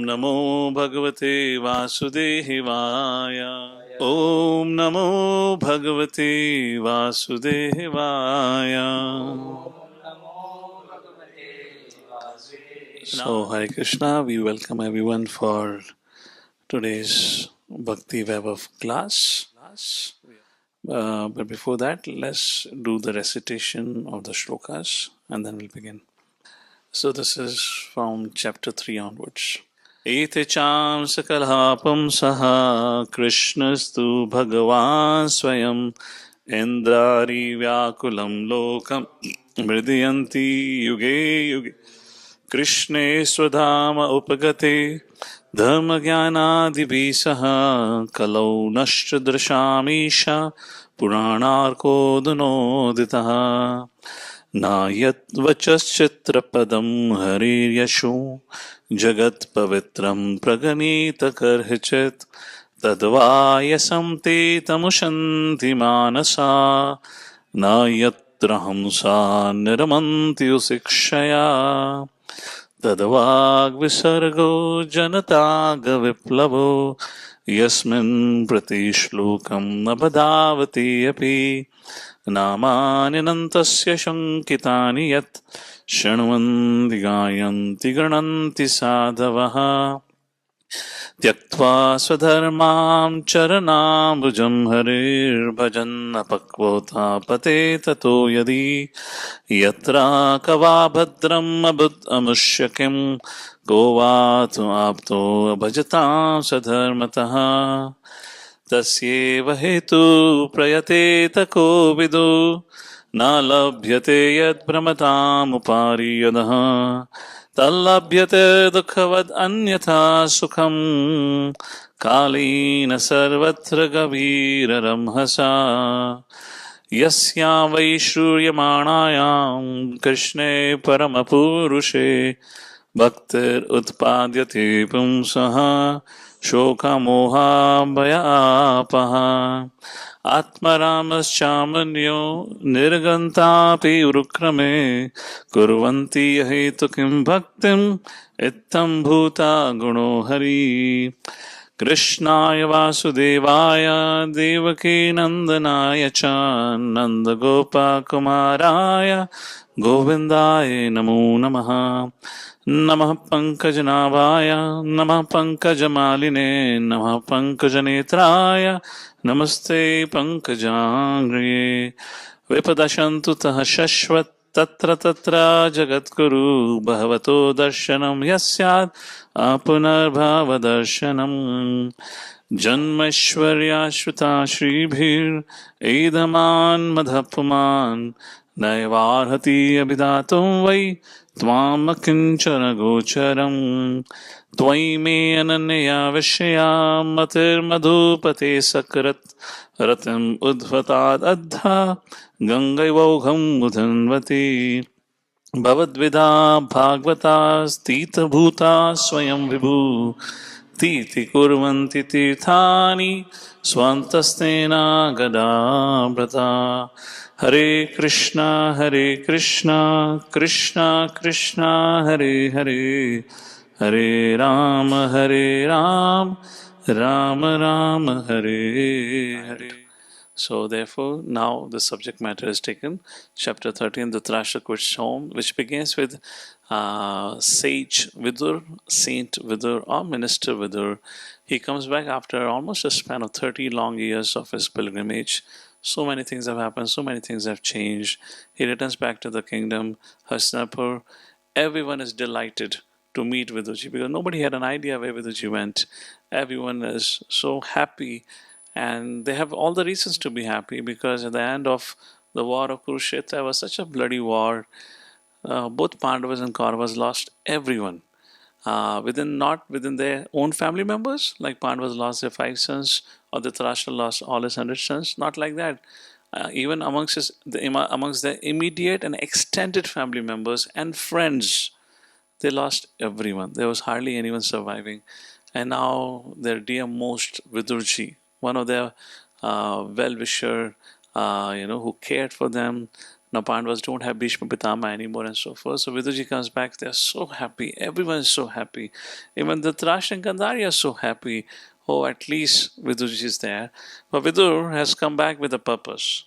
नमो भगवते वासुदेवाय। ॐ नमो भगवते वासुदेवाय। So, Hare Krishna, we welcome everyone for today's Bhakti Vaibhav class. But before that, let's do the recitation of the shlokas and then we'll begin. So, this is from chapter 3 onwards. Ete cham sakalhapam saha Krishnastu Bhagavan Swayam Indrari Vyakulam Lokam Mridiyanti Yuge Yuge Krishne Swadhama Upagate Dharmagyanadibhi saha Kalau Nashtadrishamisha Puranarko Dunoditaha नायत वचश्चित्रपदं हरिर्यशो जगत्पवित्रं प्रगणित कर्हिचित् तद्वायसं ते तमुशन्ति मानसा नायत्र हंसा निरमन्ति शिक्षया तद्वाग्विसर्गो जनतागविप्लवो यस्मिन् प्रतिश्लोकं न बधावति अपि नामान्यनन्तस्य शङ्कितानि यत् शृण्वन्ति गायन्ति गणन्ति साधवः त्यक्त्वा स्वधर्मां चरणाम्बुजं हरिर्भजन्नपक्वोत्थापते ततो यदि यत्रा कवा भद्रम् अमुष्य किं को वा तु आप्तो भजतां सधर्मतः तस्यैव हेतु प्रयतेत को विदु न लभ्यते यद्भ्रमतामुपारि यदः तल्लभ्यते दुःखवद् अन्यथा सुखं कालेन सर्वत्र गभीररंहसा यस्यां वै श्रूयमाणायां कृष्णे परमपुरुषे भक्तिरुत्पाद्यते पुंसः शोकमोहाभयापः आत्मरामश्चामन्यो निर्गन्तापि उरुक्रमे कुर्वन्ति हेतु किं भक्तिम् इत्थं भूता गुणो हरि कृष्णाय वासुदेवाय देवकी नन्दनाय च नन्दगोपकुमाराय गोविन्दाय नमो नमः नमः पंकजनाभाय नमः पंकजमालिने नमः पंकजनेत्राय नमस्ते पंकजांग्र्ये विपदशन्तु तः शश्वत् तत्र तत्र जगद्गुरु भगवतो दर्शनं यस्यात् पुनर्भवदर्शनम् जन्मैश्वर्याश्रिता श्रीभिरेधमान्मधपुमान् नैवार्हति अभिधातुं वै त्वां किञ्चन गोचरं त्वयि मे अनन्या विषया मतिर्मधुपते सकृत् रतिम् उद्भतादद्धा गङ्गैवौघं मुधन्वती भवद्विधा भागवता स्थितभूता स्वयं विभु तीति कुर्वन्ति तीर्थानि स्वान्तस्तेन गदाव्रता हरे Krishna Krishna Krishna Hare Hare Hare Ram Ram Ram Hare Hare. So therefore now the subject matter is taken, chapter 13, Dhritarashtra quits home, which begins with sage Vidur, saint Vidur or minister Vidur. He comes back after almost a span of 30 long years of his pilgrimage. So many things have happened, so many things have changed. He returns back to the kingdom, Hastinapur. Everyone is delighted to meet Viduji because nobody had an idea where Viduji went. Everyone is so happy and they have all the reasons to be happy because at the end of the war of Kurukshetra was such a bloody war. Both Pandavas and Kauravas lost everyone. Not within their own family members, like Pandavas lost their 5 sons, or Dhritarashtra lost all his 100 sons. Not like that. Even amongst their immediate and extended family members and friends, they lost everyone. There was hardly anyone surviving. And now their dear most Vidurji, one of their well-wisher, who cared for them, Now Pandavas don't have Bhishma Pitama anymore and so forth. So Viduji comes back, they're so happy. Everyone is so happy. Even the Dhritarashtra and Gandhari are so happy. Oh, at least Viduji is there. But Vidur has come back with a purpose.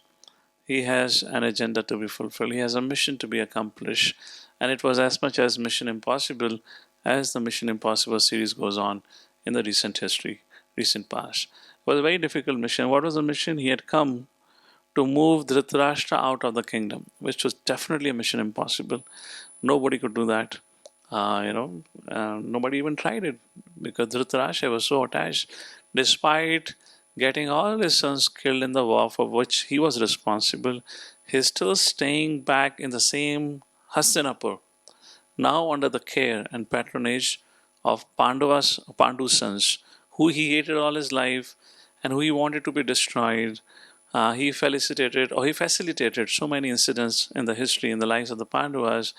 He has an agenda to be fulfilled. He has a mission to be accomplished. And it was as much as Mission Impossible as the Mission Impossible series goes on in the recent history, recent past. It was a very difficult mission. What was the mission? He had come to move Dhritarashtra out of the kingdom, which was definitely a mission impossible. Nobody could do that. Nobody even tried it because Dhritarashtra was so attached, despite getting all his sons killed in the war for which he was responsible. He's still staying back in the same Hastinapur, now under the care and patronage of Pandu's sons, who he hated all his life and who he wanted to be destroyed. He facilitated so many incidents in the history, in the lives of the Pandavas.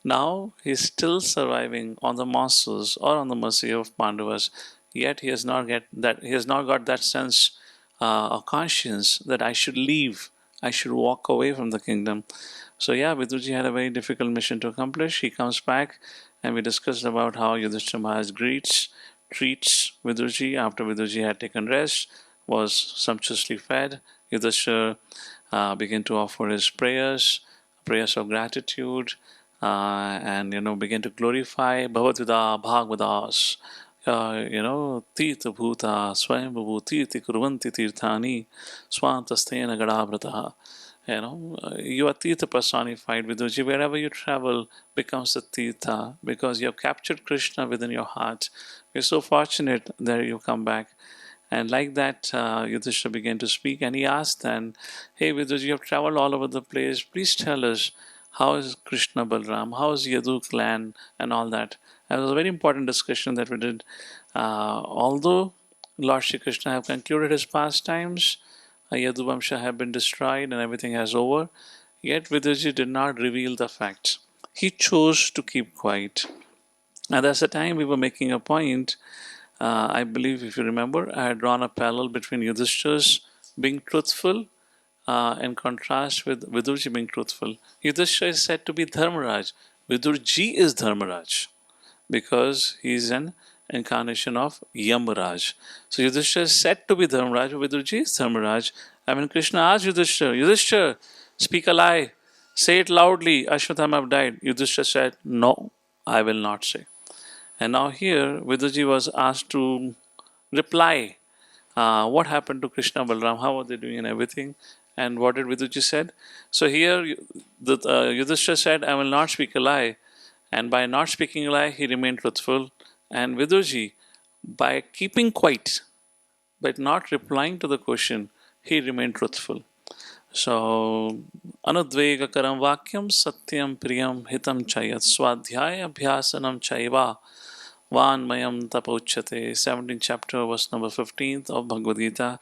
Now he's still surviving on the monsters or on the mercy of Pandavas. Yet he has not got that sense or conscience that I should leave. I should walk away from the kingdom. So yeah, Vidurji had a very difficult mission to accomplish. He comes back, and we discussed about how Yudhishthira Maharaj treats Vidurji after Vidurji had taken rest, was sumptuously fed. Yudhishthira began to offer his prayers of gratitude, and began to glorify Bhavatvida Bhagavadas. Tirtha Bhuta Swayambhu Tirthi Kurvanti Tirthani Swantastena Gadabrataha. You are Tirtha personified, Viduji. Wherever you travel becomes a Tirtha because you have captured Krishna within your heart. We're so fortunate that you come back. And like that, Yudhishthira began to speak, and he asked then, "Hey Viduji, you have traveled all over the place. Please tell us, how is Krishna Balram? How is Yadu clan and all that?" And it was a very important discussion that we did. Although Lord Shri Krishna have concluded his pastimes, Yadu Vamsha have been destroyed and everything has over, yet Viduji did not reveal the facts. He chose to keep quiet. And that's the time we were making a point. I believe, if you remember, I had drawn a parallel between Yudhishthira's being truthful in contrast with Vidurji being truthful. Yudhishthira is said to be Dharmaraj. Vidurji is Dharmaraj because he is an incarnation of Yamaraj. So Yudhishthira is said to be Dharmaraj, but Vidurji is Dharmaraj. And when Krishna asked Yudhishthira, speak a lie, say it loudly, Ashwatthama have died. Yudhishthira said, no, I will not say. And now here, Vidurji was asked to reply what happened to Krishna Balram, how are they doing and everything. And what did Vidurji said? So here, Yudhishthira said, I will not speak a lie. And by not speaking a lie, he remained truthful. And Vidurji, by keeping quiet, by not replying to the question, he remained truthful. So, anudvega karam vakyam satyam priyam hitam chayat swadhyaya abhyasanam chaiva vanmayam tapochyate. 17th chapter, verse number 15th of Bhagavad Gita.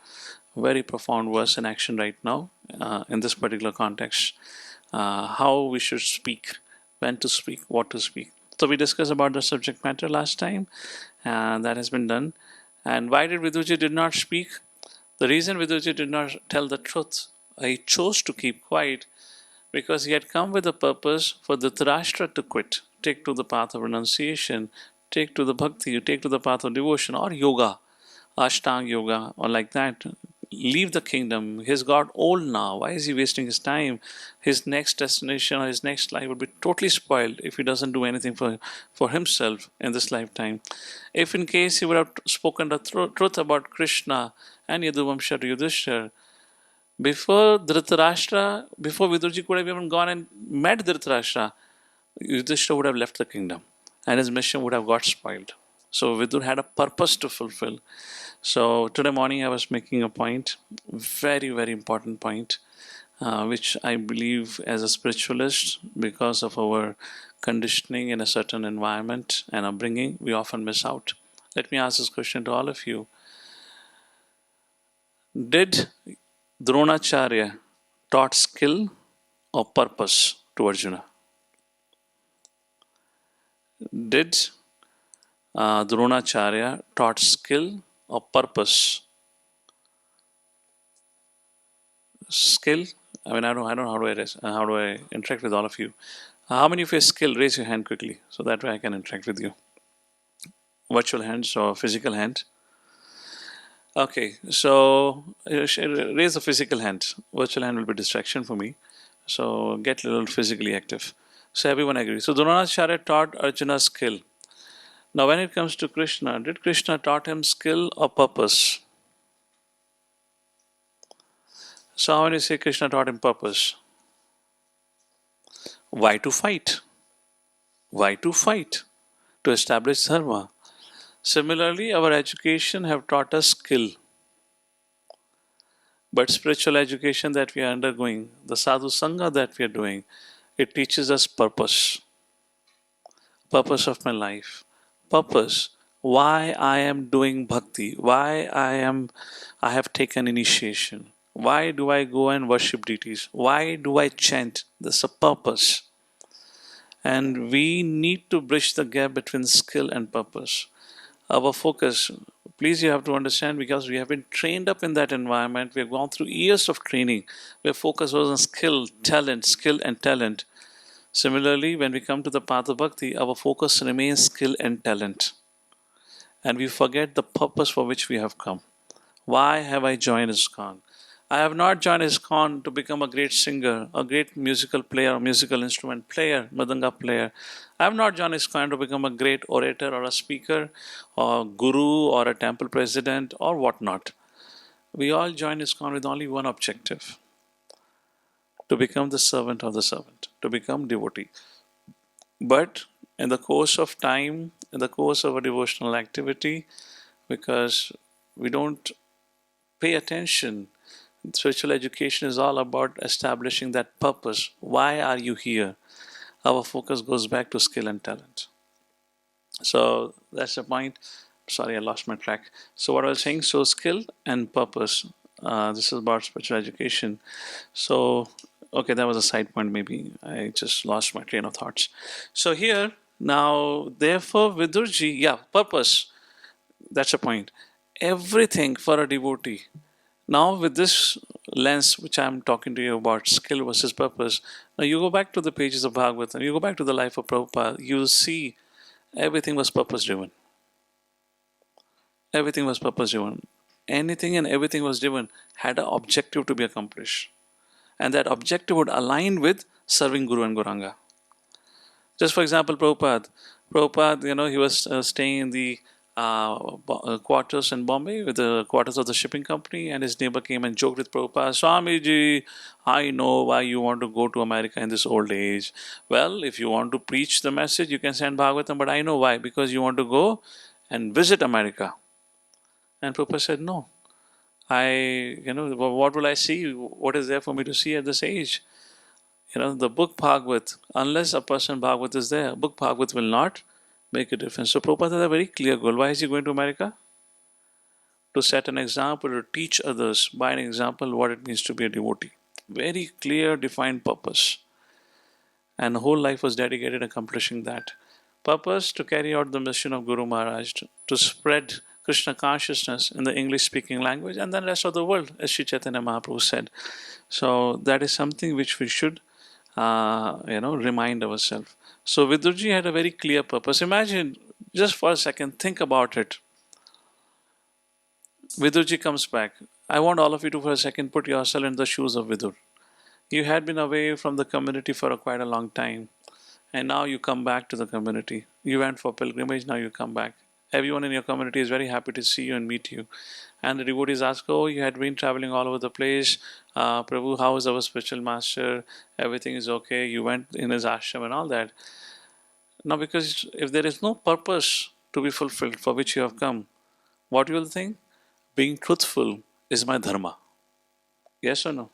Very profound verse in action right now in this particular context. How we should speak, when to speak, what to speak. So we discussed about the subject matter last time, and that has been done. And why did Vidurji did not speak? The reason Vidurji did not tell the truth, he chose to keep quiet because he had come with a purpose for the Dhritarashtra to quit, take to the path of renunciation, take to the bhakti, take to the path of devotion or yoga, Ashtanga yoga, or like that. Leave the kingdom. He's got old now. Why is he wasting his time? His next destination or his next life would be totally spoiled if he doesn't do anything for himself in this lifetime. If in case he would have spoken the truth about Krishna and Yaduvamsha to Yudhishthira, before Vidurji could have even gone and met Dhritarashtra, Yudhishthira would have left the kingdom and his mission would have got spoiled. So Vidur had a purpose to fulfill. So today morning I was making a point, very, very important point, which I believe as a spiritualist, because of our conditioning in a certain environment and upbringing, we often miss out. Let me ask this question to all of you. Did Dronacharya taught skill or purpose to Arjuna? Did Dronacharya taught skill or purpose? Skill, I mean, I don't know how do I interact with all of you. How many of you are skilled? Raise your hand quickly so that way I can interact with you. Virtual hands or physical hand? Okay, so raise a physical hand. Virtual hand will be distraction for me. So get a little physically active. So everyone agrees. So Dronacharya taught Arjuna skill. Now, when it comes to Krishna, did Krishna taught him skill or purpose? So how many say Krishna taught him purpose? Why to fight? Why to fight? To establish dharma. Similarly, our education have taught us skill. But spiritual education that we are undergoing, the sadhu sangha that we are doing, it teaches us purpose. Purpose of my life. Purpose. Why I am doing bhakti. I have taken initiation. Why do I go and worship deities? Why do I chant? There's a purpose. And we need to bridge the gap between skill and purpose. Our focus, please, you have to understand, because we have been trained up in that environment. We have gone through years of training where focus was on skill and talent. Similarly, when we come to the path of bhakti, our focus remains skill and talent. And we forget the purpose for which we have come. Why have I joined ISKCON? I have not joined ISKCON to become a great singer, a great musical player, a musical instrument player, madanga player. I have not joined ISKCON to become a great orator or a speaker or guru or a temple president or whatnot. We all join ISKCON with only one objective: to become the servant of the servant, to become devotee. But in the course of time, in the course of a devotional activity, because we don't pay attention, spiritual education is all about establishing that purpose. Why are you here? Our focus goes back to skill and talent. So that's the point. Sorry, I lost my track. So what I was saying, so skill and purpose. This is about spiritual education. So, okay, that was a side point maybe. I just lost my train of thoughts. So here, now, therefore, Vidurji, yeah, purpose. That's a point. Everything for a devotee. Now, with this lens, which I'm talking to you about, skill versus purpose, now you go back to the pages of Bhagavatam, you go back to the life of Prabhupada, you'll see everything was purpose driven. Everything was purpose driven. Anything and everything was driven had an objective to be accomplished. And that objective would align with serving Guru and Gauranga. Just for example, Prabhupada, he was staying in the quarters in Bombay, with the quarters of the shipping company, and his neighbor came and joked with Prabhupada, Swamiji, I know why you want to go to America in this old age. Well, if you want to preach the message, you can send Bhagavatam, but I know why, because you want to go and visit America. And Prabhupada said, no. What will I see? What is there for me to see at this age? The book Bhagavat, unless a person Bhagavat is there, book Bhagavat will not make a difference. So Prabhupada had a very clear goal. Why is he going to America? To set an example, to teach others by an example what it means to be a devotee. Very clear, defined purpose. And the whole life was dedicated accomplishing that. Purpose to carry out the mission of Guru Maharaj, to spread Krishna consciousness in the English-speaking language and then the rest of the world, as Sri Chaitanya Mahaprabhu said. So that is something which we should remind ourselves. So Vidurji had a very clear purpose. Imagine, just for a second, think about it. Vidurji comes back. I want all of you to, for a second, put yourself in the shoes of Vidur. You had been away from the community for quite a long time, and now you come back to the community. You went for pilgrimage, now you come back. Everyone in your community is very happy to see you and meet you. And the devotees ask, oh, you had been traveling all over the place. Prabhu, how is our spiritual master? Everything is okay. You went in his ashram and all that. Now, because if there is no purpose to be fulfilled for which you have come, what you will think? Being truthful is my dharma. Yes or no?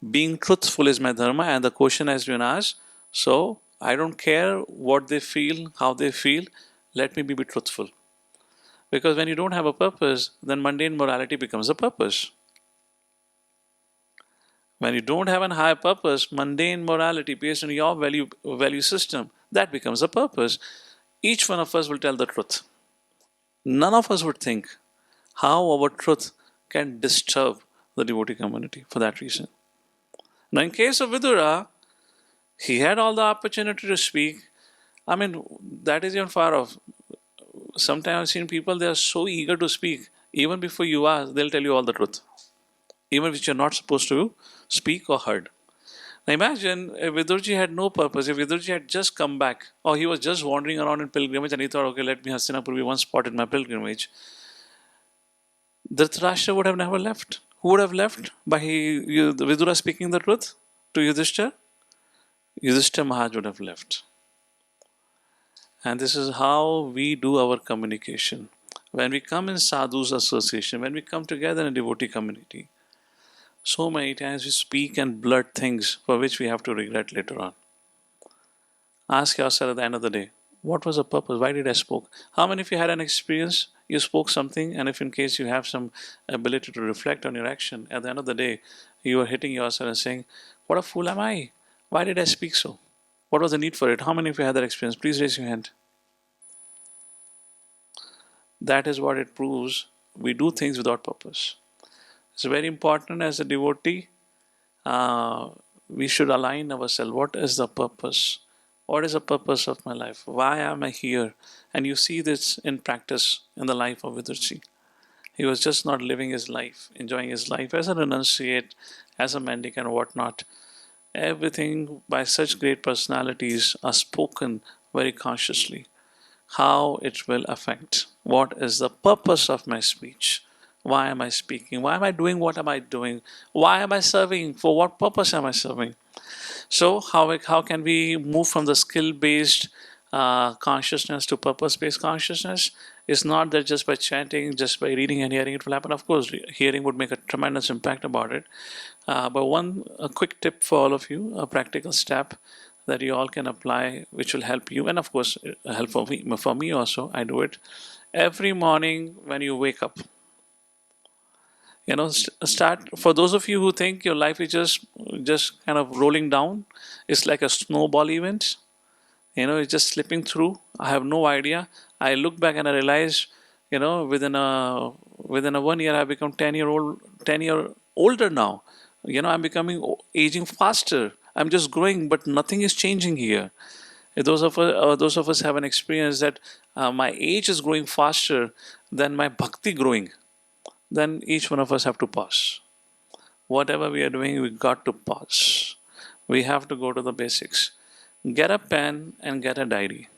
Being truthful is my dharma, and the question has been asked. So, I don't care what they feel, how they feel. Let me be truthful. Because when you don't have a purpose, then mundane morality becomes a purpose. When you don't have a higher purpose, mundane morality based on your value system, that becomes a purpose. Each one of us will tell the truth. None of us would think how our truth can disturb the devotee community for that reason. Now, in case of Vidura, he had all the opportunity to speak. I mean, that is even far off. Sometimes I've seen people, they are so eager to speak. Even before you ask, they'll tell you all the truth, even which you're not supposed to speak or heard. Now imagine if Vidurji had no purpose, if Vidurji had just come back, or he was just wandering around in pilgrimage and he thought, okay, let me Hastinapur be one spot in my pilgrimage, Dhritarashtra would have never left. Who would have left? By Vidura speaking the truth to Yudhishthir? Yudhishthir Maharaj would have left. And this is how we do our communication. When we come in sadhus association, when we come together in a devotee community, so many times we speak and blurt things for which we have to regret later on. Ask yourself at the end of the day, what was the purpose? Why did I spoke? How many of you had an experience? You spoke something, and if in case you have some ability to reflect on your action, at the end of the day, you are hitting yourself and saying, what a fool am I? Why did I speak so? What was the need for it? How many of you had that experience? Please raise your hand. That is what it proves. We do things without purpose. It's very important as a devotee. We should align ourselves. What is the purpose? What is the purpose of my life? Why am I here? And you see this in practice in the life of Vidurji. He was just not living his life, enjoying his life as a renunciate, as a mendicant, and whatnot. Everything by such great personalities are spoken very consciously. How it will affect. What is the purpose of my speech? Why am I speaking? Why am I doing what am I doing? Why am I serving? For what purpose am I serving? So how can we move from the skill-based consciousness to purpose-based consciousness? It's not that just by chanting, just by reading and hearing it will happen. Of course, hearing would make a tremendous impact about it. But a quick tip for all of you, a practical step that you all can apply, which will help you, and of course, help for me. For me also, I do it every morning when you wake up. Start. For those of you who think your life is just kind of rolling down, it's like a snowball event. It's just slipping through. I have no idea. I look back and I realize, within a 1 year, I've become 10 year older now. I'm becoming aging faster. I'm just growing, but nothing is changing here. Those of us have an experience that my age is growing faster than my bhakti growing. Then each one of us have to pause. Whatever we are doing, we got to pause. We have to go to the basics. Get a pen and get a diary.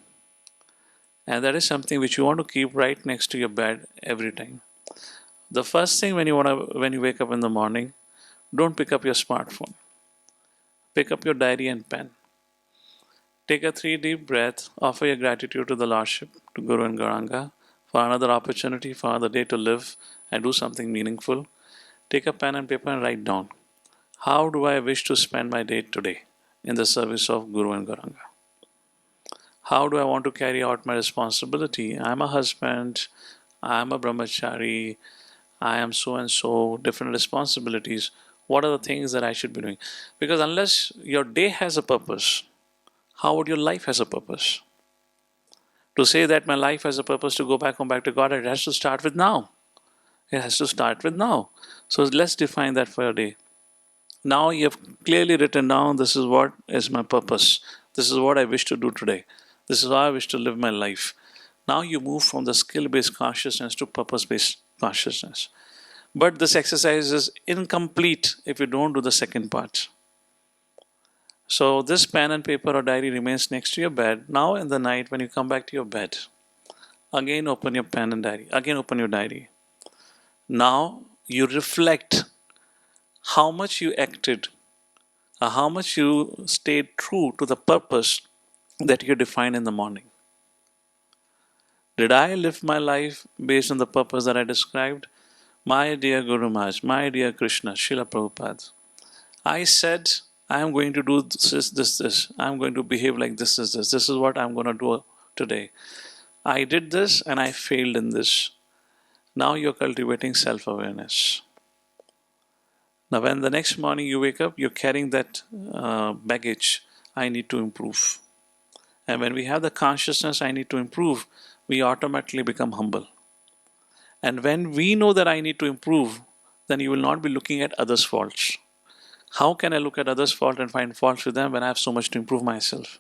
And that is something which you want to keep right next to your bed every time. The first thing when you wake up in the morning, don't pick up your smartphone. Pick up your diary and pen. Take a 3 deep breath. Offer your gratitude to the Lordship, to Guru and Gauranga, for another opportunity, for another day to live and do something meaningful. Take a pen and paper and write down, how do I wish to spend my day today in the service of Guru and Gauranga? How do I want to carry out my responsibility? I'm a husband, I'm a brahmachari, I am so and so, different responsibilities. What are the things that I should be doing? Because unless your day has a purpose, how would your life has a purpose? To say that my life has a purpose to go back home, back to God, it has to start with now. It has to start with now. So let's define that for your day. Now you have clearly written down, this is what is my purpose. This is what I wish to do today. This is how I wish to live my life. Now you move from the skill-based consciousness to purpose-based consciousness. But this exercise is incomplete if you don't do the second part. So this pen and paper or diary remains next to your bed. Now in the night when you come back to your bed, again open your pen and diary. Again open your diary. Now you reflect how much you acted, how much you stayed true to the purpose that you defined in the morning. Did I live my life based on the purpose that I described? My dear Guru Maharaj, my dear Krishna, Srila Prabhupada, I said I am going to do this. I am going to behave like this. This is what I am going to do today. I did this and I failed in this. Now you are cultivating self-awareness. Now when the next morning you wake up, you're carrying that baggage. I need to improve. And when we have the consciousness, I need to improve, we automatically become humble. And when we know that I need to improve, then you will not be looking at others' faults. How can I look at others' fault and find faults with them when I have so much to improve myself?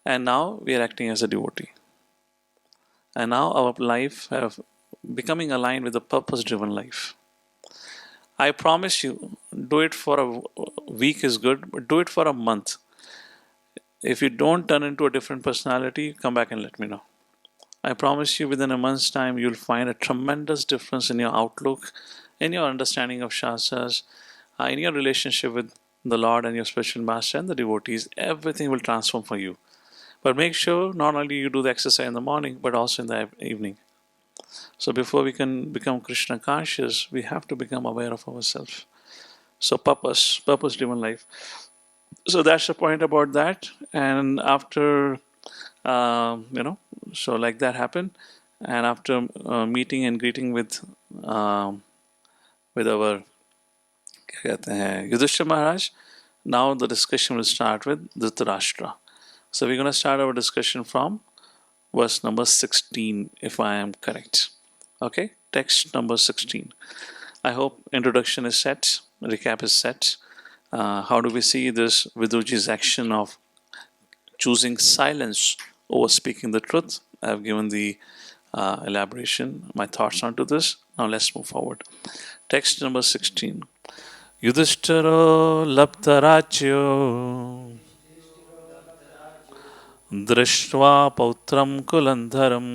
And now we are acting as a devotee. And now our life have becoming aligned with a purpose-driven life. I promise you, do it for a week is good, but do it for a month. If you don't turn into a different personality, come back and let me know. I promise you, within a month's time, you'll find a tremendous difference in your outlook, in your understanding of Shastras, in your relationship with the Lord and your spiritual master and the devotees. Everything will transform for you. But make sure not only you do the exercise in the morning, but also in the evening. So before we can become Krishna conscious, we have to become aware of ourselves. So purpose-driven life. So that's the point about that. And after, you know, so like that happened. And after meeting and greeting with our क्या कहते हैं, Yudhishthira Maharaj, now the discussion will start with Dhritarashtra. So we're going to start our discussion from verse number 16, if I am correct. Okay, text number 16. I hope introduction is set, recap is set. How do we see this Viduji's action of choosing silence over speaking the truth? I have given the elaboration, my thoughts onto this. Now let's move forward. Text number 16. Yudhishthiro laptarachyo दृष्ट्वा पौत्रं कुलन्धरं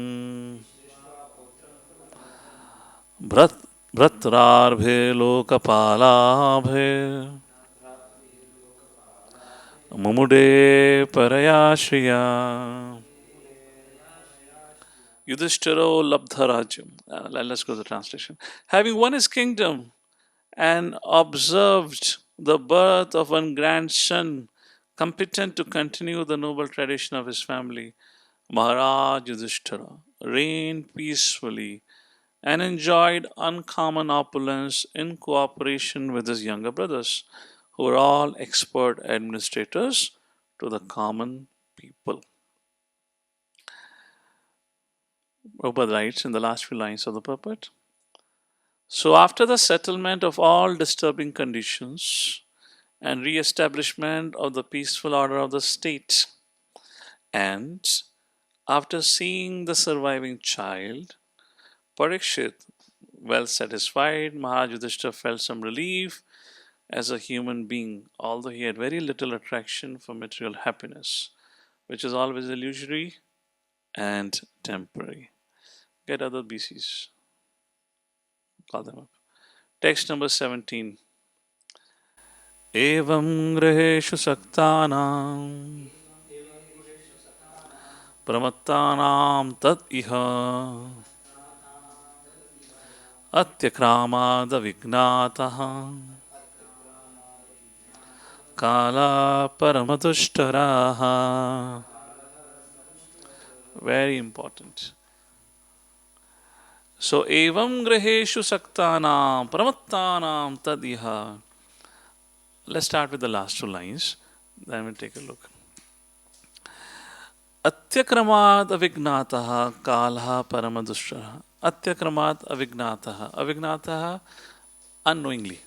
भ्रातरार्भे लोकपालाभे मुमुडे परया Shriya Yudhishthiro labdharajyam. Let's go to the translation. Having won his kingdom and observed the birth of one grandson competent to continue the noble tradition of his family, Maharaj Yudhishthira reigned peacefully and enjoyed uncommon opulence in cooperation with his younger brothers, who were all expert administrators to the common people. Prabhupada writes in the last few lines of the purport. So, after the settlement of all disturbing conditions and re-establishment of the peaceful order of the state, and after seeing the surviving child, Parikshit, well satisfied, Maharaj Yudhishthira felt some relief as a human being, although he had very little attraction for material happiness, which is always illusory and temporary. Get other BCs. Call them up. Text number 17. Evam graheshu saktanam pramattanam tat iha atyakramada vignataha kala paramadushtaraha. Very important. So, evam graheshu saktanam pramattanam tadiha. Let's start with the last two lines. Then we'll take a look. Atyakramat avignataha kalha paramadushtaraha. Atyakramat avignataha. Avignataha, unknowingly.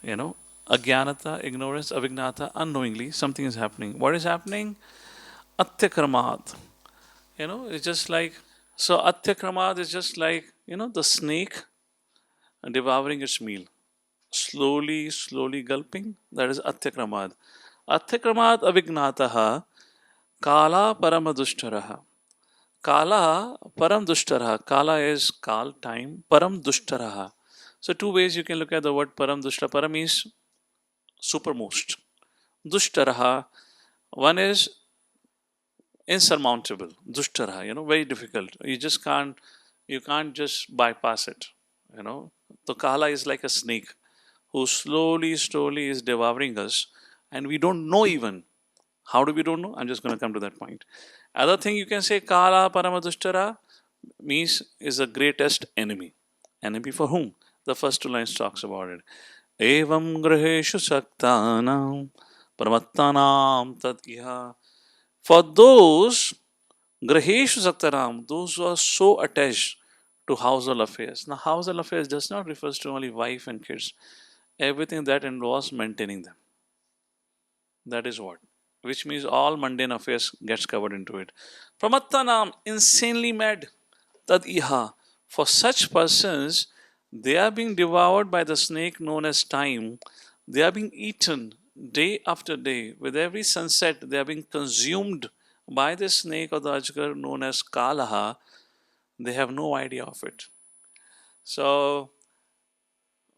Agyanata, ignorance, avignata, unknowingly. Something is happening. What is happening? Atyakramat. It's just like, so Atyakramat is just like, the snake devouring its meal. Slowly gulping. That is Atyakramat. Atyakramat avignataha kala paramadushtaraha. Kala paramdushtaraha. Kala is kal, time. Paramdushtaraha. So two ways you can look at the word paramdushtara. Param means supermost. Dushtaraha. One is insurmountable. Dushtaraha, very difficult. You can't just bypass it. So Kala is like a snake who slowly is devouring us, and we don't know even. How do we don't know? I'm just going to come to that point. Other thing you can say, Kala Paramadushtara means is the greatest enemy. Enemy for whom? The first two lines talks about it. Evam graheshu saktanam paramattanam tadgiha. For those graheshu saktanam, those who are so attached to household affairs. Now, household affairs does not refer to only wife and kids. everything that involves maintaining them. That is what. Which means all mundane affairs gets covered into it. Pramattanam, insanely mad. Tad iha. For such persons, they are being devoured by the snake known as time. They are being eaten day after day. With every sunset, they are being consumed by the snake or the ajgar known as kalaha. They have no idea of it. So,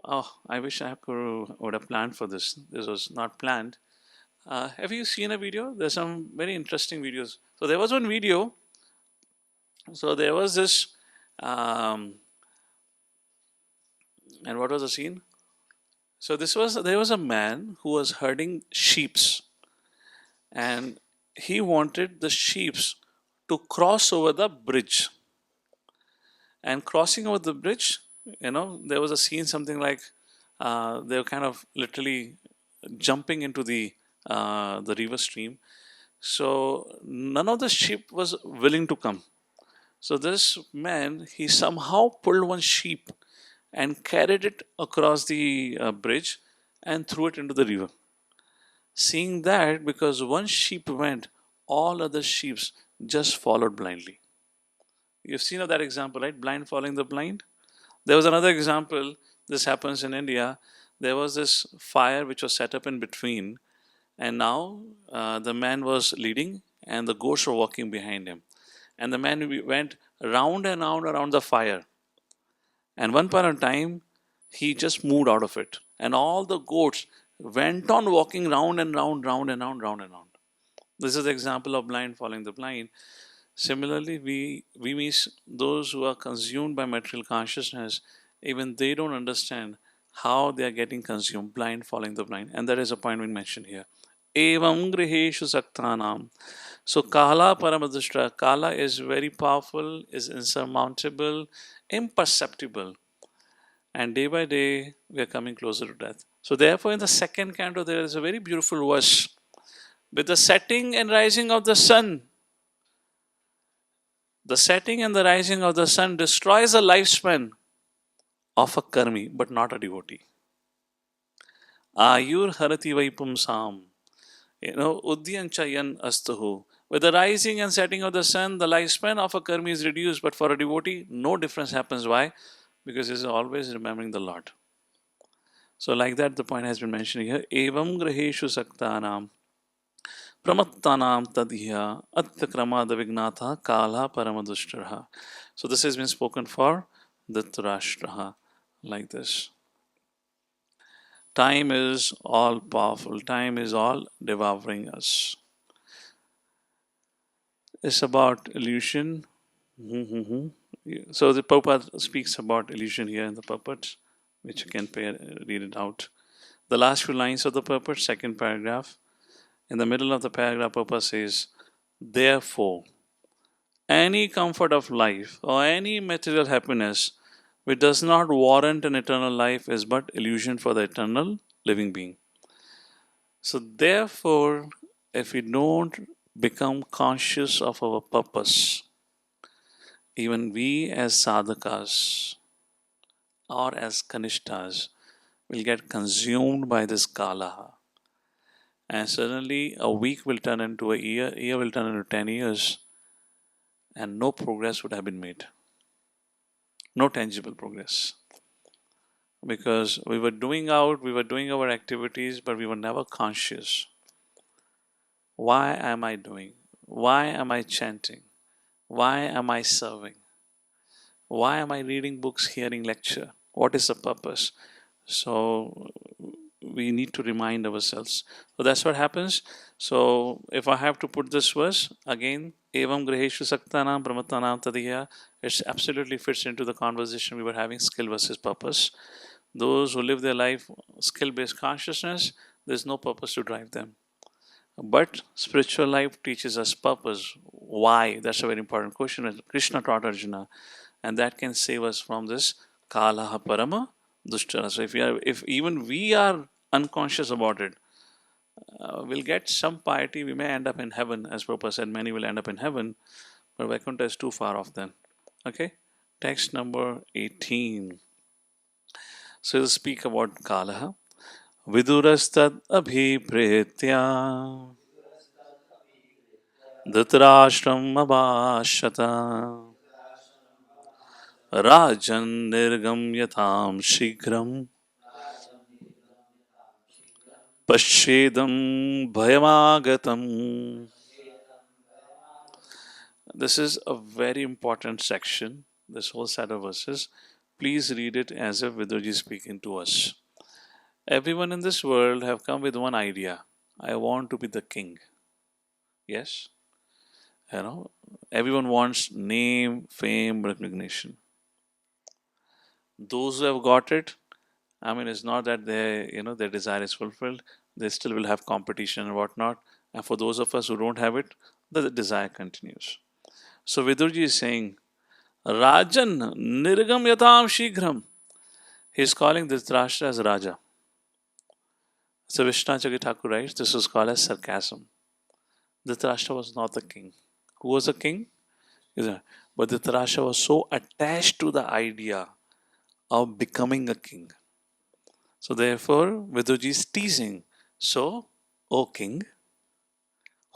oh, I wish would have planned for this. This was not planned. Have you seen a video? There's some very interesting videos. So there was one video. So there was this, and what was the scene? So there was a man who was herding sheeps, and he wanted the sheeps to cross over the bridge. And crossing over the bridge, there was a scene something like they were kind of literally jumping into the river stream. So none of the sheep was willing to come. So this man, he somehow pulled one sheep and carried it across the bridge and threw it into the river. Seeing that, because one sheep went, all other sheep just followed blindly. You've seen of that example, right? Blind following the blind. There was another example. This happens in India. There was this fire which was set up in between, and now the man was leading, and the goats were walking behind him. And the man went round and round around the fire. And one point in time, he just moved out of it, and all the goats went on walking round and round, round and round, round and round. This is the example of blind following the blind. Similarly, we miss those who are consumed by material consciousness. Even they don't understand how they are getting consumed, blind following the blind. And that is a point we mentioned here. Evam griheshu saktanam. So Kala Paramadrishta, Kala is very powerful, is insurmountable, imperceptible. And day by day, we are coming closer to death. So therefore, in the second canto, there is a very beautiful verse. With the setting and rising of the sun, the setting and the rising of the sun destroys the lifespan of a karmi, but not a devotee. Ayur harati vaipumsam. Udyanchayan astuhu. With the rising and setting of the sun, the lifespan of a karmi is reduced, but for a devotee, no difference happens. Why? Because he is always remembering the Lord. So, like that, the point has been mentioned here. Evam graheshu saktanam. Pramattanam tadhiya atyakrama davignatha kala paramadushtaraha. So this has been spoken for Dhritarashtraha, like this. Time is all powerful. Time is all devouring us. It's about illusion. So the Prabhupada speaks about illusion here in the puppet, which you can read it out. The last few lines of the puppet, second paragraph. In the middle of the paragraph, Prabhupada says, therefore, any comfort of life or any material happiness which does not warrant an eternal life is but illusion for the eternal living being. So therefore, if we don't become conscious of our purpose, even we as sadhakas or as kanishtas will get consumed by this kalaha. And suddenly a week will turn into a year will turn into 10 years, and no progress would have been made. No tangible progress. Because we were doing our activities, but we were never conscious. Why am I doing? Why am I chanting? Why am I serving? Why am I reading books, hearing lecture? What is the purpose? So we need to remind ourselves. So that's what happens. So if I have to put this verse again, Evam graheshu saktanam pramattanam tadiya, it absolutely fits into the conversation we were having, skill versus purpose. Those who live their life skill-based consciousness, there's no purpose to drive them. But spiritual life teaches us purpose. Why? That's a very important question. Krishna taught Arjuna, and that can save us from this kalaha parama dushtara. So if even we are unconscious about it, we'll get some piety. We may end up in heaven, as Prabhupada said. Many will end up in heaven, but Vaikuntha is too far off then. Okay, text number 18. So we'll speak about kalaha. Vidurastad abhipretya Dhritarashram abhashata Rajan nirgamyatam shigram Paschedam bhayamagatam. This is a very important section, this whole set of verses. Please read it as if Vidurji is speaking to us. Everyone in this world have come with one idea. I want to be the king. Yes? Everyone wants name, fame, recognition. Those who have got it, it's not that their desire is fulfilled. They still will have competition and whatnot. And for those of us who don't have it, the desire continues. So Vidurji is saying, Rajan nirgam yatam shighram. He is calling Dhritarashtra as Raja. So Vishnachari Thakur writes, this is called as sarcasm. Dhritarashtra was not the king. Who was the king? But Dhritarashtra was so attached to the idea of becoming a king. So therefore, Vidurji is teasing. So, O king,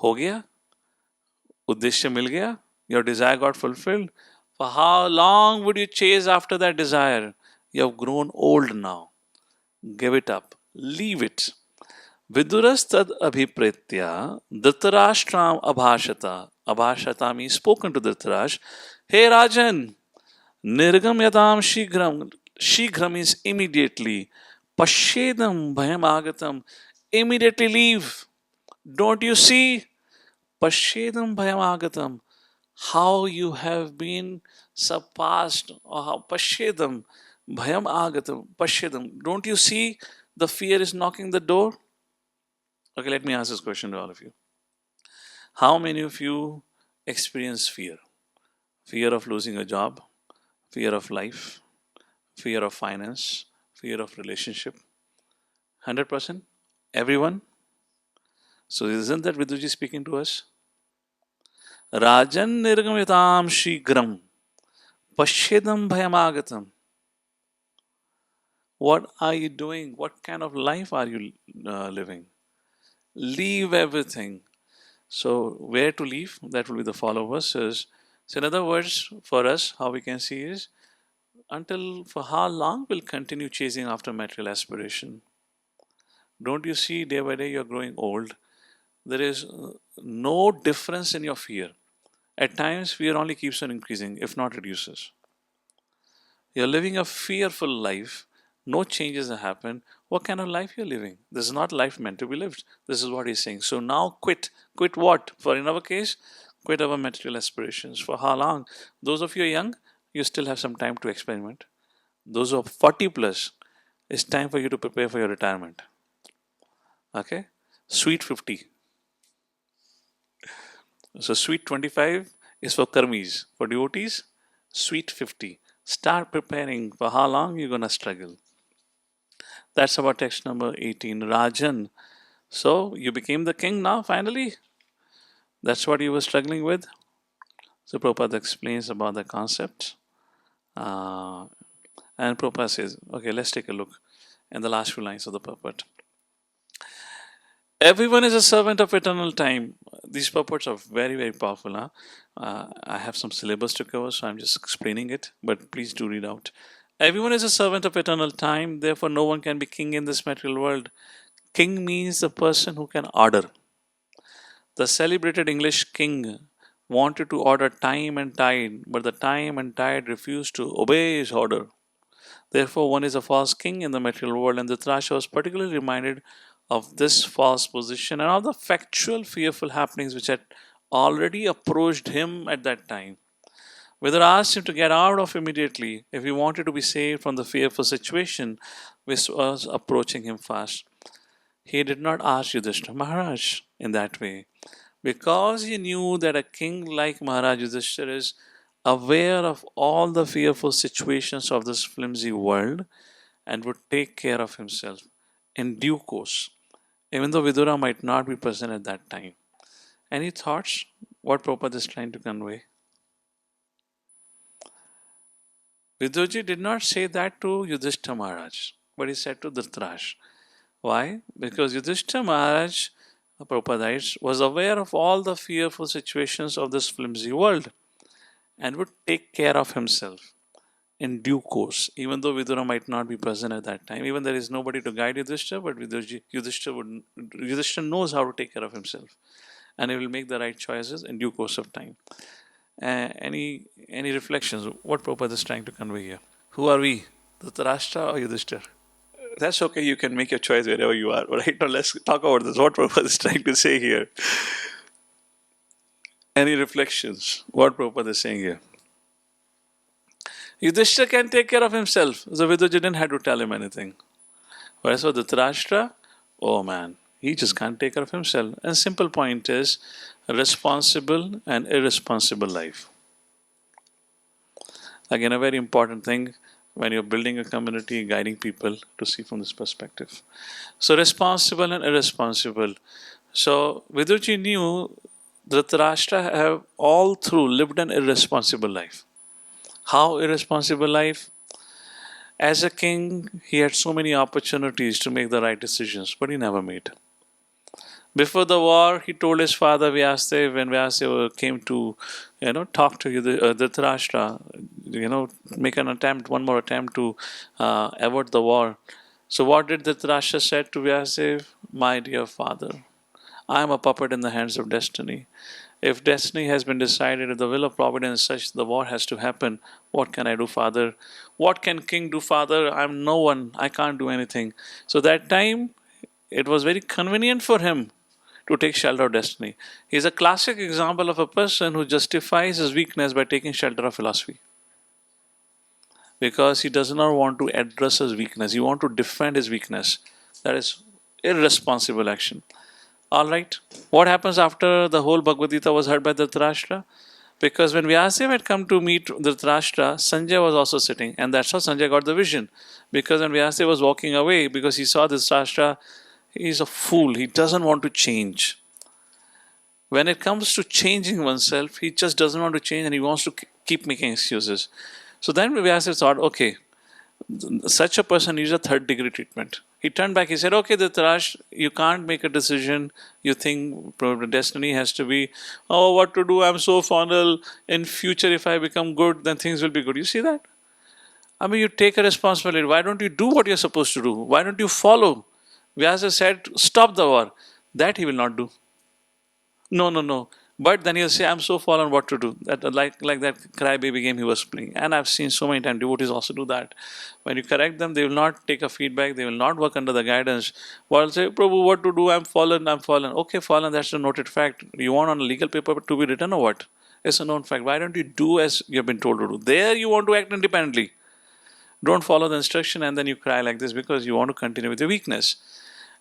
हो गया? उद्देश्य मिल गया? Your desire got fulfilled? For how long would you chase after that desire? You have grown old now. Give it up. Leave it. Vidurastad abhipretya Dhritarashtram abhashata. Abhashata means spoken to Dhritarashtra. Hey Rajan, nirgam yadam shighram. Shighram means immediately. Paschedam bhayam agatam. Immediately leave. Don't you see? Paschedam bhayam agatam. How you have been surpassed. Or how Paschedam bhayam agatam. Paschedam. Don't you see the fear is knocking the door? Okay, let me ask this question to all of you. How many of you experience fear? Fear of losing a job, fear of life, fear of finance, fear of relationship? 100%? Everyone? So isn't that Vidurji speaking to us? Rajan nirgamitam shigram paschedam bhayamagatam. What are you doing? What kind of life are you living? Leave everything. So where to leave? That will be the follow verses. So in other words, for us, how we can see is, until for how long we'll continue chasing after material aspiration? Don't you see day by day you're growing old? There is no difference in your fear. At times, fear only keeps on increasing, if not reduces. You're living a fearful life. No changes have happened. What kind of life you're living? This is not life meant to be lived. This is what he's saying. So now quit. Quit what? For in our case, quit our material aspirations. For how long? Those of you who are young, you still have some time to experiment. Those who are 40 plus, it's time for you to prepare for your retirement. Okay? Sweet 50. So sweet 25 is for karmis. For devotees, sweet 50. Start preparing. For how long you're going to struggle. That's about text number 18. Rajan. So you became the king now, finally? That's what you were struggling with? So Prabhupada explains about the concept. And Prabhupada says, okay, let's take a look in the last few lines of the purport. Everyone is a servant of eternal time. These purports are very, very powerful. Huh? I have some syllabus to cover, so I'm just explaining it, but please do read out. Everyone is a servant of eternal time, therefore no one can be king in this material world. King means the person who can order. The celebrated English king wanted to order time and tide, but the time and tide refused to obey his order. Therefore, one is a false king in the material world, and Dhritarashtra was particularly reminded of this false position and of the factual, fearful happenings which had already approached him at that time. Vidura asked him to get out of immediately if he wanted to be saved from the fearful situation which was approaching him fast. He did not ask Yudhishthira Maharaj in that way because he knew that a king like Maharaj Yudhishthira is aware of all the fearful situations of this flimsy world and would take care of himself in due course, even though Vidura might not be present at that time. Any thoughts? What Prabhupada is trying to convey? Vidurji did not say that to Yudhishthira Maharaj, but he said to Dhritarashtra. Why? Because Yudhishthira Maharaj, Prabhupada writes, was aware of all the fearful situations of this flimsy world and would take care of himself in due course, even though Vidura might not be present at that time. Even there is nobody to guide Yudhishthira, but Yudhishthira knows how to take care of himself, and he will make the right choices in due course of time. Any reflections? What Prabhupada is trying to convey here? Who are we? Dhritarashtra or Yudhishthira? That's okay. You can make your choice wherever you are. Right now, let's talk about this. What Prabhupada is trying to say here. Any reflections? What Prabhupada is saying here? Yudhishthira can take care of himself. So Viduji didn't have to tell him anything. Whereas for Dhritarashtra, oh man, he just can't take care of himself. And simple point is responsible and irresponsible life. Again, a very important thing when you're building a community, guiding people to see from this perspective. So responsible and irresponsible. So Viduji knew Dhritarashtra have all through lived an irresponsible life. How irresponsible life? As a king, he had so many opportunities to make the right decisions, but he never made. Before the war, he told his father Vyasadeva, when Vyasadeva came to, talk to Dhritarashtra, make an attempt, one more attempt to avert the war. So what did Dhritarashtra said to Vyasadeva? My dear father, I am a puppet in the hands of destiny. If destiny has been decided, if the will of providence is such, the war has to happen. What can I do, father? What can king do, father? I'm no one. I can't do anything. So that time, it was very convenient for him to take shelter of destiny. He's a classic example of a person who justifies his weakness by taking shelter of philosophy. Because he does not want to address his weakness. He wants to defend his weakness. That is irresponsible action. Alright, what happens after the whole Bhagavad Gita was heard by Dhritarashtra? Because when Vyasadeva had come to meet Dhritarashtra, Sanjay was also sitting, and that's how Sanjay got the vision. Because when Vyasadeva was walking away, because he saw Dhritarashtra, he's a fool, he doesn't want to change. When it comes to changing oneself, he just doesn't want to change and he wants to keep making excuses. So then Vyasadeva thought, okay, such a person needs a third degree treatment. He turned back, he said, okay, Dhritarashtra, you can't make a decision. You think destiny has to be, oh, what to do? I'm so funnel. In future, if I become good, then things will be good. You see that? I mean, you take a responsibility. Why don't you do what you're supposed to do? Why don't you follow? Vyasa said, stop the war. That he will not do. No. But then he'll say, I'm so fallen, what to do? That like that crybaby game he was playing. And I've seen so many times devotees also do that. When you correct them, they will not take a feedback, they will not work under the guidance. While say, Prabhu, what to do? I'm fallen. Okay, fallen, that's a noted fact. You want on a legal paper to be written or what? It's a known fact. Why don't you do as you've been told to do? There you want to act independently. Don't follow the instruction and then you cry like this because you want to continue with your weakness.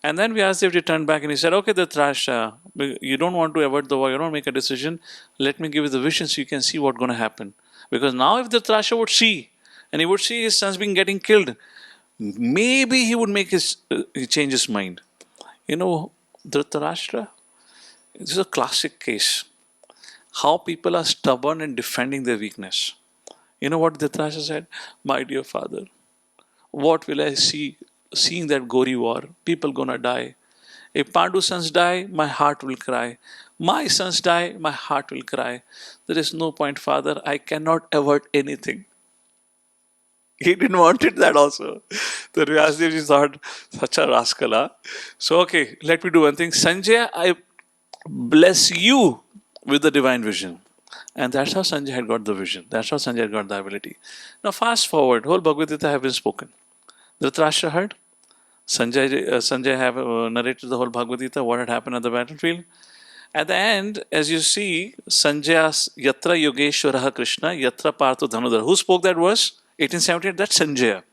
And then Vyasadeva turned back and he said, okay, Dhritarashtra, you don't want to avert the war, you don't make a decision. Let me give you the vision so you can see what's going to happen. Because now if Dhritarashtra would see, and he would see his sons being getting killed, maybe he would make change his mind. Dhritarashtra, this is a classic case. How people are stubborn in defending their weakness. You know what Dhritarashtra said? My dear father, what will I see? Seeing that gory war, people gonna die. If Pandu's sons die, my heart will cry. My sons die, my heart will cry. There is no point, father. I cannot avert anything. He didn't want it that also. The Vyasadeva thought, such a rascal, huh? So, okay, let me do one thing. Sanjay, I bless you with the divine vision. And that's how Sanjay had got the vision. That's how Sanjay had got the ability. Now, fast forward, whole Bhagavad Gita have been spoken. Dhritarashtra heard. Sanjay have narrated the whole Bhagavad Gita, what had happened at the battlefield. At the end, as you see, Sanjay's Yatra Yogeshwaraha Krishna, Yatra Partho Dhanudhar. Who spoke that verse? 1878, that's Sanjaya.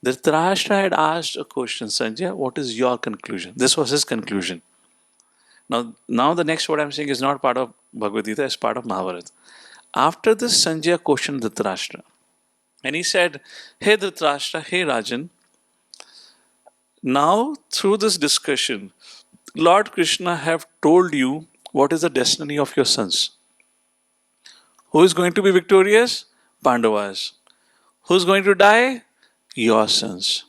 Dhritarashtra had asked a question, Sanjay, what is your conclusion? This was his conclusion. Now the next word I'm saying is not part of Bhagavad Gita, it's part of Mahabharata. After this, Sanjaya questioned Dhritarashtra. And he said, hey Dhritarashtra, hey Rajan, now through this discussion, Lord Krishna have told you what is the destiny of your sons. Who is going to be victorious? Pandavas. Who is going to die? Your sons.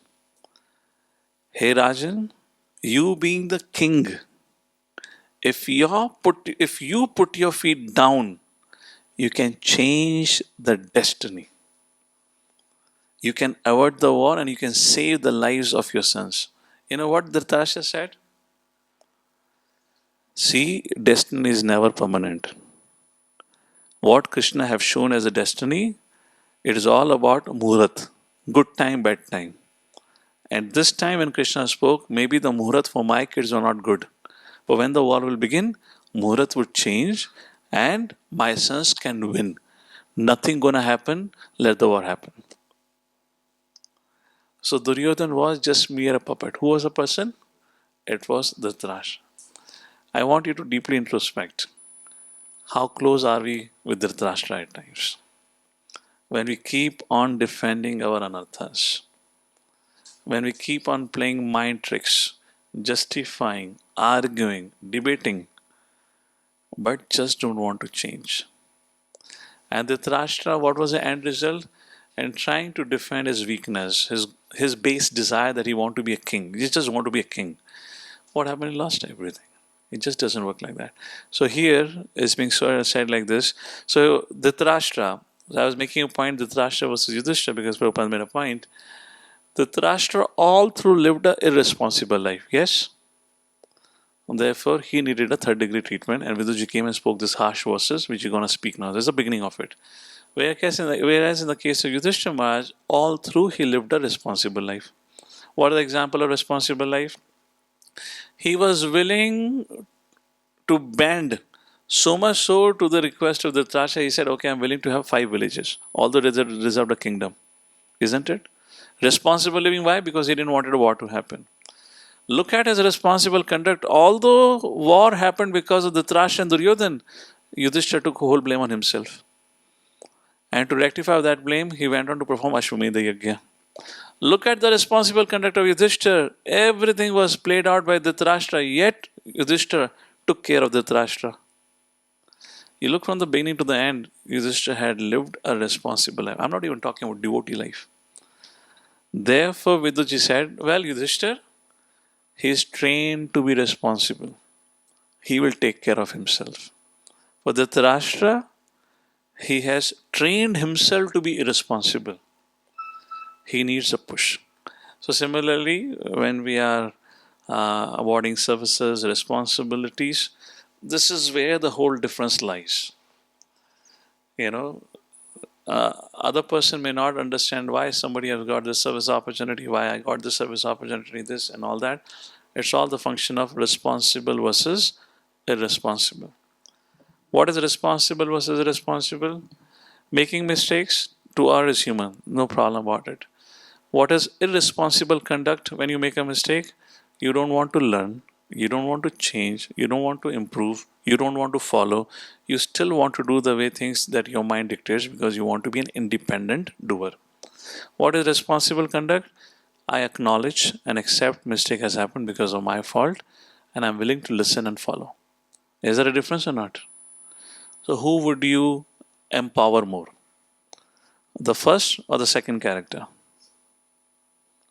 Hey Rajan, you being the king, if you put your feet down, you can change the destiny. You can avert the war and you can save the lives of your sons. You know what Dhritarashtra said? See, destiny is never permanent. What Krishna have shown as a destiny, it is all about muhurat, good time, bad time. And this time when Krishna spoke, maybe the muhurat for my kids are not good. But when the war will begin, muhurat would change and my sons can win. Nothing gonna happen, let the war happen. So Duryodhan was just mere a puppet. Who was a person? It was Dhritarashtra. I want you to deeply introspect. How close are we with Dhritarashtra at times? When we keep on defending our anarthas, when we keep on playing mind tricks, justifying, arguing, debating, but just don't want to change. And Dhritarashtra, what was the end result? And trying to defend his weakness, his base desire that he want to be a king. He just want to be a king. What happened? He lost everything. It just doesn't work like that. So here is being said like this. So Dhritarashtra, I was making a point, Dhritarashtra versus Yudhishthira, because Prabhupada made a point. Dhritarashtra all through lived an irresponsible life. Yes? Therefore, he needed a third degree treatment, and Viduji came and spoke this harsh verses, which you're going to speak now. This is the beginning of it. Whereas in the case of Yudhishthira Maharaj, all through he lived a responsible life. What is the example of responsible life? He was willing to bend so much so to the request of Dhritarashtra. He said, okay, I'm willing to have 5 villages, although they deserved a kingdom. Isn't it? Responsible living, why? Because he didn't want a war to happen. Look at his responsible conduct. Although war happened because of Dhritarashtra and Duryodhan, Yudhishthira took whole blame on himself. And to rectify that blame, he went on to perform Ashwamedha Yajna. Look at the responsible conduct of Yudhishthira. Everything was played out by Dhritarashtra, yet Yudhishthira took care of Dhritarashtra. You look from the beginning to the end, Yudhishthira had lived a responsible life. I'm not even talking about devotee life. Therefore, Viduji said, well, Yudhishthira, he is trained to be responsible. He will take care of himself. For Dhritarashtra, he has trained himself to be irresponsible. He needs a push. So similarly, when we are awarding services, responsibilities, this is where the whole difference lies. Other person may not understand why somebody has got this service opportunity, why I got this service opportunity, this and all that. It's all the function of responsible versus irresponsible. What is responsible versus irresponsible? Making mistakes to err is human, no problem about it. What is irresponsible conduct when you make a mistake? You don't want to learn, you don't want to change, you don't want to improve, you don't want to follow, you still want to do the way things that your mind dictates because you want to be an independent doer. What is responsible conduct? I acknowledge and accept mistake has happened because of my fault and I'm willing to listen and follow. Is there a difference or not? So who would you empower more? The first or the second character?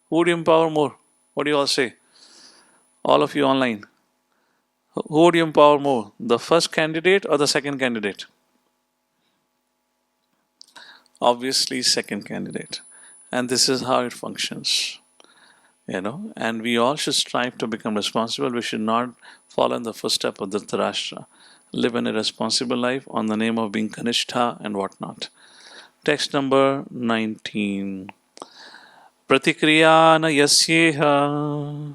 Who would you empower more? What do you all say? All of you online. Who would you empower more? The first candidate or the second candidate? Obviously, second candidate. And this is how it functions. And we all should strive to become responsible. We should not follow in the footsteps of Dhritarashtra. Live in a responsible life on the name of being Kanishta and whatnot. Text number 19. Pratikriya na yasyeha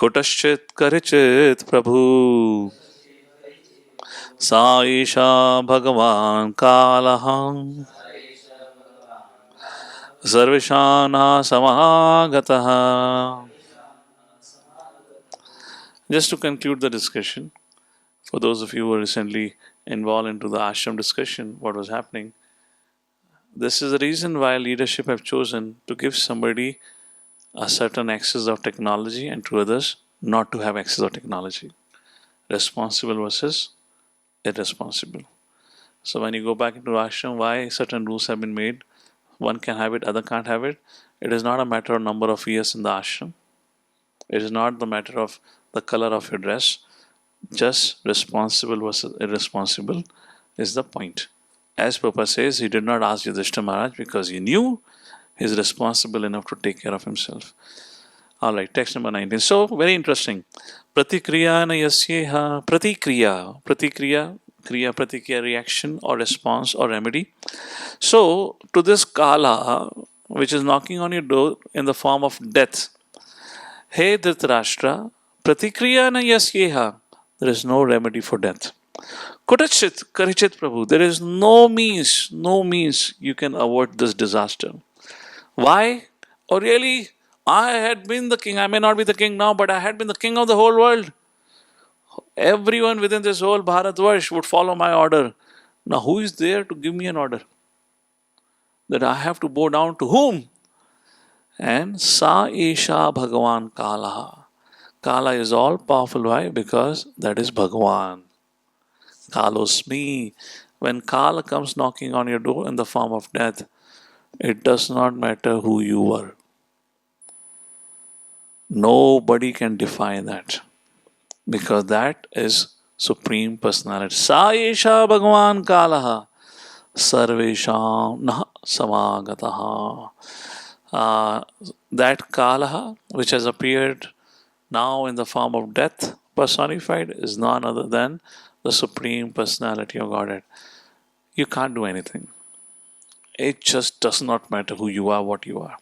कुटश्चित करिचित प्रभु साईशा भगवान कालः सर्वेषां समागतः. Just to conclude the discussion, for those of you who were recently involved into the ashram discussion, what was happening, this is the reason why leadership have chosen to give somebody a certain access of technology and to others not to have access of technology. Responsible versus irresponsible. So when you go back into ashram, why certain rules have been made? one can have it, other can't have it. It is not a matter of number of years in the ashram. It is not the matter of the color of your dress. Just responsible versus irresponsible is the point. As Prabhupada says, he did not ask Yudhishthira Maharaj because he knew he is responsible enough to take care of himself. Alright, text number 19. So, very interesting. Pratikriya na yasyeha. Pratikriya. Pratikriya. Kriya, pratikriya, reaction or response or remedy. So, to this kala, which is knocking on your door in the form of death. Hey Dhritarashtra, pratikriya na yasyeha. There is no remedy for death. Kutachit, Karichit Prabhu. There is no means you can avoid this disaster. Why? Oh, really? I had been the king. I may not be the king now, but I had been the king of the whole world. Everyone within this whole Bharatvarsh would follow my order. Now, who is there to give me an order? That I have to bow down to whom? And Sa Esha Bhagavan Kala. Kala is all powerful. Why? Because that is Bhagavan. Kalosmi. When Kala comes knocking on your door in the form of death, it does not matter who you were. Nobody can defy that. Because that is Supreme Personality. Sa Esha Bhagavan Kalaha Sarvesham Nah Samagataha. That Kalaha, which has appeared now in the form of death personified, is none other than the Supreme Personality of Godhead. You can't do anything. It just does not matter who you are, what you are.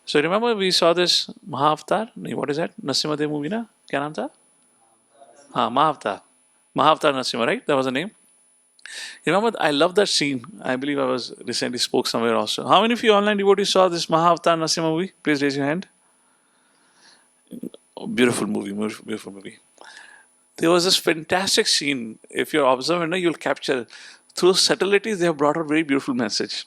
So remember we saw this Mahavatar? What is that? Nrsimhadev movie na? Kya naam tha? Mahavatar. Mahavatar Nrsimha, right? That was the name. You remember, I love that scene. I believe I was recently spoke somewhere also. How many of you online devotees saw this Mahavatar Nrsimha movie? Please raise your hand. Beautiful movie, beautiful movie. There was this fantastic scene. If you're observant, you'll capture. Through subtleties, they have brought a very beautiful message.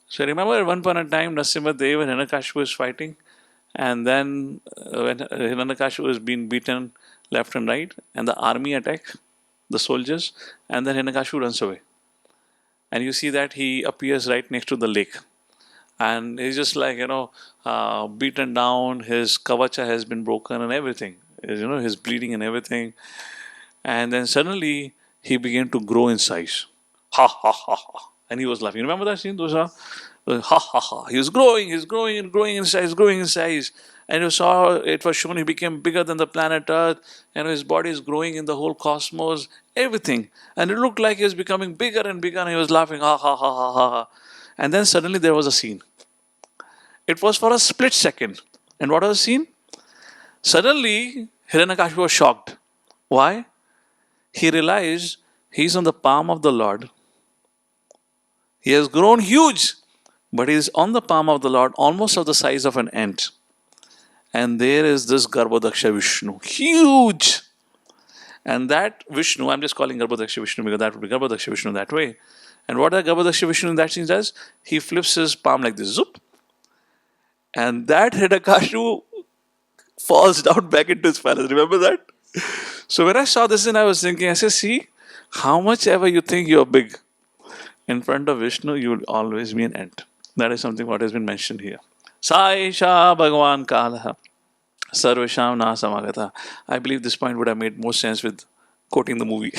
So remember at one point in time, Nrsimhadev and Hiranyakashipu was fighting. And then when Hiranyakashipu was being beaten left and right, and the army attacked the soldiers, and then Hiranyakashipu runs away. And you see that he appears right next to the lake. And he's just like, beaten down, his kavacha has been broken and everything. He's bleeding and everything. And then suddenly he began to grow in size. Ha ha ha ha. And he was laughing. Remember that scene? Those are ha ha ha. He was growing and growing in size. And you saw it was shown he became bigger than the planet Earth. His body is growing in the whole cosmos, everything. And it looked like he was becoming bigger and bigger, and he was laughing, ha ha ha ha ha ha. And then suddenly there was a scene. It was for a split second. And what was the scene? Suddenly, Hiranyakashipu was shocked. Why? He realized he's on the palm of the Lord. He has grown huge, but he is on the palm of the Lord, almost of the size of an ant. And there is this Garbhodaksha Vishnu, huge. And that Vishnu, I'm just calling Garbhodaksha Vishnu because that would be Garbhodaksha Vishnu that way. And what that Garbhodaksha Vishnu in that scene does? He flips his palm like this, zoop. And that Hiranyakashipu falls down back into his palace. Remember that? So when I saw this and I was thinking, I said, see, how much ever you think you're big, in front of Vishnu, you will always be an ant. That is something what has been mentioned here. Saisha Bhagavan Kalaha Sarvesham Na Samagata. I believe this point would have made more sense with quoting the movie.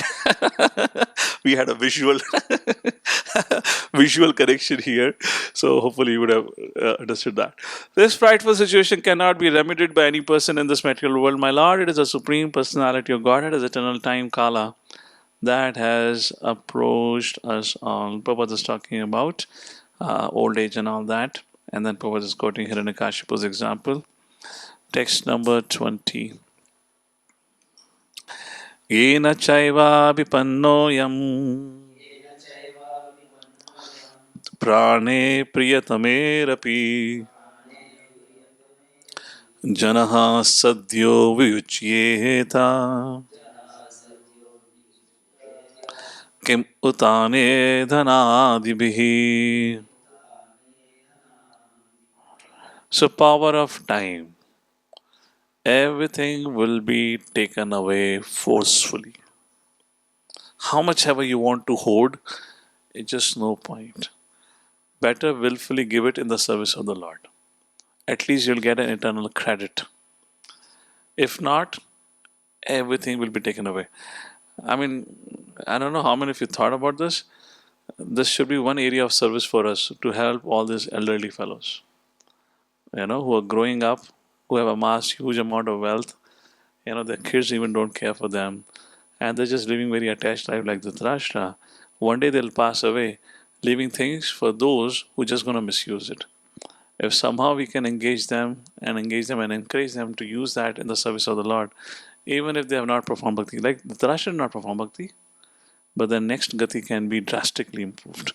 We had a visual connection here. So hopefully you would have understood that. This frightful situation cannot be remedied by any person in this material world. My Lord, it is a Supreme Personality of Godhead, as eternal time Kala, that has approached us all. Prabhupada is talking about old age and all that. And then Prabhupada is quoting Hiranyakashipu's example. Text number 20. Yena chaiva vipannoyam prane priyatame janaha sadhyo vyuchyeta kim utane dhanadibhi. So power of time. Everything will be taken away forcefully. How much ever you want to hoard, it's just no point. better willfully give it in the service of the Lord. At least you'll get an eternal credit. If not, everything will be taken away. I mean, I don't know how many of you thought about this. This should be one area of service for us to help all these elderly fellows, who are growing up, who have amassed huge amount of wealth. Their kids even don't care for them, and they're just living very attached life like Dhritarashtra. One day they'll pass away, leaving things for those who are just going to misuse it. If somehow we can engage them and encourage them to use that in the service of the Lord, even if they have not performed bhakti, like Dhritarashtra did not perform bhakti, but the next gati can be drastically improved.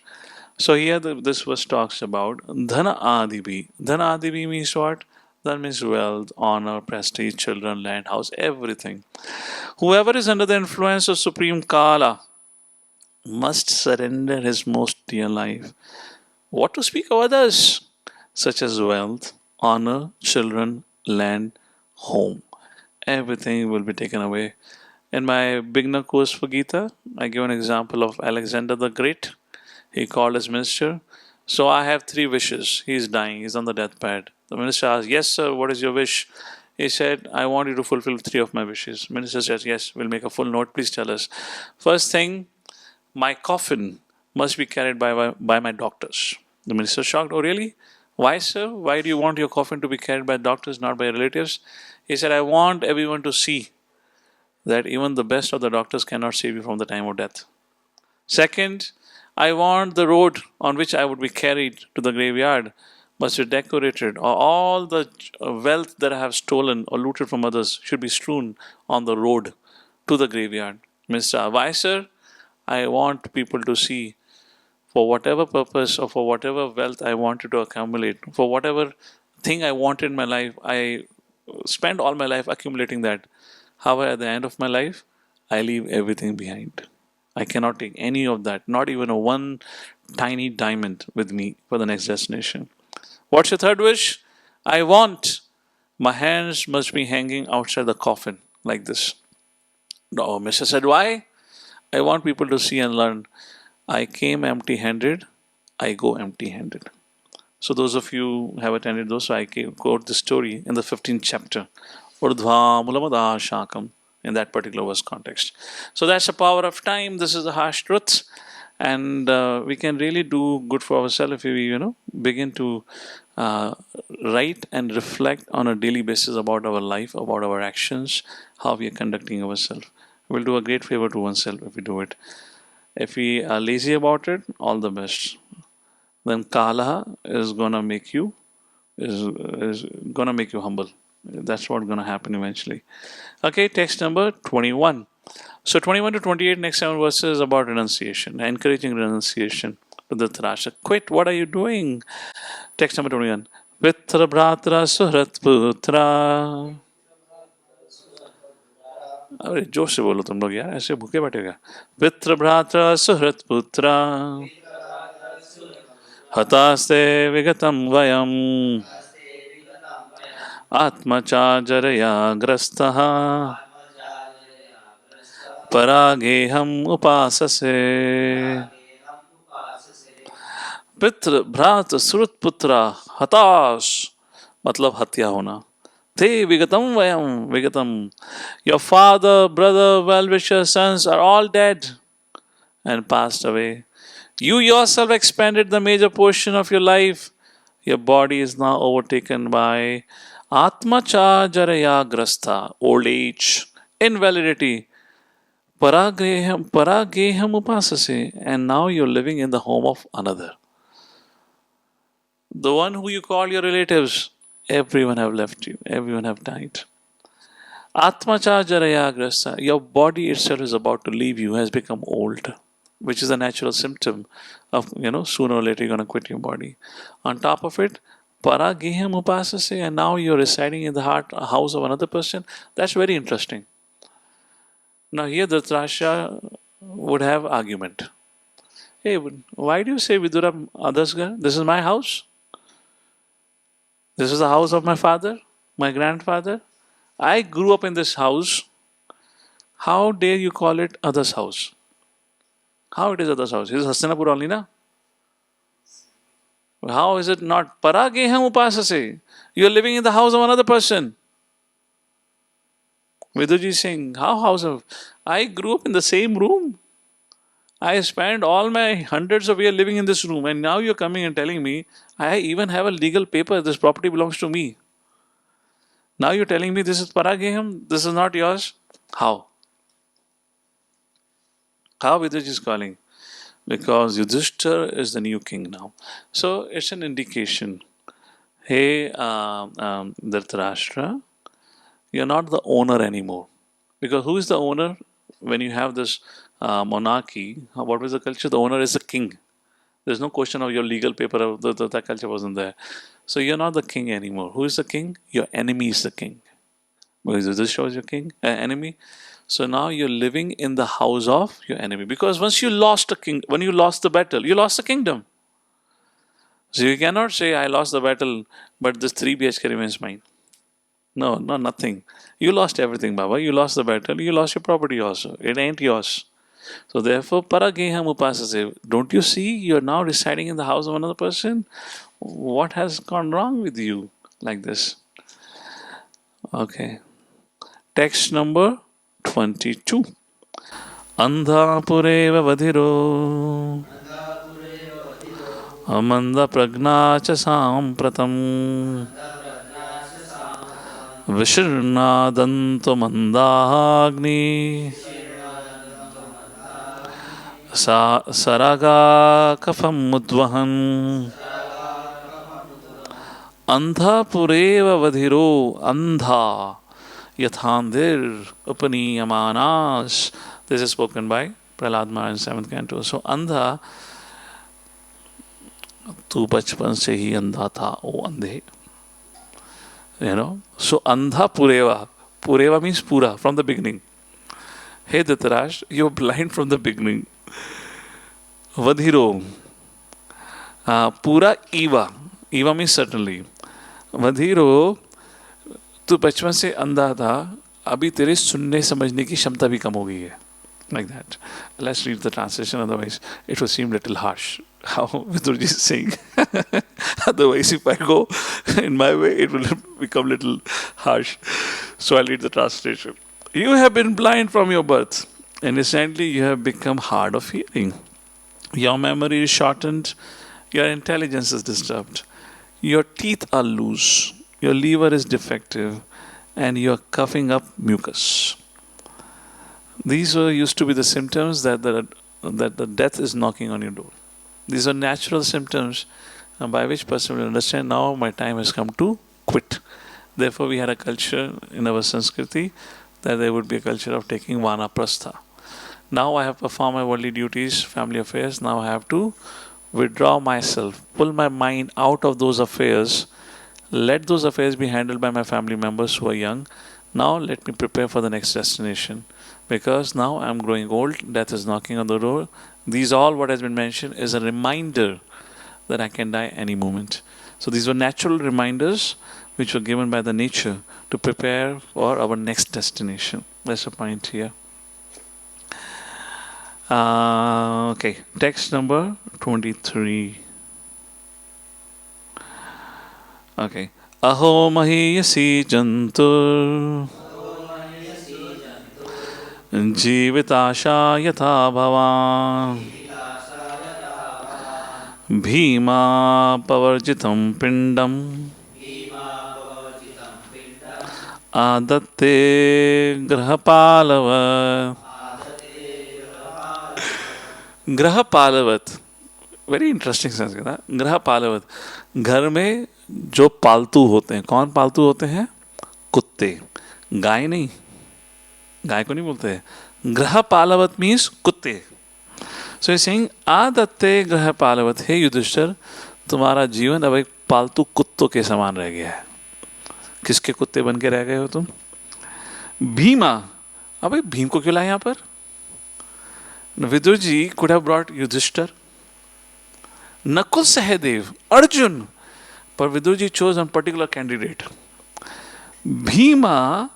So here this verse talks about dhana adibi. Dhana adibi means what? That means wealth, honor, prestige, children, land, house, everything. Whoever is under the influence of supreme Kala must surrender his most dear life. What to speak of others? Such as wealth, honor, children, land, home. Everything will be taken away. In my beginner course for Gita, I give an example of Alexander the Great. He called his minister. So I have 3 wishes. He's dying. He's on the deathbed. The minister asked, "Yes, sir, what is your wish?" He said, "I want you to fulfill 3 of my wishes." Minister says, "Yes, we'll make a full note. Please tell us." First thing, my coffin must be carried by my doctors. The minister shocked. "Oh, really? Why, sir? Why do you want your coffin to be carried by doctors, not by relatives?" He said, "I want everyone to see that even the best of the doctors cannot save you from the time of death. Second, I want the road on which I would be carried to the graveyard must be decorated, or all the wealth that I have stolen or looted from others should be strewn on the road to the graveyard." Mr. Why, sir? I want people to see for whatever purpose or for whatever wealth I wanted to accumulate, for whatever thing I wanted in my life, I spent all my life accumulating that. However, at the end of my life, I leave everything behind. I cannot take any of that, not even a one tiny diamond with me for the next destination. What's your third wish? I want my hands must be hanging outside the coffin like this. No, Mr. said, why? I want people to see and learn. I came empty handed, I go empty handed. So, those of you who have attended those, so I quote the story in the 15th chapter. Urdhva Mulamada Shakam, in that particular verse context. So that's the power of time. This is the harsh truth, and we can really do good for ourselves if we, begin to write and reflect on a daily basis about our life, about our actions, how we are conducting ourselves. We'll do a great favor to oneself if we do it. If we are lazy about it, all the best. Then Kala is gonna make you humble. That's what's going to happen eventually. Okay, text number 21. So 21 to 28, next 7 verses about renunciation, encouraging renunciation to the Dhritarashtra. Quit, what are you doing? Text number 21. Vitra Bhratra Suhrat Putra. अरे जोर से बोलो तुम लोग यार, ऐसे भूखे बैठेगा. Vitra Bhratra Suhrat Putra Hataste Vigatam Vayam आत्मचाजरया ग्रस्तः परागेहम् उपाससे. पितृ भ्रात सुरत पुत्र हताश मतलब हत्या होना. ते विगतम वयम विगतम. Your father, brother, well-wisher, sons are all dead and passed away. You yourself expended the major portion of your life. Your body is now overtaken by Atmacha Jaraya Grastha, old age, invalidity, Parageham Upasase, and now you're living in the home of another. The one who you call your relatives, everyone have left you, everyone have died. Atmacha Jaraya Grastha, your body itself is about to leave you, has become old, which is a natural symptom of, sooner or later you're going to quit your body. On top of it, Parageham Upasase, and now you're residing in the house of another person. That's very interesting. Now here Dhritarashtra would have argument. Hey, why do you say Vidura Adasga? This is my house. This is the house of my father, my grandfather. I grew up in this house. How dare you call it others' house? How it is others' house? It is Hastinapur only, na? How is it not? Parageham upasase. You are living in the house of another person. Viduji Singh, how house of? I grew up in the same room. I spent all my hundreds of years living in this room, and now you're coming and telling me I even have a legal paper. This property belongs to me. Now you're telling me this is Parageham, this is not yours. How? How Viduji is calling? Because Yudhishthir is the new king now. So it's an indication. Hey, Dhritarashtra, you're not the owner anymore. Because who is the owner? When you have this monarchy, what was the culture? The owner is the king. There's no question of your legal paper, that culture wasn't there. So you're not the king anymore. Who is the king? Your enemy is the king. Because this shows your king, enemy. So now you're living in the house of your enemy. Because once you lost a king, when you lost the battle, you lost the kingdom. So you cannot say, I lost the battle, but this 3 BHK remains mine. No, nothing. You lost everything, Baba. You lost the battle, you lost your property also. It ain't yours. So therefore, parageham upasase. Don't you see you're now residing in the house of another person? What has gone wrong with you like this? Okay. Text number 22. Andhapureva vadhiro amanda pragna cha sampratam Vishirnadanto mandagni Saraga kafam mudvahan Andha pureva vadhiro Andha Yathandir Upaniyamanas. This is spoken by Prahlad Maharaj in 7th canto. So Andha, tu bachpan se hi andha tha, o andhe. So Andha Pureva. Pureva means Pura, from the beginning. Hey Dhritarashtra, you're blind from the beginning. Vadhiro. Pura Eva. Eva means certainly. Vadhiro, तू बचपन से अंधा था, अभी तेरे सुनने समझने की क्षमता भी कम हो गई है. Like that. Let's read the translation, otherwise it will seem little harsh. How Vidurji is saying. Otherwise, if I go in my way, it will become little harsh. So I'll read the translation. You have been blind from your birth, and recently you have become hard of hearing. Your memory is shortened, your intelligence is disturbed, your teeth are loose, your liver is defective, and you are coughing up mucus. These used to be the symptoms that the death is knocking on your door. These are natural symptoms by which person will understand, now my time has come to quit. Therefore, we had a culture in our Sanskriti that there would be a culture of taking vanaprastha. Now I have performed my worldly duties, family affairs. Now I have to withdraw myself, pull my mind out of those affairs. Let those affairs be handled by my family members who are young. Now let me prepare for the next destination. Because now I'm growing old, death is knocking on the door. These all what has been mentioned is a reminder that I can die any moment. So these were natural reminders which were given by the nature to prepare for our next destination. That's the point here. Okay, text number 23. Okay. Aho mahiyasi jantur Jivitasha yatha bhavan Bhima pavarjitam pindam Adatte grahapalavat. Grahapalavat. Very interesting sense. Grahapalavat. घर में जो पालतू होते हैं, कौन पालतू होते हैं? कुत्ते. गाय नहीं, गाय को नहीं बोलते हैं. ग्रह पालवत मीन्स कुत्ते. सो सिंह आदत्ते ग्रह पालवत. हे युधिष्ठिर, तुम्हारा जीवन अब एक पालतू कुत्तों के समान रह गया है. किसके कुत्ते बन के रह गए हो तुम? भीमा. अबे भीम को क्यों लाए यहां पर? Vidur ji could have brought Yudhishthir, Nakul, Sahadev, Arjun, but Vidurji chose one particular candidate. Bhima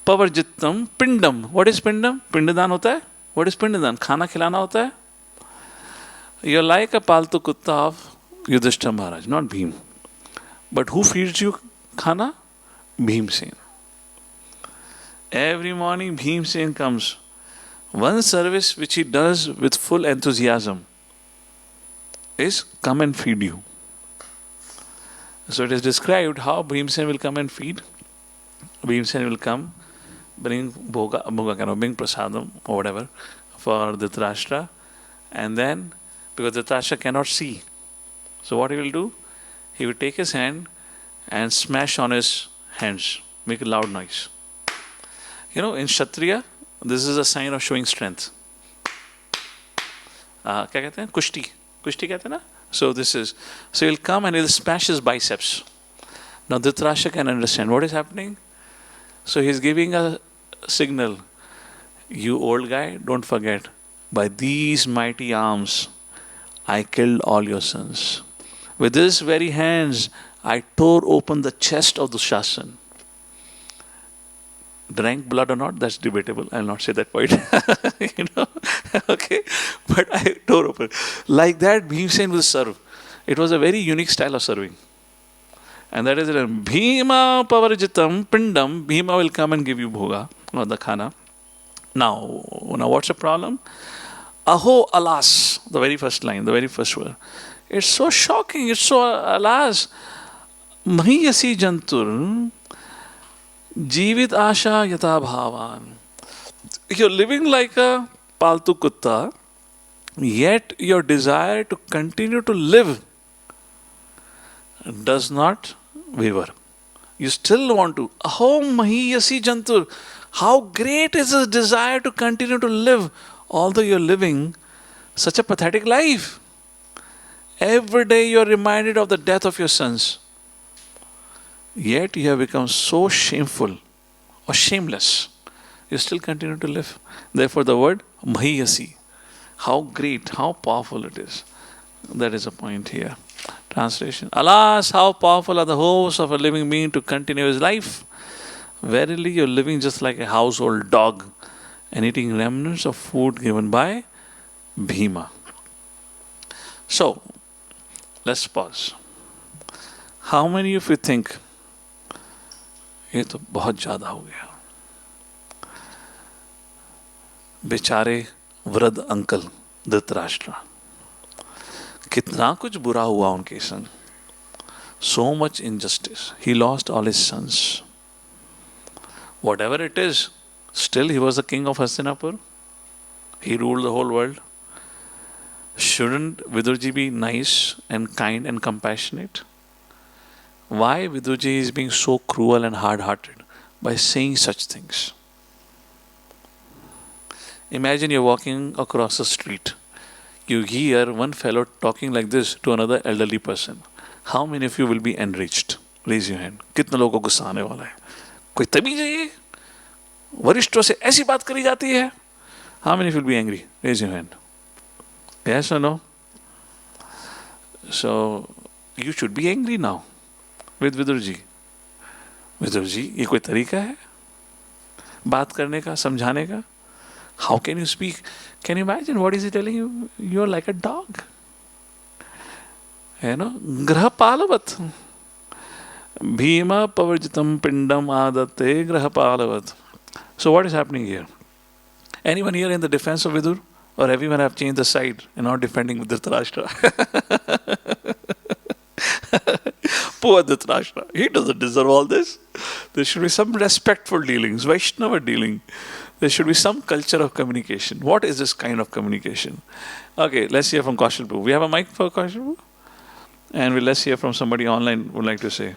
Pavarjittam Pindam. What is Pindam? Pindadan hota hai? What is Pindadan? Khana khilana hota hai? You're like a paltu kutta of Yudhishthira Maharaj, not Bhim. But who feeds you khana? Bhimsen. Every morning Bhimsen comes. One service which he does with full enthusiasm is come and feed you. So it is described how Bhimsen will come and feed. Bhimsen will come, bring bring prasadam or whatever for Dhritarashtra, and then because Dhritarashtra cannot see, so what he will do? He will take his hand and smash on his hands, make a loud noise. In Kshatriya, this is a sign of showing strength. क्या कहते हैं? कुश्ती कहते हैं ना? So he'll come and he'll smash his biceps. Now Dhritarashtra can understand what is happening. So he's giving a signal. You old guy, don't forget, by these mighty arms, I killed all your sons. With these very hands, I tore open the chest of Dushasana. Drank blood or not, that's debatable. I'll not say that point. Okay? But I tore open. Like that, Bhimsen will serve. It was a very unique style of serving. And that is it. Bhima Pavarjitam Pindam. Bhima will come and give you bhoga, or the khana. Now what's the problem? Aho alas, the very first line, the very first word. It's so shocking, it's so alas. Mahiyasi jantur Jivit asha yata bhavan. You're living like a paltu kutta, yet your desire to continue to live does not waver. You still want to. Aho mahiyasi jantur. How great is the desire to continue to live, although you're living such a pathetic life. Every day you're reminded of the death of your sons. Yet you have become so shameful or shameless. You still continue to live. Therefore the word mahiyasi. How great, how powerful it is. That is a point here. Translation. Alas, how powerful are the hopes of a living being to continue his life. Verily you're living just like a household dog and eating remnants of food given by Bhima. So, let's pause. How many of you think ये तो बहुत ज़्यादा हो गया? बेचारे वृद्ध uncle Dhritarashtra, कितना कुछ बुरा हुआ उनके संग. So much injustice. He lost all his sons. Whatever it is, still he was the king of Hastinapur. He ruled the whole world. Shouldn't Vidurji be nice and kind and compassionate? Why Vidurji is being so cruel and hard-hearted by saying such things? Imagine you're walking across the street. You hear one fellow talking like this to another elderly person. How many of you will be enraged? Raise your hand. कितने लोगों को गुस्सा आने वाला है? कोई तमीज है ये? वरिष्ठों से ऐसी बात करी जाती है? How many of you will be angry? Raise your hand. Yes or no? So you should be angry now with Vidurji. Vidurji, ये कोई तरीका है बात करने का, समझाने का? How can you speak? Can you imagine what is he telling you? You are like a dog. Graha palavat. Bhima pavarjitam pindam adate graha palavat. So what is happening here? Anyone here in the defense of Vidur? Or everyone have changed the side and now defending Dhritarashtra? Poor Dhritarashtra. He doesn't deserve all this. There should be some respectful dealings, Vaishnava dealing. There should be some culture of communication. What is this kind of communication? Okay, let's hear from Kaushal Prabhu. We have a mic for Kaushal Prabhu? And let's hear from somebody online who would like to say.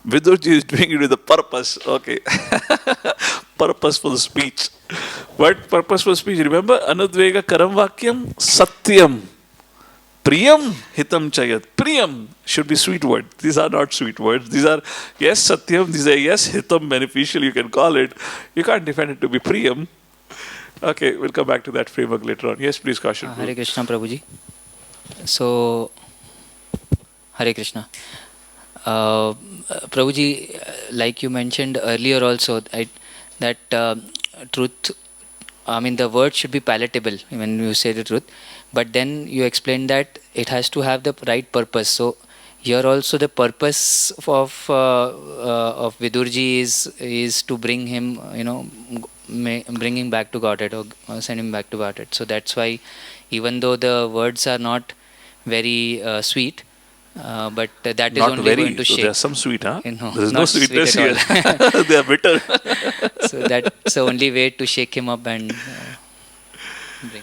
Vidurji is doing it with a purpose. Okay. Purposeful speech. What purposeful speech? Remember? Anudvega karam vakyam satyam. Priyam hitam chayat. Priyam should be sweet words. These are not sweet words. These are, yes, satyam. These are, yes, hitam, beneficial, you can call it. You can't defend it to be priyam. Okay, we'll come back to that framework later on. Yes, please, Kaushal. Hare Krishna, Prabhuji. So, Hare Krishna. Prabhuji, like you mentioned earlier also, that truth I mean, the word should be palatable when you say the truth, but then you explain that it has to have the right purpose. So here also the purpose of Vidurji is to bring him, bring him back to Godhead, or send him back to Godhead. So that's why, even though the words are not very sweet, but that is Not only going very. to So shake. there's some sweet, huh? There is no Not sweet sweetness at here. all. They are bitter. So that's the only way to shake him up and bring.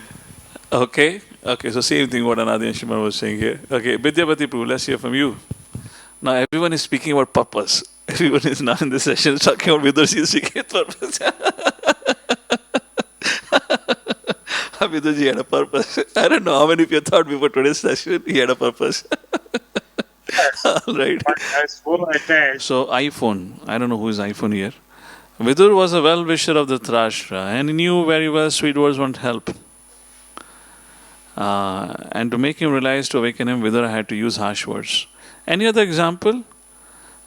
Okay. Okay. So same thing what Anadi and Shimon was saying here. Okay. Vidyapati Prabhu, let's hear from you. Now everyone is speaking about purpose. Everyone is now in this session talking about Vidurji is speaking about purpose. Vidurji had a purpose. I don't know how many of you thought before today's session he had a purpose. All right. But as for attached, So iPhone. I don't know who is iPhone here. Vidur was a well-wisher of the Dhritarashtra and he knew very well sweet words won't help. And to make him realize, to awaken him, Vidura had to use harsh words. Any other example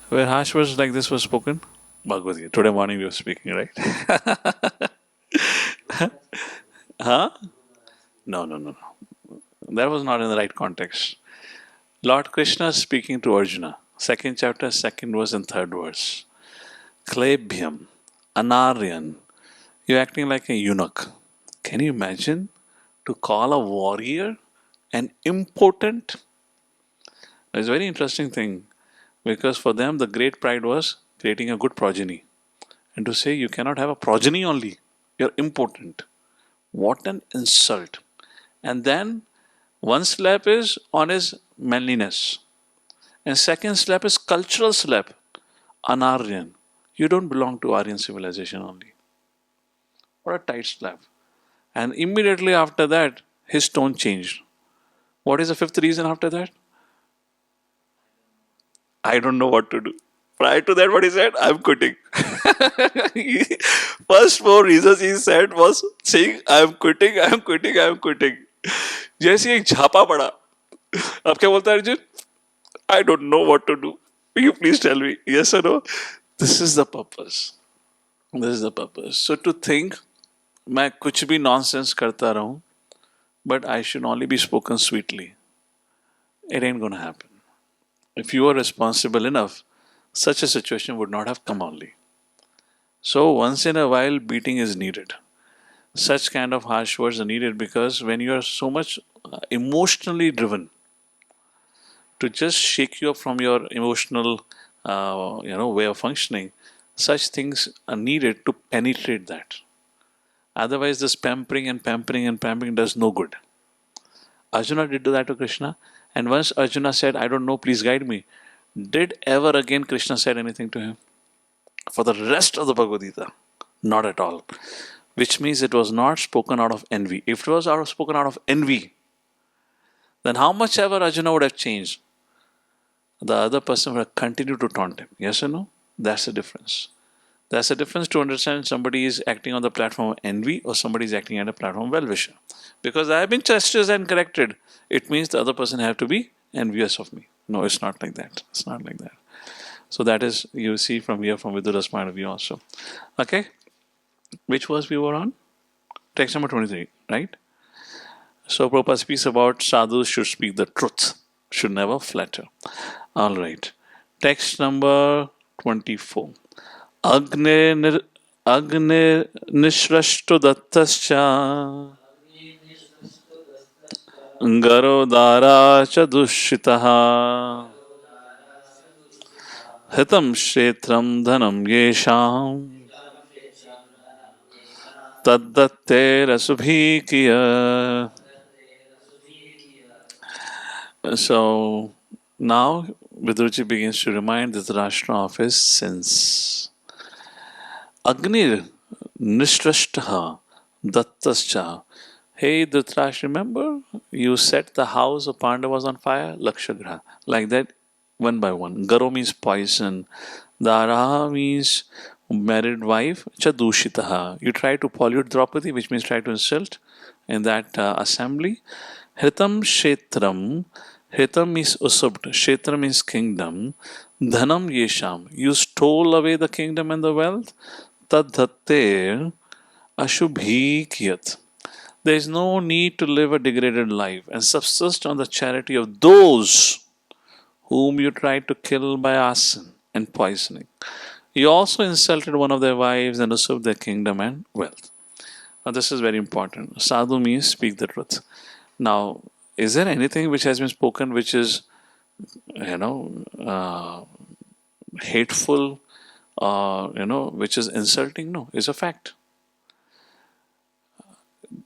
where harsh words like this were spoken? Bhagavad Gita. Today morning we were speaking, right? Huh? No, no, no, no. That was not in the right context. Lord Krishna speaking to Arjuna. Second chapter, second verse and third verse. Klebhyam, Anaryan. You're acting like a eunuch. Can you imagine to call a warrior an impotent? It's a very interesting thing because for them the great pride was creating a good progeny. And to say you cannot have a progeny only, you're impotent. What an insult. And then one slap is on his manliness. And second slap is cultural slap. Anaryan. You don't belong to Aryan civilization only. What a tight slap. And immediately after that, his tone changed. What is the fifth reason after that? I don't know what to do. Prior to that, what he said, I'm quitting. First four reasons he said was saying, I'm quitting, I'm quitting, I'm quitting. जैसे एक झापा पड़ा अब क्या बोलता है Arjun I don't know what to do. Will you please tell me? Yes or no? This is the purpose. This is the purpose. So to think मैं कुछ भी nonsense करता रहूं but I should only be spoken sweetly. It ain't gonna happen. If you are responsible enough, such a situation would not have come only. So once in a while beating is needed. Such kind of harsh words are needed because when you are so much emotionally driven, to just shake you up from your emotional way of functioning, such things are needed to penetrate that. Otherwise this pampering and pampering and pampering does no good. Arjuna did do that to Krishna, and once Arjuna said, I don't know, please guide me, did ever again Krishna said anything to him? For the rest of the Bhagavad Gita, not at all. Which means it was not spoken out of envy. If it was spoken out of envy, then how much ever Arjuna would have changed, the other person would have continued to taunt him. Yes or no? That's the difference. That's the difference to understand somebody is acting on the platform of envy or somebody is acting at a platform of well-wisher. Because I have been chastised and corrected, it means the other person have to be envious of me. No, it's not like that. It's not like that. So that is, you see from here, from Vidura's point of view also. Okay? Which verse we were on? Text number 23, right? So Prabhupada speaks about sadhus should speak the truth, should never flatter. All right. Text number 24. Agne nishrashto dattascha garodara cha dushitaha hitam shetram dhanam yesham taddatte rasubhikiya. So now Vidurji begins to remind Dhritarashtra of his sins. Agnir nishrashtaha dattascha. Hey Dhritarashtra, remember you set the house of Pandavas on fire? Lakshagraha. Like that, one by one. Garo means poison. Daraha means married wife. Chadushitaha. You try to pollute Draupadi, which means try to insult in that assembly. Hritam Shetram. Hritam means usurped. Shetra means kingdom. Dhanam Yesham. You stole away the kingdom and the wealth. Tadhatter. ashubhi kiyat. There is no need to live a degraded life and subsist on the charity of those whom you tried to kill by arson and poisoning. You also insulted one of their wives and usurped their kingdom and wealth. Now, this is very important. Sadhu means speak the truth. Now, is there anything which has been spoken which is, you know, hateful, which is insulting? No, it's a fact.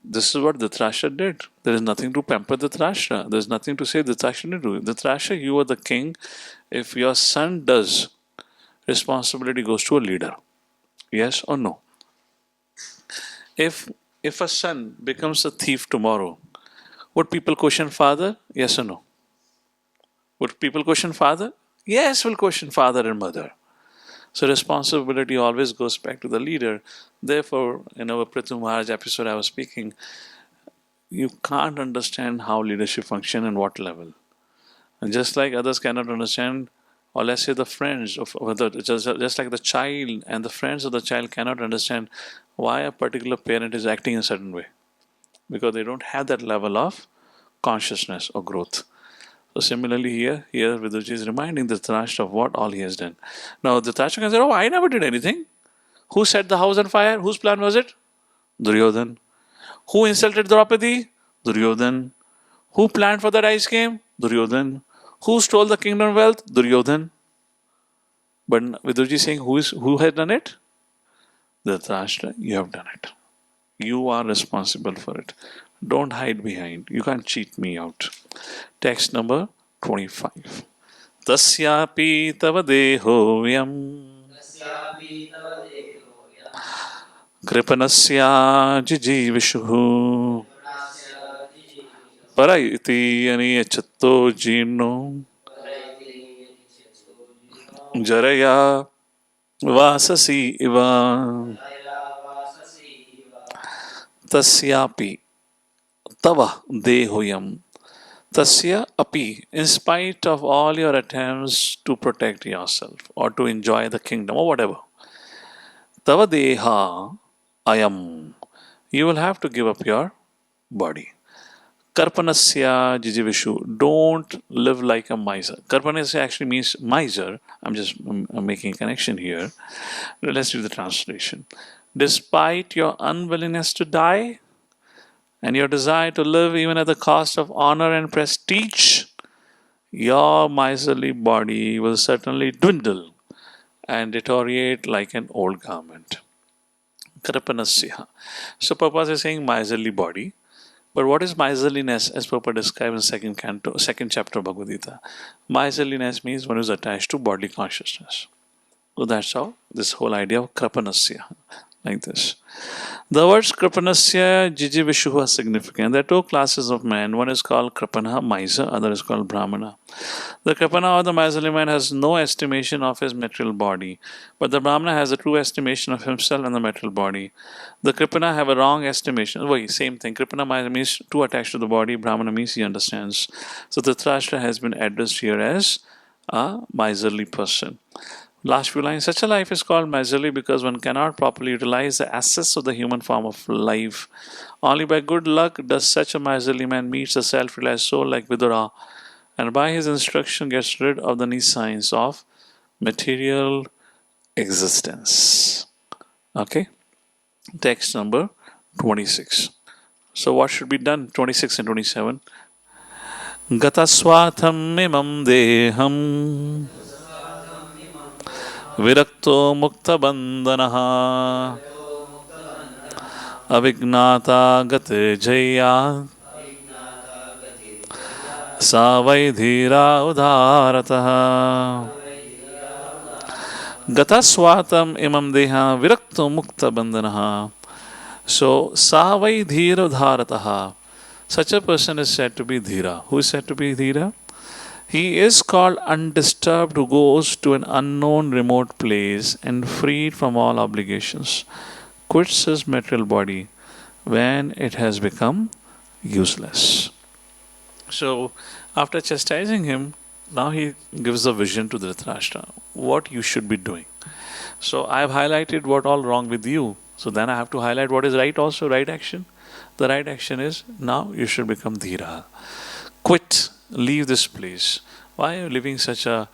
This is what Dhritarashtra did. There is nothing to pamper Dhritarashtra. There is nothing to say Dhritarashtra didn't do. Dhritarashtra, you are the king. If your son does, responsibility goes to a leader. Yes or no? If if a son becomes a thief tomorrow, would people question father? Yes or no? Would people question father? Yes, will question father and mother. So responsibility always goes back to the leader. Therefore, in our Prithu Maharaj episode I was speaking, you can't understand how leadership function and what level. And just like others cannot understand, or let's say the friends of whether just like the child and the friends of the child cannot understand why a particular parent is acting in a certain way. Because they don't have that level of consciousness or growth. So similarly here Viduji is reminding Dhritarashtra of what all he has done. Now Dhritarashtra can say, oh, I never did anything. Who set the house on fire? Whose plan was it? Duryodhan. Who insulted Draupadi? Duryodhan. Who planned for that ice game? Duryodhan. Who stole the kingdom wealth? Duryodhan. But Viduji is saying, who has done it? Dhritarashtra, you have done it. You are responsible for it. Don't hide behind. You can't cheat me out. Text number 25. Tasyapi tava dehovyam kripanasya jijivishuhu paraiti aniyachatto jino jaraya vasasi iva tasyapi tava dehoyam. Tasya api, in spite of all your attempts to protect yourself or to enjoy the kingdom or whatever, tava deha ayam, you will have to give up your body. Karpanasya jijivishu, don't live like a miser. Karpanasya actually means miser. I'm making a connection here. Let's do the translation. Despite your unwillingness to die, and your desire to live even at the cost of honor and prestige, your miserly body will certainly dwindle and deteriorate like an old garment. Kripanasya. So Prabhupada is saying miserly body. But what is miserliness as Prabhupada describes in second chapter of Bhagavad Gita? Miserliness means one who is attached to bodily consciousness. So that's how this whole idea of Kripanasya, like this. The words Kripanasya, Jijivishuhu are significant. There are two classes of men. One is called Kripana, miser, other is called Brahmana. The Kripana or the miserly man has no estimation of his material body, but the Brahmana has a true estimation of himself and the material body. The Kripana have a wrong estimation. Wait, same thing. Kripana means too attached to the body, Brahmana means he understands. So Dhritarashtra has been addressed here as a miserly person. Last few lines. Such a life is called miserly because one cannot properly utilize the assets of the human form of life. Only by good luck does such a miserly man meet a self-realized soul like Vidura, and by his instruction gets rid of the signs of material existence. Okay? Text number 26. So what should be done? 26 and 27. Gataswatham imam deham विरक्तो मुक्तबन्धनः अविज्ञाता गते जया सा वै धीरा उदारतः गतस्वातम imam deha virakto mukta bandhanaha. So sa vai dhira udharataha. Such a person is said to be dhira. Who is said to be dhira? He is called undisturbed who goes to an unknown remote place and freed from all obligations, quits his material body when it has become useless. So, after chastising him, now he gives a vision to Dhritarashtra, what you should be doing. So, I have highlighted what all wrong with you. So then I have to highlight what is right also, right action. The right action is now you should become dhira. Quit, leave this place. Why are you living such a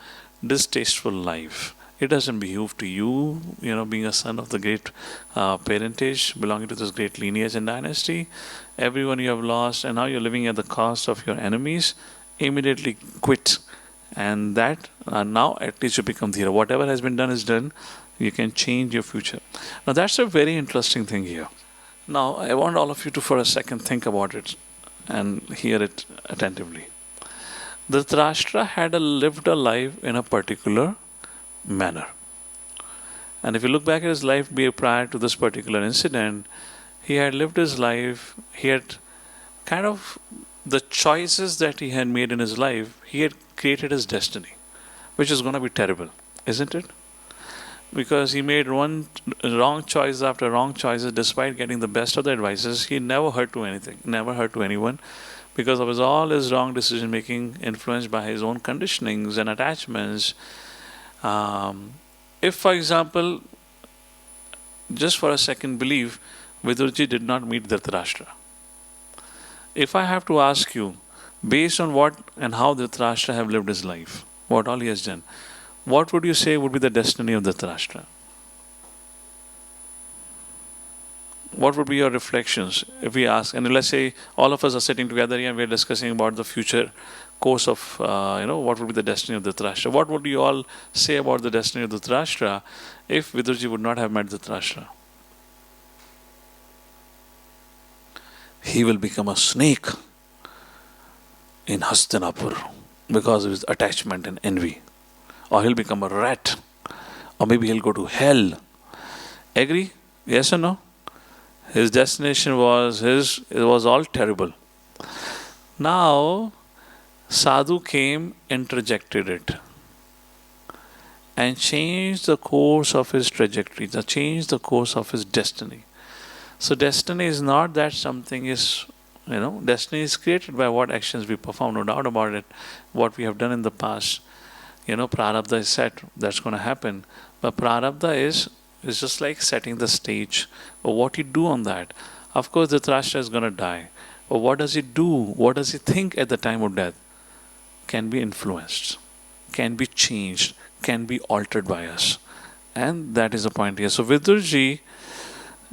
distasteful life? It doesn't behove to you, being a son of the great parentage, belonging to this great lineage and dynasty. Everyone you have lost, and now you're living at the cost of your enemies. Immediately quit. And that now at least you become dhira. Whatever has been done is done. You can change your future. Now that's a very interesting thing here. Now I want all of you to for a second think about it and hear it attentively. Dhritarashtra had lived a life in a particular manner. And if you look back at his life prior to this particular incident, he had lived his life, he had kind of the choices that he had made in his life, he had created his destiny, which is going to be terrible, isn't it? Because he made one wrong choice after wrong choices, despite getting the best of the advices. He never hurt to anything, never hurt to anyone, because of all his wrong decision making, influenced by his own conditionings and attachments. If, for example, just for a second, believe Vidurji did not meet Dhritarashtra. If I have to ask you, based on what and how Dhritarashtra have lived his life, what all he has done, what would you say would be the destiny of Dhritarashtra? What would be your reflections if we ask? And let's say all of us are sitting together here and we're discussing about the future course of, what would be the destiny of Dhritarashtra. What would you all say about the destiny of Dhritarashtra if Vidurji would not have met Dhritarashtra? He will become a snake in Hastinapur because of his attachment and envy. Or he'll become a rat. Or maybe he'll go to hell. Agree? Yes or no? His destination was it was all terrible. Now, Sadhu came, interjected it, and changed the course of his trajectory, changed the course of his destiny. So destiny is not that something is, destiny is created by what actions we perform, no doubt about it, what we have done in the past. Prarabdha is set, that's going to happen. But Prarabdha is just like setting the stage, or what you do on that. Of course, Dhritarashtra is going to die. But what does he do? What does he think at the time of death? Can be influenced, can be changed, can be altered by us. And that is the point here. So Vidurji,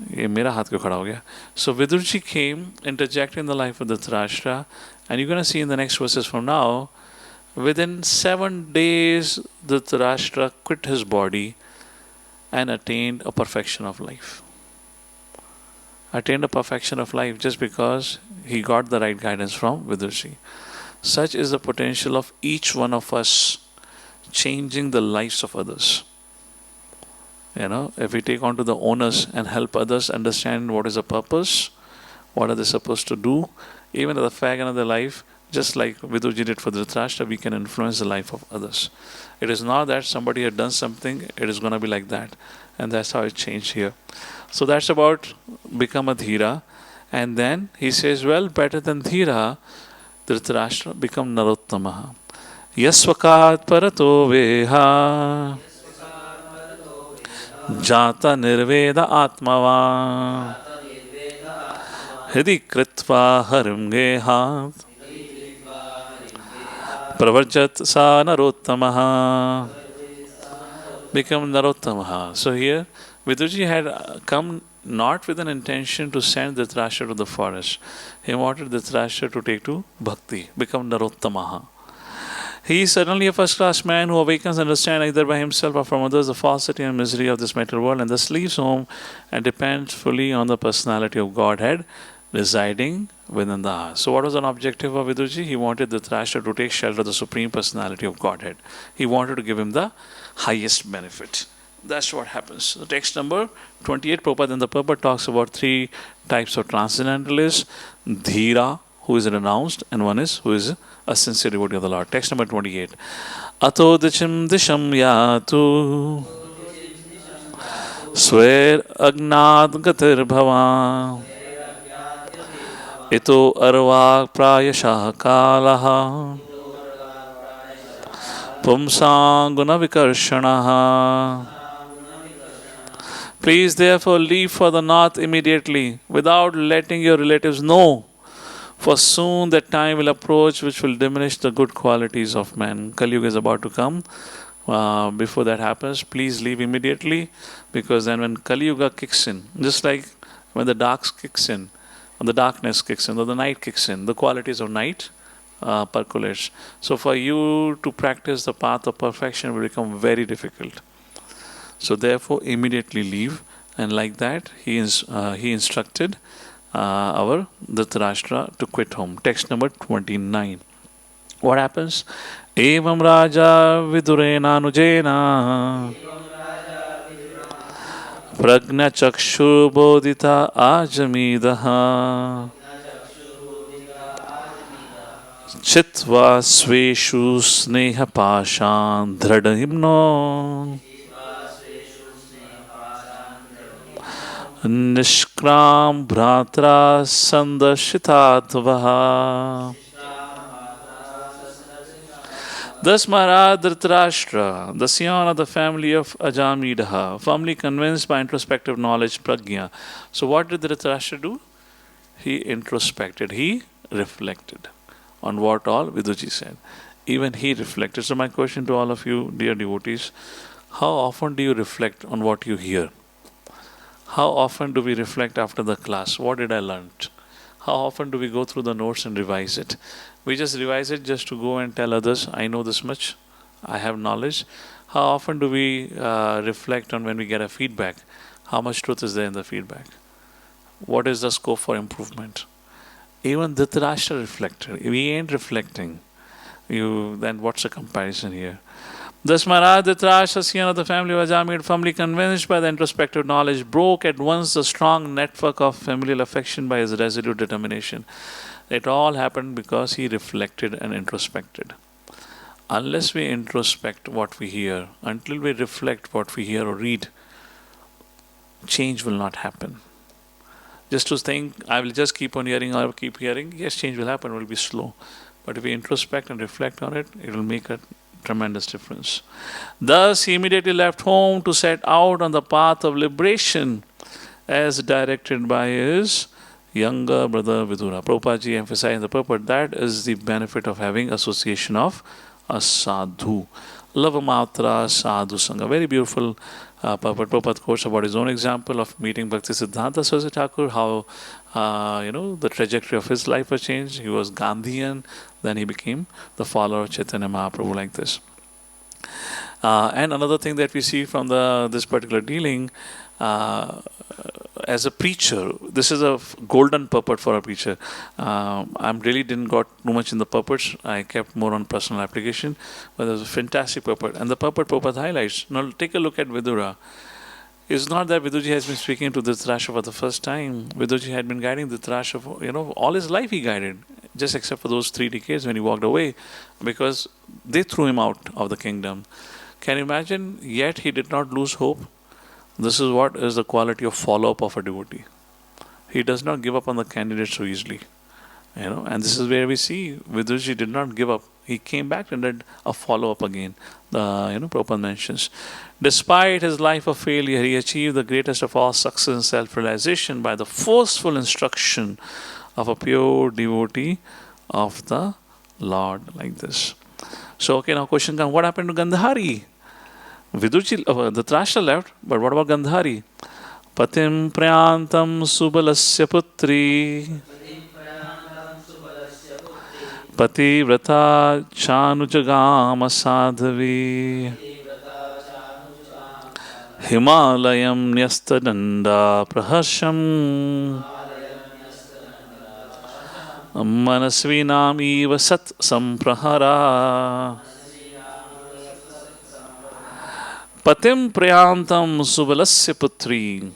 ये मेरा हाथ क्यों खड़ा हो गया? So Vidurji came, interjected in the life of Dhritarashtra, and you're going to see in the next verses from now, within 7 days, Dhritarashtra quit his body and attained a perfection of life. Attained a perfection of life just because he got the right guidance from Vidurji. Such is the potential of each one of us changing the lives of others. If we take on to the onus and help others understand what is the purpose, what are they supposed to do, even at the fag end of their life, just like Vidurji did for Dhritarashtra, we can influence the life of others. It is not that somebody had done something, it is going to be like that. And that's how it changed here. So that's about become a dhira. And then he says, well, better than dhira, Dhritarashtra, become narottamaha. Yasvakat parato veha jata nirveda atmava hidi kritva harim gehat pravarjat sa narottamaha. Become narottamaha. So here, Vidurji had come not with an intention to send Dhritarashtra to the forest. He wanted Dhritarashtra to take to Bhakti, become narottamaha. He is certainly a first-class man who awakens and understands either by himself or from others the falsity and misery of this material world, and thus leaves home and depends fully on the personality of Godhead residing within the heart. So what was an objective of Vidurji? He wanted Dhritarashtra to take shelter of the Supreme Personality of Godhead. He wanted to give him the highest benefit. That's what happens. So text number 28, Prabhupada, and the Prabhupada talks about 3 types of transcendentalists. Dhira, who is renounced, and one is who is a sincere devotee of the Lord. Text number 28. Ato dichim disham yatu swer agnad gatir bhava ito arva prayashah kalaha pumsa guna vikarshanaha Please therefore leave for the north immediately, without letting your relatives know. For soon that time will approach which will diminish the good qualities of man. Kali Yuga is about to come. Before that happens, please leave immediately, because then when Kali Yuga kicks in, just like when the dark kicks in, or the darkness kicks in, or the night kicks in, the qualities of night percolates. So for you to practice the path of perfection will become very difficult. So therefore, immediately leave. And like that, he instructed our Dhritarashtra to quit home. Text number 29. What happens? Evam Raja Vidurena Nujena Pragna Chakshu Bodhita Ajamidaha Chitva Sveshu Sneha Pashan Dhradahimno Nishkram Bhratra Sandashitatvaha. Thus Maharaj Dhritarashtra, the scion of the family of Ajamidaha, firmly convinced by introspective knowledge, prajna. So what did Dhritarashtra do? He introspected, he reflected on what all Viduji said. Even he reflected. So my question to all of you, dear devotees, how often do you reflect on what you hear? How often do we reflect after the class? What did I learn? How often do we go through the notes and revise it? We just revise it just to go and tell others, I know this much, I have knowledge. How often do we reflect on when we get a feedback? How much truth is there in the feedback? What is the scope for improvement? Even Dhritarashtra reflected. We ain't reflecting. Then what's the comparison here? Thus Maharaj Dhritarashtra, scion of the family of Ajamid, firmly convinced by the introspective knowledge, broke at once the strong network of familial affection by his resolute determination. It all happened because he reflected and introspected. Unless we introspect what we hear, until we reflect what we hear or read, change will not happen. Just to think, I will just keep on hearing or keep hearing, yes, change will happen, it will be slow. But if we introspect and reflect on it, it will make a tremendous difference. Thus, he immediately left home to set out on the path of liberation as directed by his younger brother Vidura. Prabhupada emphasized in the purport that is the benefit of having association of a sadhu. Lavamatra sadhu sangha. Very beautiful purport. Prabhupada quotes about his own example of meeting Bhakti Siddhanta Saraswati Thakur, how the trajectory of his life was changed. He was Gandhian, then he became the follower of Chaitanya Mahaprabhu like this. And another thing that we see from this particular dealing, as a preacher, this is a golden purport for a preacher. I really didn't got too much in the purports. I kept more on personal application, but there's a fantastic purport. And the purport Prabhupada highlights. Now take a look at Vidura. It's not that Viduji has been speaking to Dhritarashtra for the first time. Viduji had been guiding Dhritarashtra for, all his life he guided, just except for those 3 decades when he walked away, because they threw him out of the kingdom. Can you imagine? Yet he did not lose hope. This is what is the quality of follow-up of a devotee. He does not give up on the candidate so easily. And this is where we see Viduji did not give up. He came back and did a follow-up again. Prabhupada mentions. Despite his life of failure, he achieved the greatest of all success and self-realization by the forceful instruction of a pure devotee of the Lord, like this. So, now question comes, what happened to Gandhari? Viduji, Dhritarashtra left, but what about Gandhari? Patim prayantam subalasya putri Pativrata chanujagama sadhavi Himalayam nyastadanda prahasham Manasvinam eva sat samprahara Patim prayantam subalasya putri.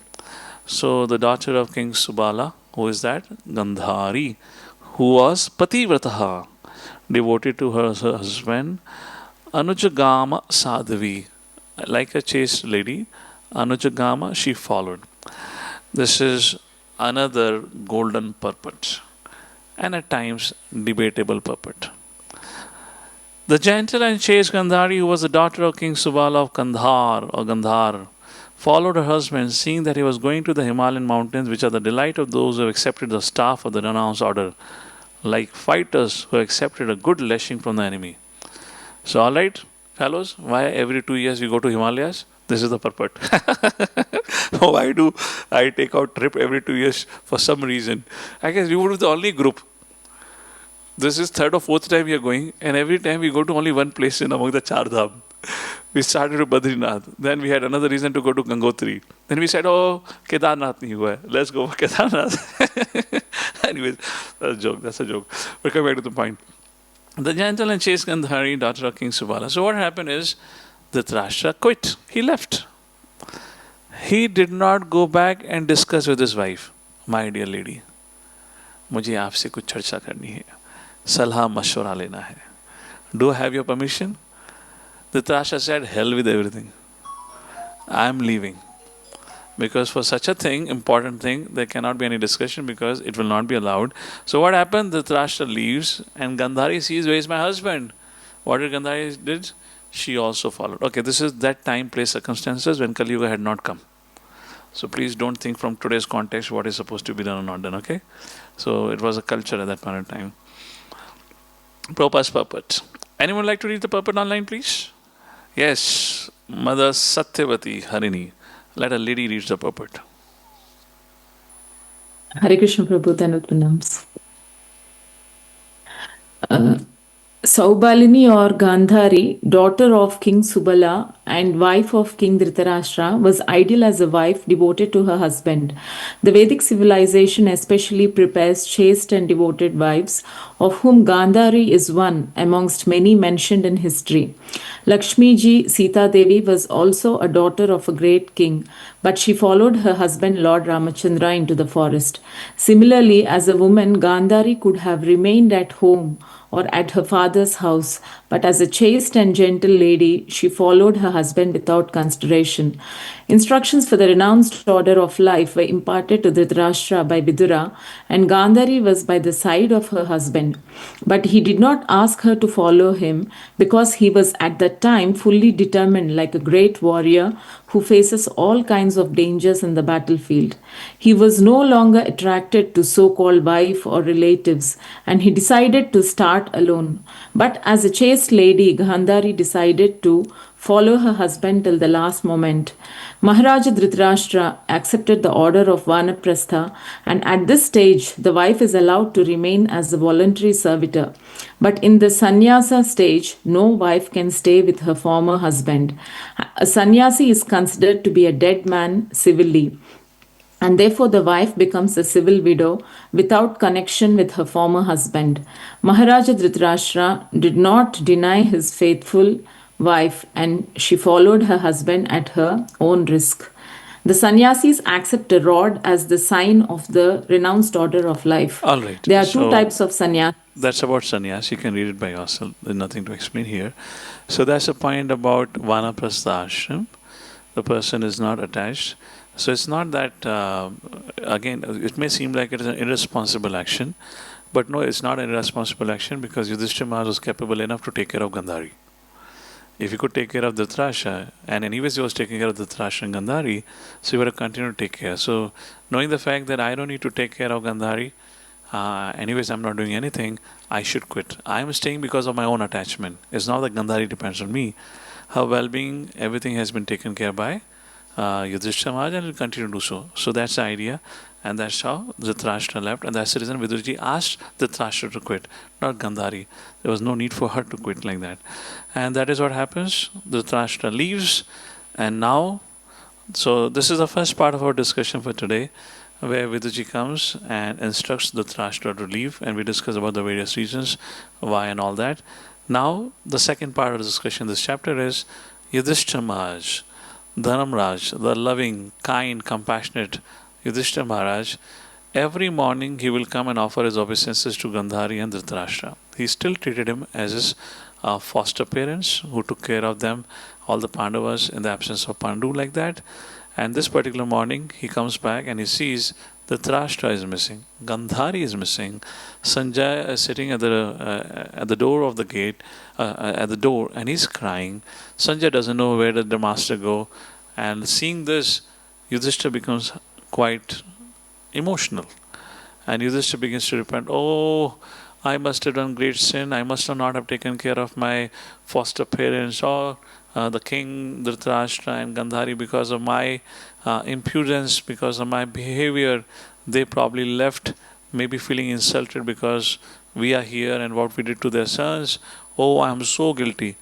So the daughter of King Subala, who is that? Gandhari, who was pativrataha, devoted to her husband, Anujagama Sadhavi, like a chaste lady, Anujagama, she followed. This is another golden purport, and at times debatable purport. The gentle and chaste Gandhari, who was the daughter of King Subala of Kandhar or Gandhar, followed her husband, seeing that he was going to the Himalayan mountains, which are the delight of those who have accepted the staff of the renounced order, like fighters who accepted a good lashing from the enemy. So, all right, fellows, why every 2 years we go to Himalayas? This is the purport. Why do I take out trip every 2 years? For some reason. I guess we would be the only group. This is third or fourth time we are going, and every time we go to only one place in among the Char Dham. We started with Badrinath. Then we had another reason to go to Gangotri. Then we said, oh, Kedarnath nahi hua hai. Let's go for Kedarnath. Anyways, that's a joke. That's a joke. But coming back to the point. The gentle and chaste Gandhari, daughter of King Subala. So what happened is, Dhritarashtra quit. He left. He did not go back and discuss with his wife. My dear lady, मुझे आपसे कुछ चर्चा करनी है, सलाह मशवरा लेना है. Do I have your permission? Dhritarashtra said, hell with everything. I am leaving. Because for such a thing, important thing, there cannot be any discussion because it will not be allowed. So what happened? Dhritarashtra leaves and Gandhari sees, where is my husband? What did Gandhari did? She also followed. Okay, this is that time, place, circumstances when Kali Yuga had not come. So please don't think from today's context what is supposed to be done or not done, okay? So it was a culture at that point in time. Prabhupada's purport. Anyone like to read the purport online, please? Yes, Mother Satyavati Harini. Let a lady read the purport. Hare Krishna Prabhu, Tanut Pranams. Saubalini or Gandhari, daughter of King Subala and wife of King Dhritarashtra, was ideal as a wife devoted to her husband. The Vedic civilization especially prepares chaste and devoted wives, of whom Gandhari is one amongst many mentioned in history. Lakshmi ji Sita Devi was also a daughter of a great king, but she followed her husband Lord Ramachandra into the forest. Similarly, as a woman, Gandhari could have remained at home or at her father's house, but as a chaste and gentle lady, she followed her husband without consideration. Instructions for the renounced order of life were imparted to Dhritarashtra by Vidura, and Gandhari was by the side of her husband. But he did not ask her to follow him because he was at that time fully determined, like a great warrior who faces all kinds of dangers in the battlefield. He was no longer attracted to so-called wife or relatives, and he decided to start alone. But as a chaste lady, Gandhari decided to follow her husband till the last moment. Maharaja Dhritarashtra accepted the order of Vanaprastha, and at this stage, the wife is allowed to remain as a voluntary servitor. But in the sannyasa stage, no wife can stay with her former husband. A sannyasi is considered to be a dead man civilly, and therefore the wife becomes a civil widow without connection with her former husband. Maharaja Dhritarashtra did not deny his faithful wife, and she followed her husband at her own risk. The sannyasis accept a rod as the sign of the renounced order of life. All right. There are two types of sannyas. That's about sannyas. You can read it by yourself. There's nothing to explain here. So that's a point about Vanaprastha ashram. The person is not attached. So it's not that, again, it may seem like it is an irresponsible action, but no, it's not an irresponsible action because Yudhishthira Maharaj was capable enough to take care of Gandhari. If he could take care of Dhritarashtra, and anyways he was taking care of Dhritarashtra and Gandhari, so he would have continued to take care. So knowing the fact that I don't need to take care of Gandhari, anyways I'm not doing anything, I should quit. I am staying because of my own attachment. It's not that Gandhari depends on me. Her well-being, everything has been taken care by Yudhishthira Maharaj and will continue to do so. So that's the idea, and that's how Dhritarashtra left, and that's the reason Vidurji asked Dhritarashtra to quit, not Gandhari. There was no need for her to quit like that. And that is what happens. Dhritarashtra leaves, and now, so this is the first part of our discussion for today, where Vidurji comes and instructs Dhritarashtra to leave, and we discuss about the various reasons, why and all that. Now, the second part of the discussion in this chapter is Yudhishthira Maharaj, Dharamraj, the loving, kind, compassionate Yudhishthira Maharaj. Every morning he will come and offer his obeisances to Gandhari and Dhritarashtra. He still treated him as his foster parents who took care of them, all the Pandavas in the absence of Pandu, like that. And this particular morning he comes back and he sees Dhritarashtra is missing, Gandhari is missing, Sanjay is sitting at the door of the gate, at the door, and he's crying. Sanjay doesn't know where did the master go, And seeing this, Yudhishthira becomes quite emotional. And Yudhishthira begins to repent. Oh, I must have done great sin. I must have not have taken care of my foster parents or the king Dhritarashtra and Gandhari because of my impudence, because of my behavior. They probably left, maybe feeling insulted because we are here and what we did to their sons. Oh, I am so guilty.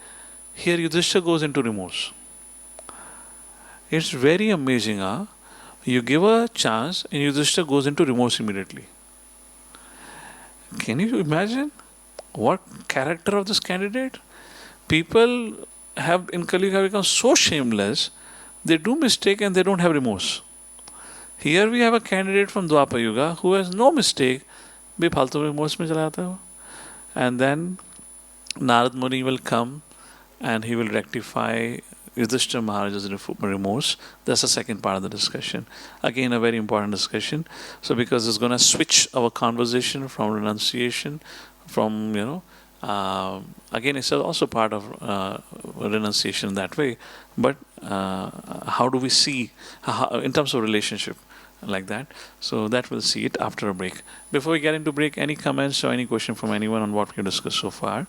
Here Yudhishthira goes into remorse. It's very amazing, huh? You give a chance and Yudhishthira goes into remorse immediately. Can you imagine what character of this candidate? People have in Kali Yuga become so shameless, they do mistake and they don't have remorse. Here we have a candidate from Dwapar Yuga who has no mistake, bhi फालतू remorse में चला जाता है वो. And then Narad Muni will come and he will rectify Yudhishthira Maharaja's remorse. That's the second part of the discussion. Again, a very important discussion. So, because it's going to switch our conversation from renunciation, from, again, it's also part of renunciation that way. But how do we see, in terms of relationship, like that? So, that we'll see it after a break. Before we get into break, any comments or any question from anyone on what we discussed so far?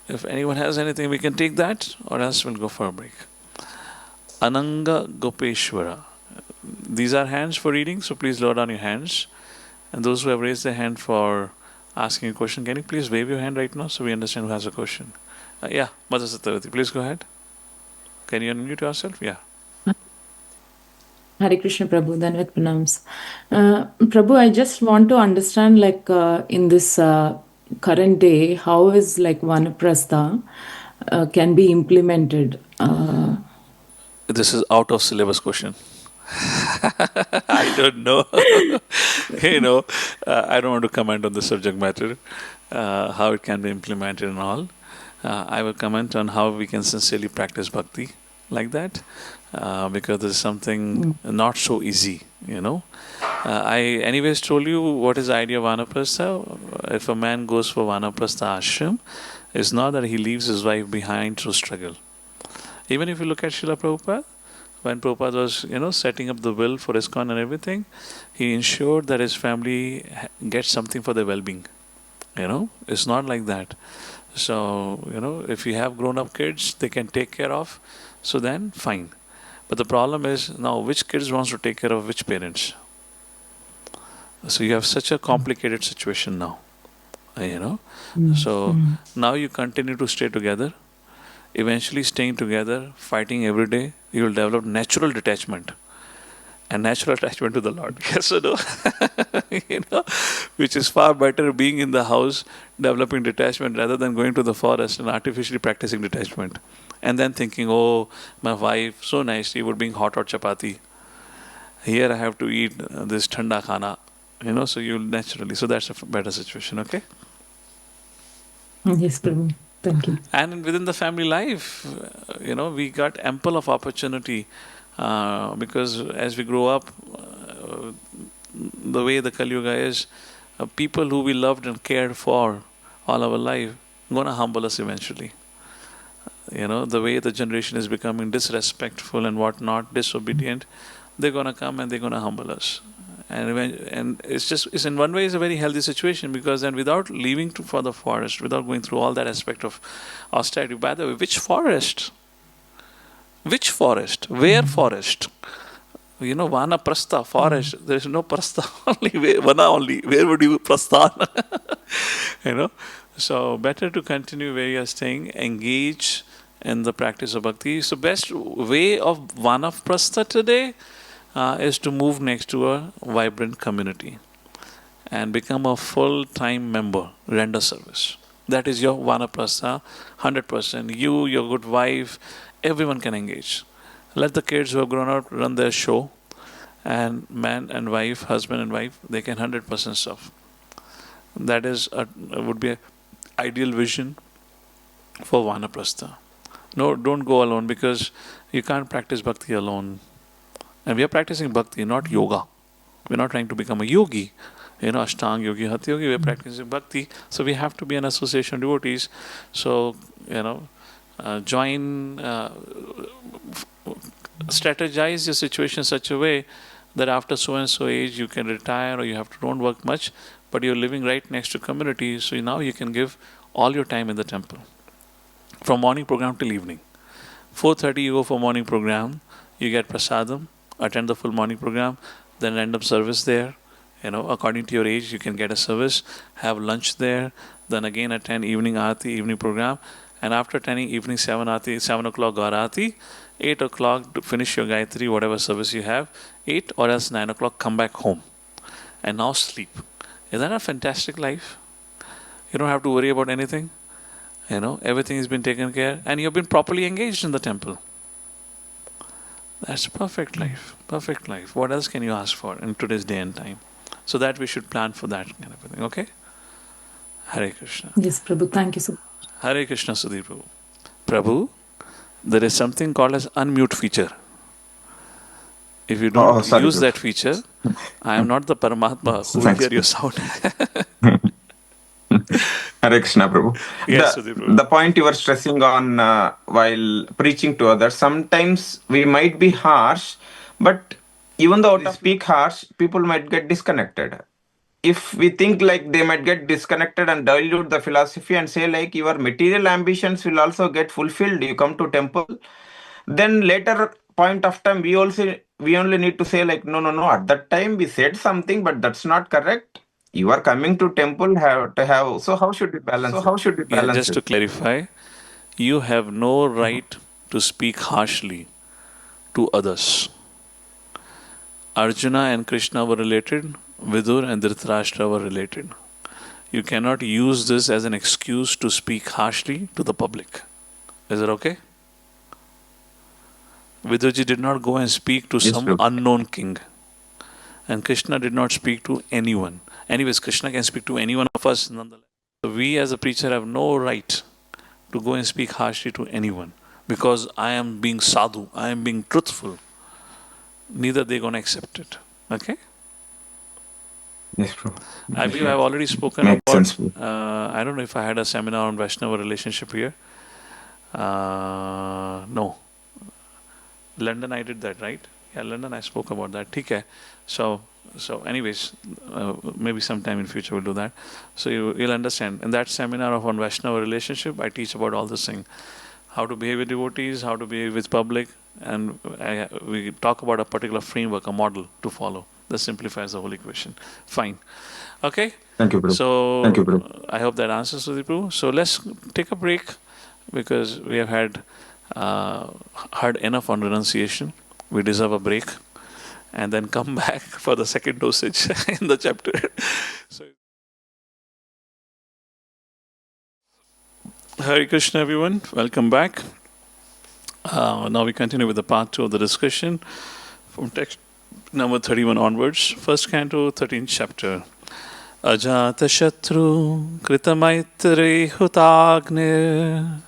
If anyone has anything, we can take that, or else we'll go for a break. Ananga Gopeshwara. These are hands for reading, so please lower down your hands. And those who have raised their hand for asking a question, can you please wave your hand right now so we understand who has a question? Yeah, Madan Sundar, please go ahead. Can you unmute yourself? Yeah. Hare Krishna Prabhu, Danvat Pranams. Prabhu, I just want to understand, like, in this current day, how is like Vanaprastha can be implemented? This is out of syllabus question. I don't know. I don't want to comment on the subject matter, how it can be implemented and all. I will comment on how we can sincerely practice bhakti like that, because this is something not so easy, I anyways told you what is the idea of Vanaprastha. If a man goes for Vanaprastha ashram, it's not that he leaves his wife behind through struggle. Even if you look at Srila Prabhupada, when Prabhupada was, setting up the will for ISKCON and everything, he ensured that his family gets something for their well-being. It's not like that. So, if you have grown-up kids, they can take care of, so then fine. But the problem is now which kids wants to take care of which parents? So you have such a complicated situation now, So now you continue to stay together. Eventually staying together, fighting every day, you will develop natural detachment. And natural attachment to the Lord. Yes or no? Which is far better being in the house, developing detachment rather than going to the forest and artificially practicing detachment. And then thinking, oh, my wife, so nicely would bring hot chapati. Here I have to eat this thanda khana. So you'll naturally, so that's a better situation, okay? Yes, Prabhu. Thank you. And within the family life, we got ample of opportunity because as we grow up, the way the Kali Yuga is, people who we loved and cared for all our life going to humble us eventually. The way the generation is becoming disrespectful and whatnot, disobedient, they're going to come and they're going to humble us. And it's in one way it's a very healthy situation, because then without leaving for the forest, without going through all that aspect of austerity, by the way, which forest? Which forest? Where forest? Vana prastha, forest. There is no prastha, only vana only. Where would you prastha? So better to continue where you are staying, engage in the practice of bhakti. So best way of vanaprastha today is to move next to a vibrant community and become a full-time member, render service. That is your vanaprastha, 100%. You, your good wife, everyone can engage. Let the kids who have grown up run their show, and man and wife, husband and wife, they can 100% serve. That would be an ideal vision for vanaprastha. No, don't go alone, because you can't practice bhakti alone. And we are practicing bhakti, not yoga. We're not trying to become a yogi, Ashtang yogi, Hatha yogi. We're practicing bhakti. So we have to be an association of devotees. So, join, strategize your situation in such a way that after so and so age you can retire or you have to don't work much, but you're living right next to community, so now you can give all your time in the temple from morning program till evening. 4:30 you go for morning program, you get prasadam, attend the full morning program, then end up service there. According to your age, you can get a service, have lunch there, then again attend evening aarti, evening program, and after attending evening 7 o'clock Gaur aarti, 8 o'clock to finish your Gayatri, whatever service you have, 8 or else 9 o'clock come back home, and now sleep. Is that a fantastic life? You don't have to worry about anything. Everything has been taken care, and you've been properly engaged in the temple. That's perfect life. Perfect life. What else can you ask for in today's day and time? So that we should plan for that kind of thing. Okay? Hare Krishna. Yes, Prabhu. Thank you so much. Hare Krishna, Sudhir Prabhu. Prabhu, there is something called as unmute feature. If you don't use that feature, I am not the Paramatma who will hear your sound. Hare Krishna, Prabhu. Yes, the point you were stressing on while preaching to others, sometimes we might be harsh, but even though we speak harsh, people might get disconnected. If we think like they might get disconnected and dilute the philosophy and say like your material ambitions will also get fulfilled, you come to temple, then later point of time we only need to say like no, at that time we said something, but that's not correct. You are coming to temple so how should we balance Just to clarify, you have no right to speak harshly to others. Arjuna and Krishna were related, Vidur and Dhritarashtra were related. You cannot use this as an excuse to speak harshly to the public. Is it okay? Vidurji did not go and speak to some unknown king. And Krishna did not speak to anyone. Anyways, Krishna can speak to any one of us nonetheless. So we as a preacher have no right to go and speak harshly to anyone because I am being sadhu, I am being truthful. Neither they're going to accept it. Okay? Yes, bro. I believe I've already spoken about, I don't know if I had a seminar on Vaishnava relationship here. No. London I did that, right? Yeah, London I spoke about that. Okay. So anyways, maybe sometime in future we'll do that. So you'll understand. In that seminar on Vaishnava relationship, I teach about all this thing. How to behave with devotees, how to behave with public, and we talk about a particular framework, a model to follow. That simplifies the whole equation. Fine. Okay? Thank you, bro. So Thank you, bro. I hope that answers Sudhir Prabhu. So let's take a break because we have had heard enough on renunciation. We deserve a break and then come back for the second dosage in the chapter. So, Hare Krishna, everyone. Welcome back. Now we continue with the part 2 of the discussion from text number 31 onwards. First canto, 13th chapter. Ajata Shatru Kritamaitre Hutagne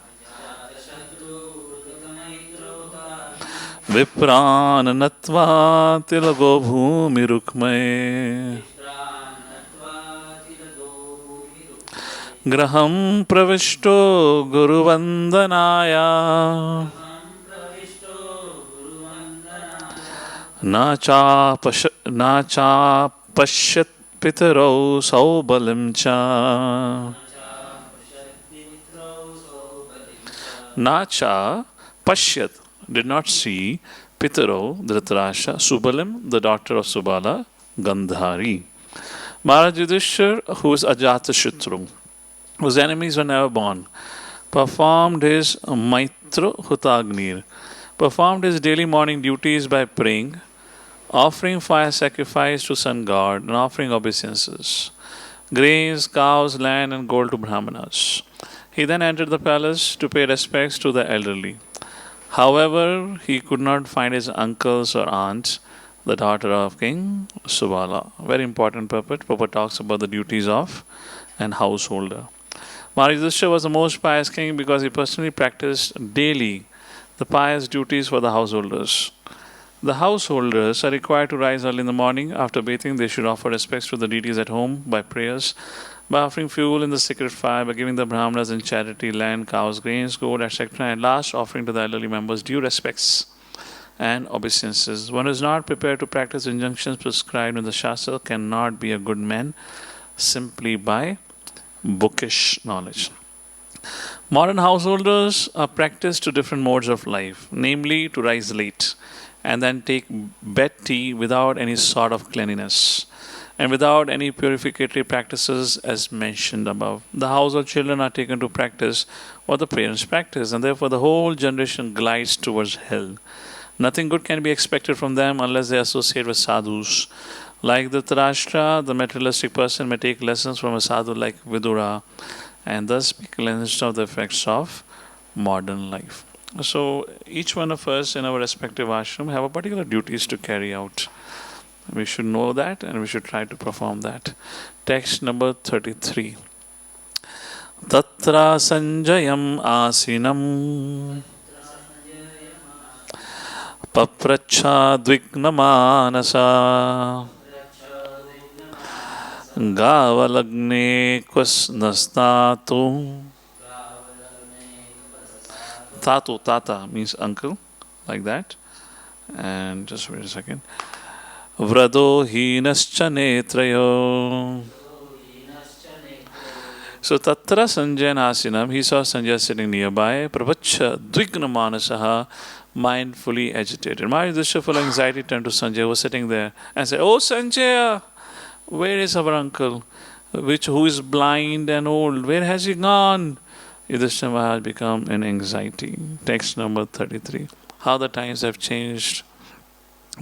Vipran Natva Tilago Bhumi Rukme Graham Pravishto Guru Vandanaya Nacha Pashat Pitaro Saubalim Cha Nacha Pashyat did not see Pitaro, Dhritarashtra, Subalim, the daughter of Subala, Gandhari. Maharaj Yudhishthir, who is Ajata Shatru, whose enemies were never born, performed his Maitra Hutagnir, performed his daily morning duties by praying, offering fire sacrifice to sun god, and offering obeisances, grains, cows, land, and gold to Brahmanas. He then entered the palace to pay respects to the elderly. However, he could not find his uncles or aunts, the daughter of King Subala. Very important purport. Purport talks about the duties of an householder. Maharaj Yudhishthira was the most pious king because he personally practiced daily the pious duties for the householders. The householders are required to rise early in the morning. After bathing, they should offer respects to the deities at home by prayers, by offering fuel in the sacred fire, by giving the brahmanas in charity land, cows, grains, gold, etc., and last offering to the elderly members due respects and obeisances. One who is not prepared to practice injunctions prescribed in the Shastra cannot be a good man simply by bookish knowledge. Modern householders are practiced to different modes of life, namely to rise late and then take bed tea without any sort of cleanliness and without any purificatory practices as mentioned above. The household children are taken to practice what the parents practice, and therefore the whole generation glides towards hell. Nothing good can be expected from them unless they associate with sadhus. Like the Dhritarashtra, the materialistic person may take lessons from a sadhu like Vidura and thus be cleansed of the effects of modern life. So each one of us in our respective ashram have a particular duties to carry out. We should know that and we should try to perform that. Text number 33. Tatra sanjayam asinam papracha dvignamanasa Gavalagne kvasnastatu. Tatu, tata means uncle, like that. And just wait a second. Vrado hinascha netrayo. So tatra Sanjaya asinam, he saw Sanjaya sitting nearby. Pravacha dvigna manasaha, mindfully agitated. My Yudhishthira full of anxiety turned to Sanjaya, who was sitting there, and said, "Oh Sanjaya, where is our uncle, who is blind and old? Where has he gone?" Yudhishthira Maharaj become in anxiety. Text number 33. How the times have changed.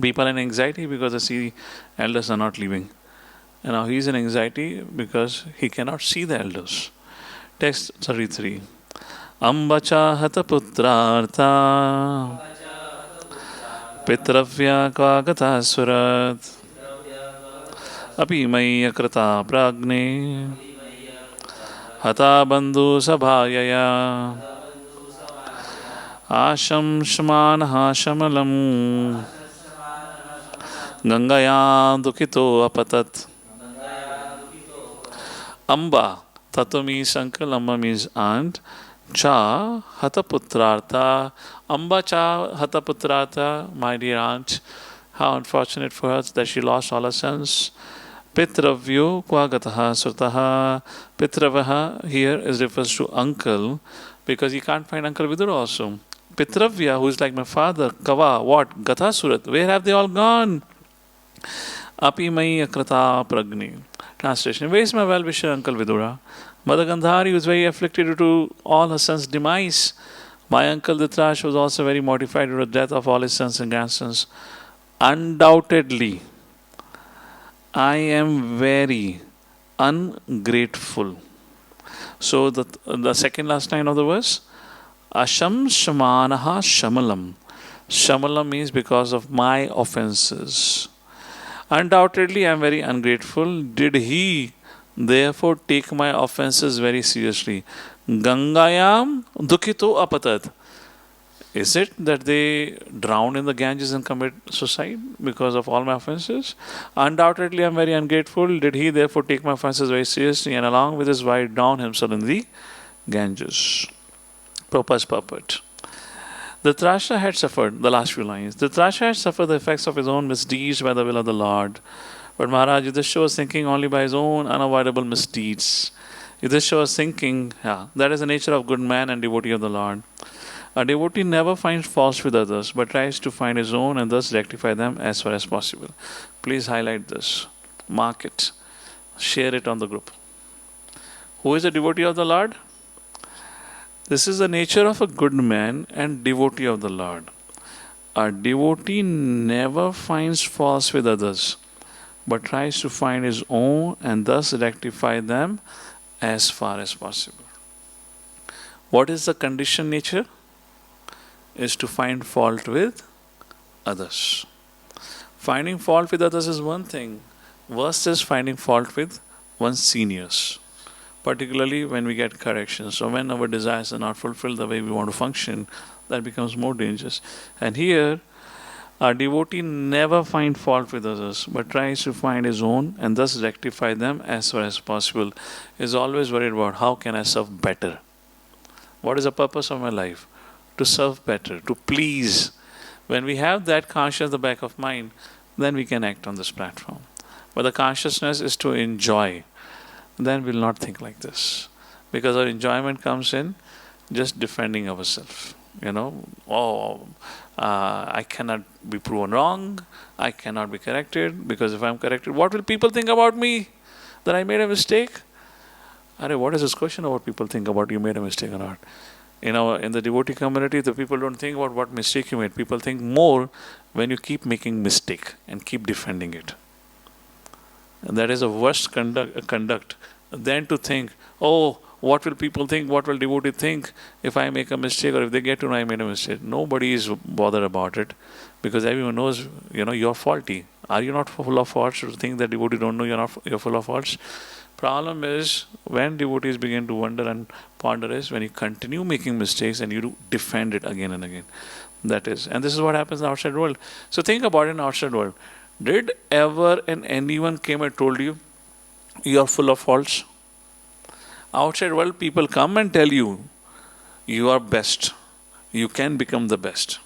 People are in anxiety because they see elders are not leaving. And now he is in anxiety because he cannot see the elders. Text 33. Ambacha hata putrartha pitravya kvagata surat api maya krata pragne hata bandhu sabhayaya asham shmanaha shamalam gangaya dukito apatat. Amba, Tato means uncle, Amba means aunt. Cha, Hataputrartha. Amba Cha, Hataputrartha, my dear aunt. How unfortunate for her that she lost all her sons. Pitravyo Kwagataha Surtaha. Pitravaha here is refers to uncle because he can't find Uncle Vidura also. Pitravya, who is like my father, Kava, what? Gatha Surat, where have they all gone? Api mai akrata pragni. Translation. Where is my well-wisher Uncle Vidura? Mother Gandhari was very afflicted due to all her sons' demise. My uncle Dhritarashtra was also very mortified due to the death of all his sons and grandsons. Undoubtedly, I am very ungrateful. So the second last line of the verse, Asham Shamanaha Shamalam. Shamalam means because of my offenses. Undoubtedly, I am very ungrateful. Did he therefore take my offenses very seriously? Gangayam dukito apatat. Is it that they drowned in the Ganges and commit suicide because of all my offenses? Undoubtedly, I am very ungrateful. Did he therefore take my offenses very seriously and along with his wife drown himself in the Ganges? Prabhupada's purport. Dhritarashtra had suffered, the last few lines, Dhritarashtra had suffered the effects of his own misdeeds by the will of the Lord. But Maharaj Yudhishthira was thinking only by his own unavoidable misdeeds. Yudhishthira was thinking, that is the nature of good man and devotee of the Lord. A devotee never finds faults with others, but tries to find his own and thus rectify them as far as possible. Please highlight this. Mark it. Share it on the group. Who is a devotee of the Lord? This is the nature of a good man and devotee of the Lord. A devotee never finds faults with others, but tries to find his own and thus rectify them as far as possible. What is the conditioned nature? Is to find fault with others. Finding fault with others is one thing. Worst is finding fault with one's seniors. Particularly when we get corrections. So when our desires are not fulfilled the way we want to function, that becomes more dangerous. And here, our devotee never finds fault with others, but tries to find his own and thus rectify them as far as possible. Is always worried about how can I serve better. What is the purpose of my life? To serve better, to please. When we have that conscious at the back of mind, then we can act on this platform. But the consciousness is to enjoy. Then we'll not think like this. Because our enjoyment comes in just defending ourselves. I cannot be proven wrong. I cannot be corrected. Because if I'm corrected, what will people think about me? That I made a mistake? What is this question of what people think about you made a mistake or not? In the devotee community, the people don't think about what mistake you made. People think more when you keep making mistake and keep defending it. And that is a worst conduct than to think, oh, what will people think? What will devotee think if I make a mistake or if they get to know I made a mistake? Nobody is bothered about it because everyone knows, you're faulty. Are you not full of faults to think that devotee don't know you're full of faults? Problem is when devotees begin to wonder and ponder is when you continue making mistakes and you defend it again and again. That is, and this is what happens in the outside world. So think about it in the outside world. Did ever anyone came and told you are full of faults? Outside world, people come and tell you are best. You can become the best.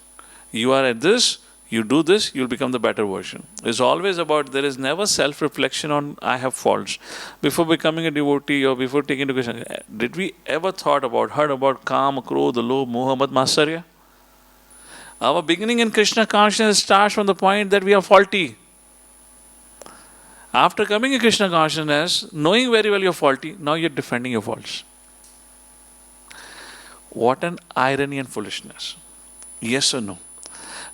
You are at this. You do this, you'll become the better version. It's always about, there is never self-reflection on, I have faults. Before becoming a devotee or before taking education, did we ever heard about Kam, Krodh, Lobh, Moha, Mad, Matsarya? Our beginning in Krishna consciousness starts from the point that we are faulty. After coming in Krishna consciousness, knowing very well you're faulty, now you're defending your faults. What an irony and foolishness. Yes or no?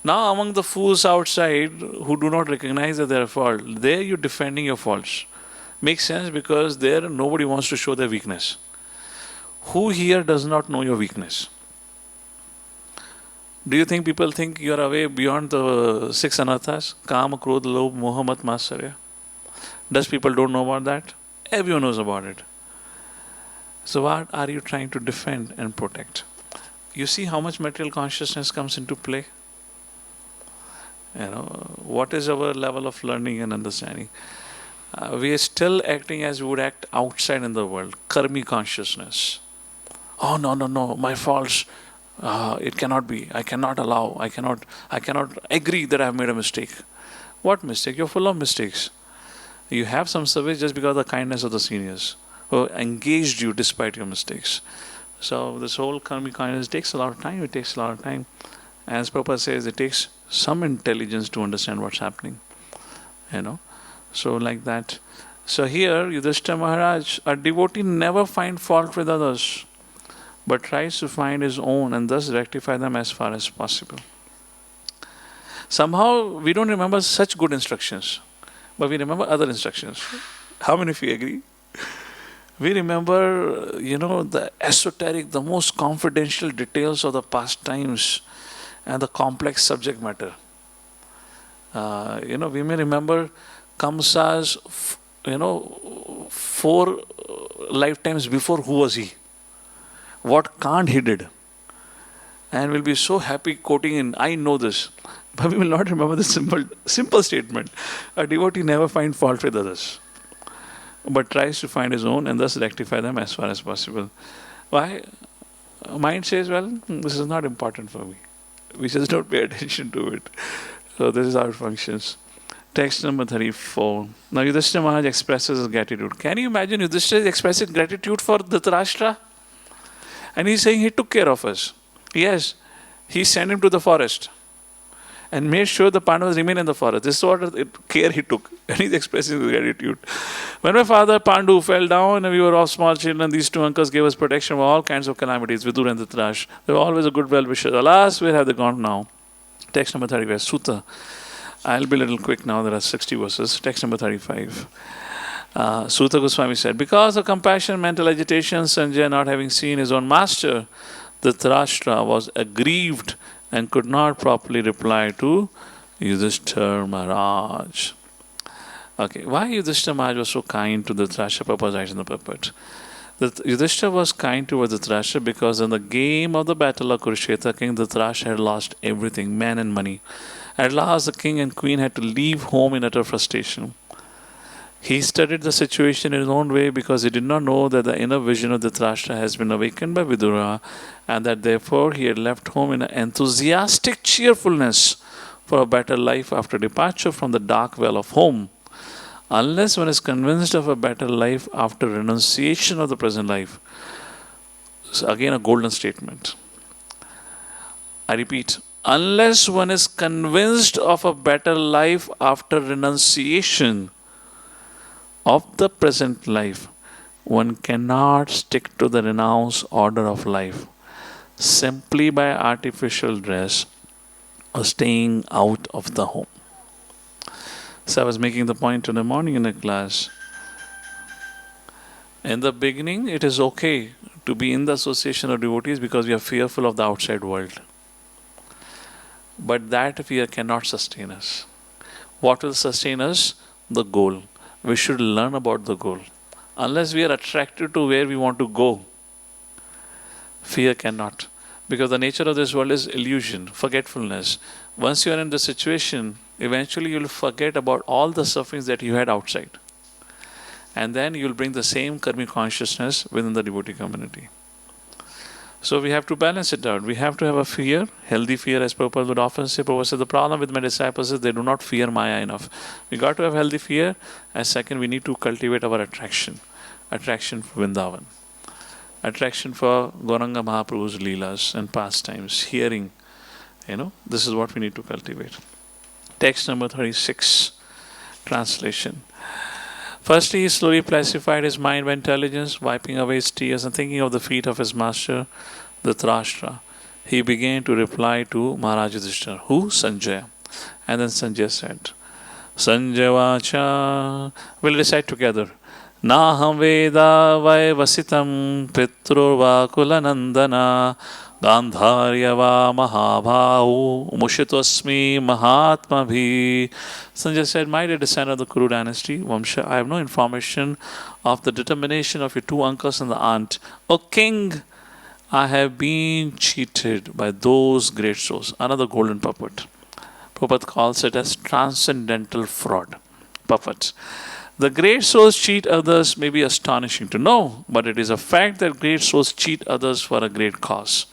Now among the fools outside who do not recognize that they are fault, there you're defending your faults. Makes sense because there nobody wants to show their weakness. Who here does not know your weakness? Do you think people think you are away beyond the 6 anarthas? Kama, Krodh, Lobh, Moha, Mad, Matsarya. Does people don't know about that? Everyone knows about it. So what are you trying to defend and protect? You see how much material consciousness comes into play? What is our level of learning and understanding? We are still acting as we would act outside in the world. Karmi consciousness. Oh, no, my faults. It cannot be. I cannot allow. I cannot agree that I have made a mistake. What mistake? You're full of mistakes. You have some service just because of the kindness of the seniors who engaged you despite your mistakes. So this whole karmi kindness takes a lot of time. It takes a lot of time. As Prabhupada says, it takes some intelligence to understand what's happening. So like that. So here, Yudhishthira Maharaj, a devotee never finds fault with others, but tries to find his own and thus rectify them as far as possible. Somehow, we don't remember such good instructions, but we remember other instructions. How many of you agree? We remember, the esoteric, the most confidential details of the past times and the complex subject matter. We may remember Kamsa's, 4 lifetimes before, who was he? What can't he did? And we'll be so happy quoting in, I know this. But we will not remember the simple statement. A devotee never finds fault with others, but tries to find his own and thus rectify them as far as possible. Why? Mind says, well, this is not important for me. We just don't pay attention to it. So this is how it functions. Text number 34. Now Yudhishthira Maharaj expresses his gratitude. Can you imagine Yudhishthira is expressing gratitude for Dhritarashtra? And he's saying he took care of us. Yes, he sent him to the forest and made sure the Pandavas remain in the forest. This is what care he took. And he's expressing his gratitude. When my father Pandu fell down and we were all small children, these 2 uncles gave us protection from all kinds of calamities, Vidur and Dhritarashtra. They were always a good well-wisher. Alas, where have they gone now? Text number 35, Sutta. I'll be a little quick now, there are 60 verses. Text number 35. Sutta Goswami said, because of compassion, mental agitation, Sanjay not having seen his own master, Dhritarashtra was aggrieved and could not properly reply to Yudhishthira Maharaj. Okay, why Yudhishthira Maharaj was so kind to Dhritarashtra? Prabhupada writes in the purport. Yudhishthira was kind towards Dhritarashtra because in the game of the battle of Kurukshetra, King Dhritarashtra had lost everything, man and money. At last, the king and queen had to leave home in utter frustration. He studied the situation in his own way because he did not know that the inner vision of Dhritarashtra has been awakened by Vidura, and that therefore he had left home in an enthusiastic cheerfulness for a better life after departure from the dark well of home. Unless one is convinced of a better life after renunciation of the present life. So again, a golden statement. I repeat, unless one is convinced of a better life after renunciation of the present life, one cannot stick to the renounced order of life simply by artificial dress or staying out of the home. So I was making the point in the morning in a class. In the beginning, it is okay to be in the association of devotees because we are fearful of the outside world. But that fear cannot sustain us. What will sustain us? The goal. We should learn about the goal. Unless we are attracted to where we want to go, fear cannot. Because the nature of this world is illusion, forgetfulness. Once you are in the situation, eventually you will forget about all the sufferings that you had outside. And then you will bring the same karmic consciousness within the devotee community. So we have to balance it out. We have to have a fear, healthy fear, as Prabhupada would often say. Prabhupada said, the problem with my disciples is they do not fear Maya enough. We got to have healthy fear. And second, we need to cultivate our attraction. Attraction for Vrindavan. Attraction for Gauranga Mahaprabhu's Leelas and pastimes. Hearing. This is what we need to cultivate. Text number 36. Translation. Firstly, he slowly pacified his mind by intelligence, wiping away his tears and thinking of the feet of his master, Dhritarashtra. He began to reply to Maharaj Yudhishthira. Who? Sanjaya. And then Sanjaya said, Sanjaya Vacha. We'll recite together. Naham Veda Vaivasitam Pitrurva Kulanandana Gandharyava Mahabhahu Mushitosmi Mahatma Bhi. Sanjay said, my dear descendant of the Kuru dynasty, Vamsha, I have no information of the determination of your two uncles and the aunt. O king, I have been cheated by those great souls. Another golden puppet. Prabhupada calls it as transcendental fraud. Puppet. The great souls cheat others may be astonishing to know, but it is a fact that great souls cheat others for a great cause.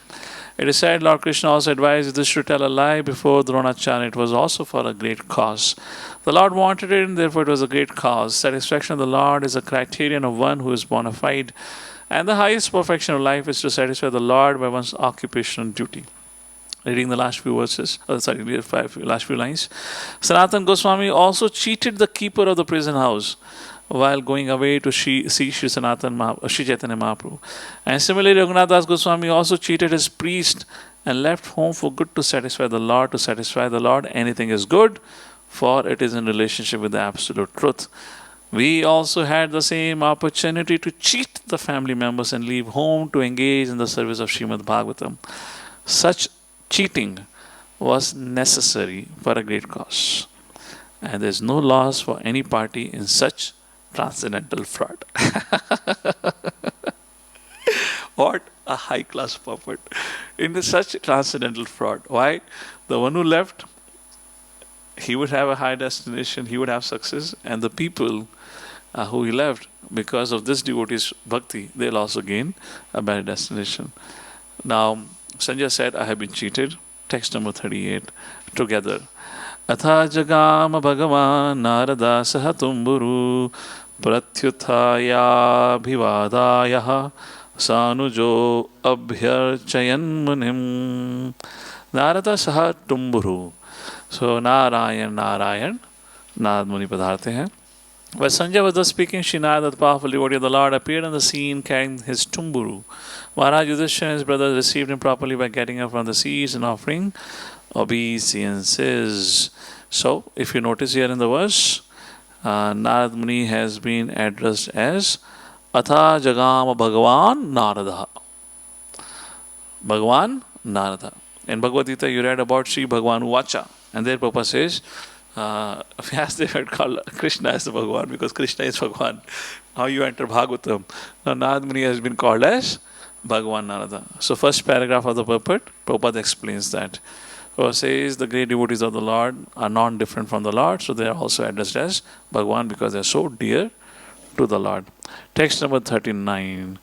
It is said Lord Krishna also advised this to tell a lie before Dronacharya. It was also for a great cause. The Lord wanted it, and therefore it was a great cause. Satisfaction of the Lord is a criterion of one who is bona fide, and the highest perfection of life is to satisfy the Lord by one's occupation and duty. Reading the last few verses, last few lines. Sanatana Goswami also cheated the keeper of the prison house while going away to see Sri Chaitanya Mahaprabhu. And similarly, Raghunath Das Goswami also cheated his priest and left home for good to satisfy the Lord. To satisfy the Lord, anything is good, for it is in relationship with the absolute truth. We also had the same opportunity to cheat the family members and leave home to engage in the service of Srimad Bhagavatam. Such cheating was necessary for a great cause. And there is no loss for any party in such transcendental fraud. What a high class puppet. In such transcendental fraud. Why? The one who left, he would have a high destination, he would have success, and the people who he left, because of this devotee's bhakti, they'll also gain a better destination. Now, Sanjay said, I have been cheated. Text number 38. Together. Atha jagama bhagavan narada sahatumburu pratyuthaya bhivadaya sanujo abhyarchayan munim. Narada sahatumburu. So, Narayan, Narad Muni padharte hain. While Sanjay was thus speaking, Srinada, the powerful devotee of the Lord, appeared on the scene carrying his tumburu. Maharaj Yudhishthira and his brothers received him properly by getting up from the seats and offering obeisances. So, if you notice here in the verse, Narad Muni has been addressed as Atha Jagama Bhagavan Narada. Bhagavan Narada. In Bhagavad Gita, you read about Sri Bhagavan Vacha, and their purpose says, as they had called Krishna as the Bhagavan, because Krishna is Bhagavan. How you enter Bhagavatam. Now Narad Muni has been called as Bhagavan Narada. So first paragraph of the purport, Prabhupada explains that. says the great devotees of the Lord are non-different from the Lord, so they are also addressed as Bhagwan because they are so dear to the Lord. Text number 39.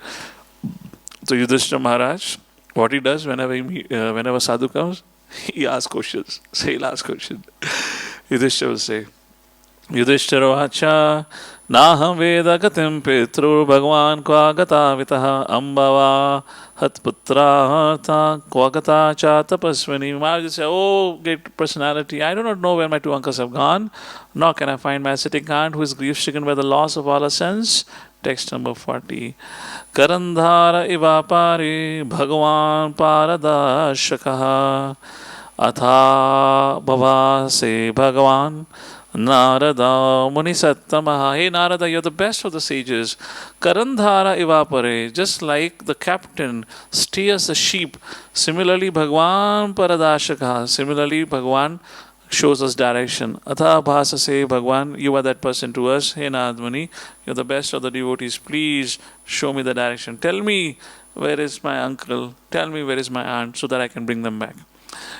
So Yudhishthira Maharaj, what he does whenever sadhu comes, he asks questions. So he'll ask questions. Yudhishthira will say, Yudhishthira Naham Veda Gatim Pitru Bhagwan Kvagata Vitaha Ambava Hatputra Kvagata Cha Tapaswini. Maharaj will say, oh, great personality, I do not know where my two uncles have gone, nor can I find my ascetic aunt who is grief-stricken by the loss of all her sons. Text number 40. Karandhara Ivapari Bhagwan Paradashakaha Atha Bhavase Bhagwan Narada Muni Sattamaha. Hey Narada, you're the best of the sages. Karandhara Ivapare. Just like the captain steers the sheep, similarly Bhagwan Paradashakaha. Similarly, Bhagwan shows us direction. Atha bhasase Bhagwan, you are that person to us. Hey Nadmani, you're the best of the devotees. Please show me the direction. Tell me where is my uncle. Tell me where is my aunt so that I can bring them back.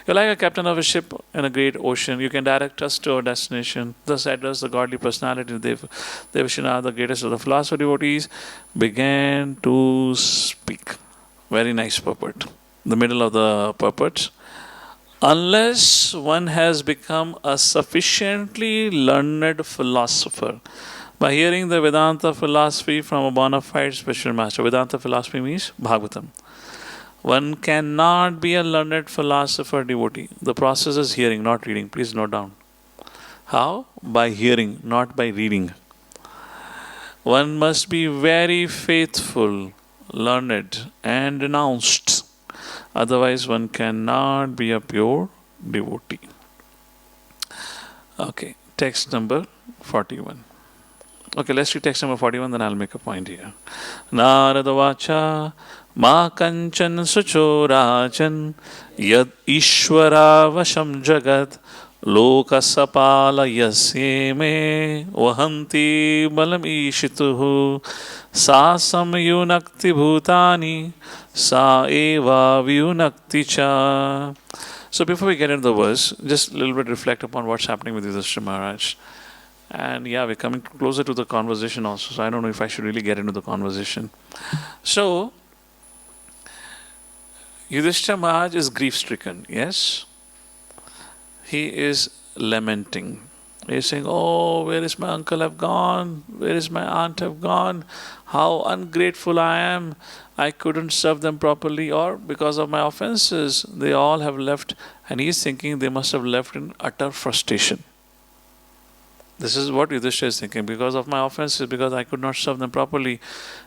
You're like a captain of a ship in a great ocean. You can direct us to our destination. Thus addressed the godly personality of Devashina, the greatest of the philosopher devotees, began to speak. Very nice purport. The middle of the purport. Unless one has become a sufficiently learned philosopher by hearing the Vedanta philosophy from a bona fide spiritual master. Vedanta philosophy means Bhagavatam. One cannot be a learned philosopher devotee. The process is hearing, not reading. Please note down. How? By hearing, not by reading. One must be very faithful, learned, and renounced. Otherwise, one cannot be a pure devotee. Okay, text number 41. Okay, let's read text number 41, then I'll make a point here. Narada Vacha Ma Kanchan Suchorajan Yad Ishwara Vasham Jagat Lokasapala Yasyeme Vahanti Balam Ishituhu Sa Samyunakti Bhutani Sa Eva Vyunakti Cha. So before we get into the verse, just a little bit reflect upon what's happening with Yudhishthira Maharaj. And yeah, we're coming closer to the conversation also. So I don't know if I should really get into the conversation. So, Yudhishthira Maharaj is grief-stricken, yes? He is lamenting. He's saying, oh, where is my uncle have gone? Where is my aunt have gone? How ungrateful I am. I couldn't serve them properly, or because of my offenses, they all have left. And he's thinking they must have left in utter frustration. This is what Yudhishthira is thinking. Because of my offenses, because I could not serve them properly.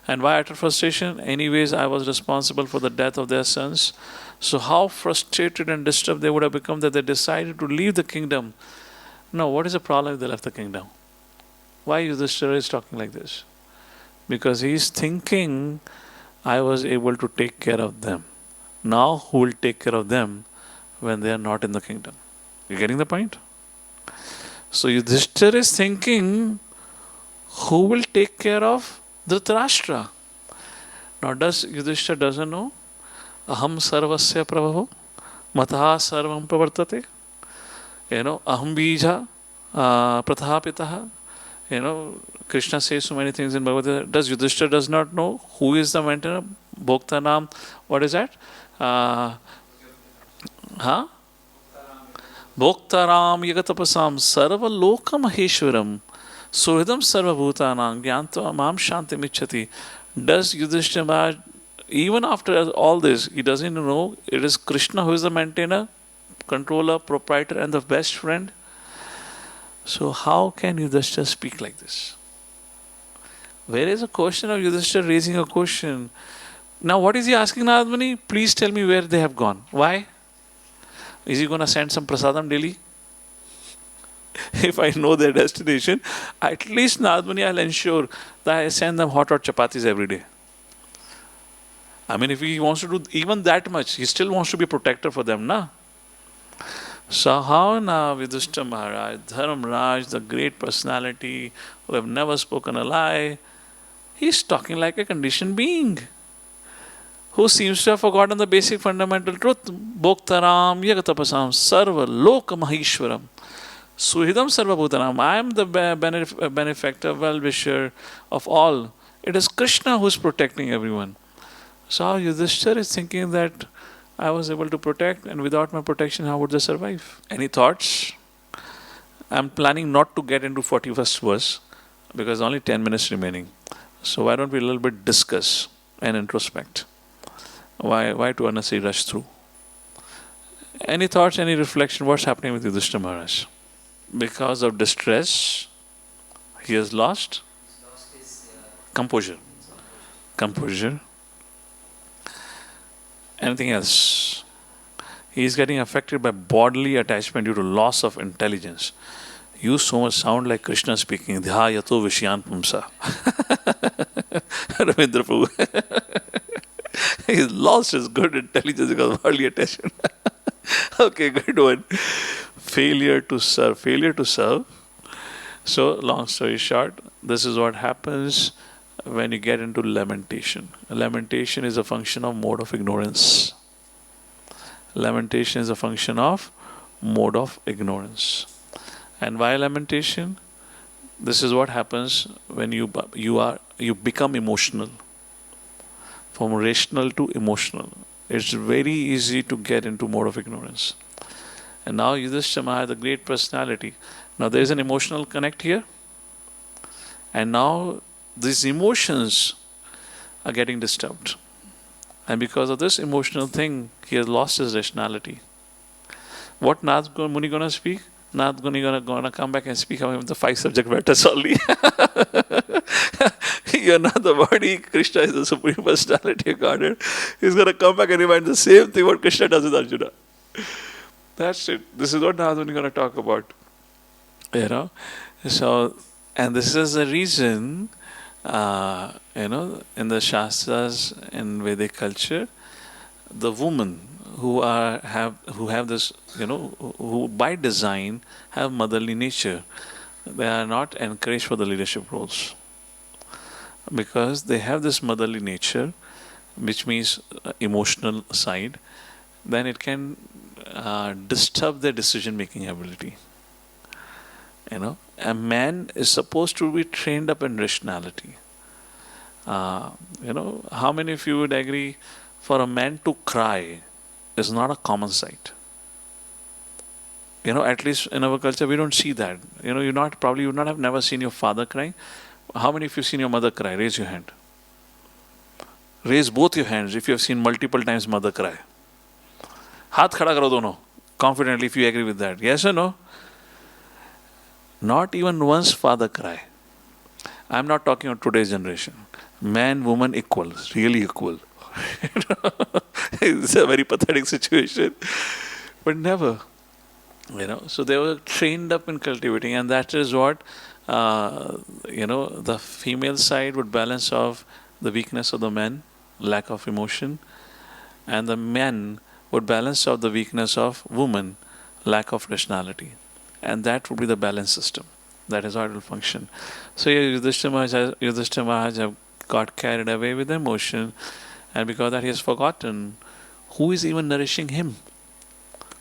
And why utter frustration? Anyways, I was responsible for the death of their sons. So how frustrated and disturbed they would have become that they decided to leave the kingdom. Now, what is the problem if they left the kingdom? Why Yudhishthira is talking like this? Because he is thinking, I was able to take care of them. Now, who will take care of them when they are not in the kingdom? You getting the point? So Yudhishthira is thinking, who will take care of Dhritarashtra? Now does Yudhishthira doesn't know? Aham sarvasya prabhavo mataha sarvam pravartate. Aham bija prathapitaha. Krishna says so many things in Bhagavad Gita. Does Yudhishthira does not know who is the maintainer? Bhoktanam, what is that? Bhoktaram yagatapasam sarva loka maheshwaram suhridam sarva bhutanam gyantva mam shanti michati. Does Yudhishthira Maharaj, even after all this, he doesn't know it is Krishna who is the maintainer, controller, proprietor, and the best friend? So how can Yudhishthira speak like this? Where is a question of Yudhishthira raising a question? Now what is he asking Narad? Please tell me where they have gone. Why? Is he going to send some prasadam daily? If I know their destination, at least Narad I'll ensure that I send them hot chapatis every day. I mean, if he wants to do even that much, he still wants to be a protector for them, na? So how now Yudhishthira Maharaj, Dharmaraj, the great personality who have never spoken a lie, he's talking like a conditioned being. who seems to have forgotten the basic fundamental truth. Bhoktaram yagatapasam sarva loka mahishwaram. Suhidam sarva bhutanam. I am the benefactor, well-wisher of all. It is Krishna who is protecting everyone. So Yudhishthira is thinking that I was able to protect, and without my protection, how would they survive? Any thoughts? I'm planning not to get into 41st verse because only 10 minutes remaining. So why don't we a little bit discuss and introspect? Why to unnecessarily rush through? Any thoughts, any reflection? What's happening with Yudhishthira Maharaj? Because of distress, he has lost composure. Composure. Anything else? He is getting affected by bodily attachment due to loss of intelligence. You so much sound like Krishna speaking. Dhyayato Vishyan Pumsa. Ravindra Prabhu. He's lost his good intelligence because of bodily attachment. Okay, good one. Failure to serve. Failure to serve. So, long story short, this is what happens when you get into lamentation. Lamentation is a function of mode of ignorance. Lamentation is a function of mode of ignorance. And why lamentation? This is what happens when you become emotional. From rational to emotional. It's very easy to get into mode of ignorance. And now Yudhishthira has a great personality. Now there is an emotional connect here. And now these emotions are getting disturbed. And because of this emotional thing, he has lost his rationality. What Nath Muni gonna speak? Nath Muni gonna come back and speak about the 5 subject matters only. You're not the body, Krishna is the Supreme Personality of Godhead. He's gonna come back and remind the same thing what Krishna does with Arjuna. That's it. This is what Nath Muni gonna talk about. You know? So, and this is the reason in the Shastras, in Vedic culture, the women who have this, who by design have motherly nature, they are not encouraged for the leadership roles. Because they have this motherly nature, which means emotional side, then it can disturb their decision-making ability. A man is supposed to be trained up in rationality. How many of you would agree for a man to cry is not a common sight? At least in our culture, we don't see that. You would not have never seen your father crying. How many of you have seen your mother cry? Raise your hand. Raise both your hands if you have seen multiple times mother cry. Haath khada karo dono. Confidently if you agree with that. Yes or no? Not even once father cry. I'm not talking of today's generation. Man, woman equal. Really equal. It's a very pathetic situation. But never. So they were trained up in cultivating, and that is what the female side would balance off the weakness of the men, lack of emotion, and the men would balance off the weakness of women, lack of rationality. And that would be the balance system. That is how it will function. So Yudhishthira Maharaj have got carried away with emotion, and because of that he has forgotten who is even nourishing him,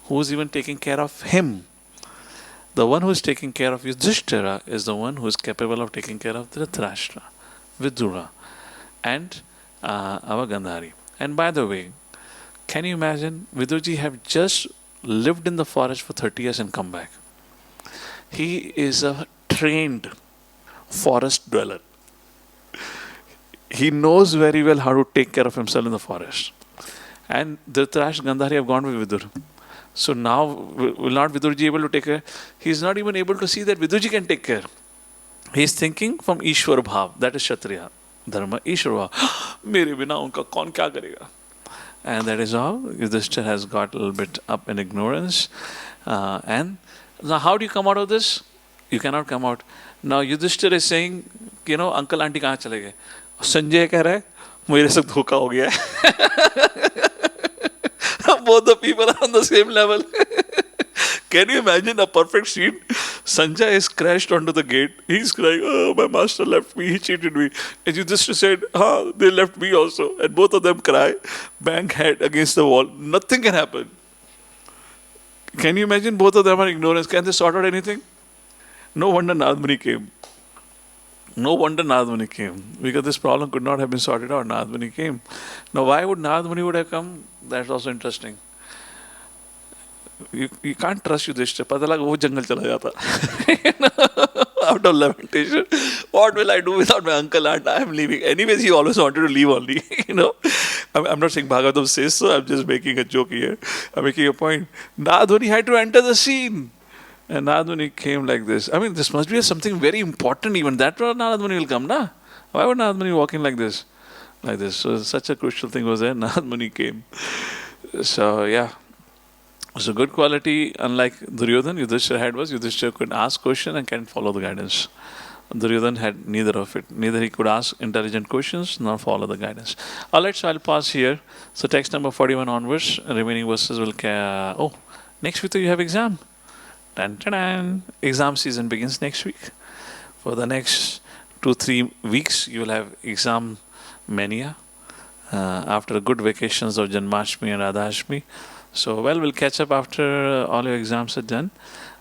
who is even taking care of him. The one who is taking care of Yudhishthira is the one who is capable of taking care of Dhritarashtra, Vidura, and our Gandhari. And by the way, can you imagine Vidurji have just lived in the forest for 30 years and come back? He is a trained forest dweller. He knows very well how to take care of himself in the forest. And Dhritarashtra and Gandhari have gone with Vidur. So now, will not Vidurji able to take care? He is not even able to see that Vidurji can take care. He is thinking from Ishwar Bhav. That is Kshatriya Dharma. Ishwar Bhav. Mere bina unka kaun kya karega? And that is how Yudhishthira has got a little bit up in ignorance. And now how do you come out of this? You cannot come out. Now Yudhishthira is saying, uncle, auntie kahan chale gaye? Sanjay keh raha hai, mere se dhoka ho gaya hai. Both the people are on the same level. Can you imagine a perfect scene? Sanjay is crashed onto the gate. He's crying, oh, my master left me, he cheated me. And Yudhishthira said, they left me also. And both of them cry, bang head against the wall. Nothing can happen. Can you imagine both of them are ignorance? Can they sort out anything? No wonder Nadmuni came. No wonder Nadmuni came. Because this problem could not have been sorted out. Nadmuni came. Now why would Nadmuni would have come? That's also interesting. You can't trust Yudhishthira. पता लगा वो जंगल चला जाता. Out of lamentation. What will I do without my uncle and I am leaving? Anyways, he always wanted to leave only. I'm not saying Bhagavatam says so. I'm just making a joke here. I'm making a point. Nadhuni had to enter the scene. And Nadhuni came like this. I mean, this must be something very important. Even that Nadhuni will come, na? Why would Nadhuni walking like this? Like this. So such a crucial thing was there. Nadhuni came. So yeah. So good quality, unlike Duryodhan, Yudhishthira had was Yudhishthira could ask question and can follow the guidance. Duryodhan had neither of it. Neither he could ask intelligent questions nor follow the guidance. Alright, so I'll pause here. So text number 41 onwards, remaining verses will... next week you have exam. Dun-dun-dun. Exam season begins next week. For the next 2-3 weeks, you will have exam mania. After good vacations of Janmashtami and Radhashtami. So, we'll catch up after all your exams are done.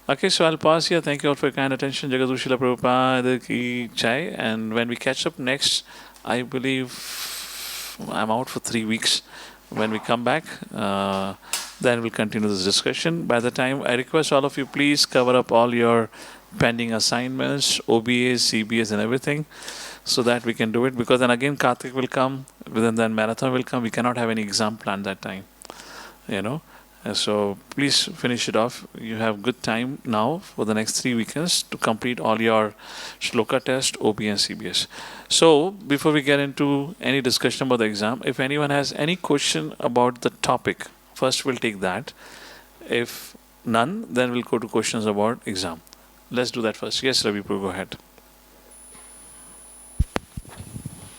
Okay, so I'll pause here. Thank you all for your kind attention. Jagadguru Srila Prabhupada ki jai. And when we catch up next, I believe I'm out for 3 weeks. When we come back, then we'll continue this discussion. By the time, I request all of you, please cover up all your pending assignments, OBAs, CBAs and everything, so that we can do it. Because then again, Karthik will come, then marathon will come. We cannot have any exam plan that time. So please finish it off. You have good time now for the next 3 weekends to complete all your shloka test, OB and CBS. So before we get into any discussion about the exam, if anyone has any question about the topic, first we'll take that. If none, then we'll go to questions about exam. Let's do that first. Yes, Ravi, go ahead.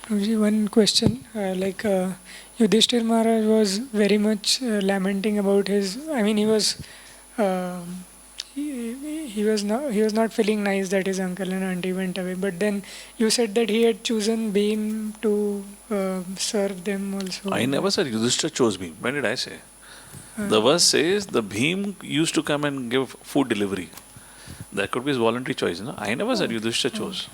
One question, Yudhishthir Maharaj was very much lamenting about his. I mean, he was not feeling nice that his uncle and auntie went away. But then you said that he had chosen Bhim to serve them also. I never said Yudhishthira chose Bhim. When did I say? The verse says the Bhim used to come and give food delivery. That could be his voluntary choice. No? I never said Yudhishthira chose.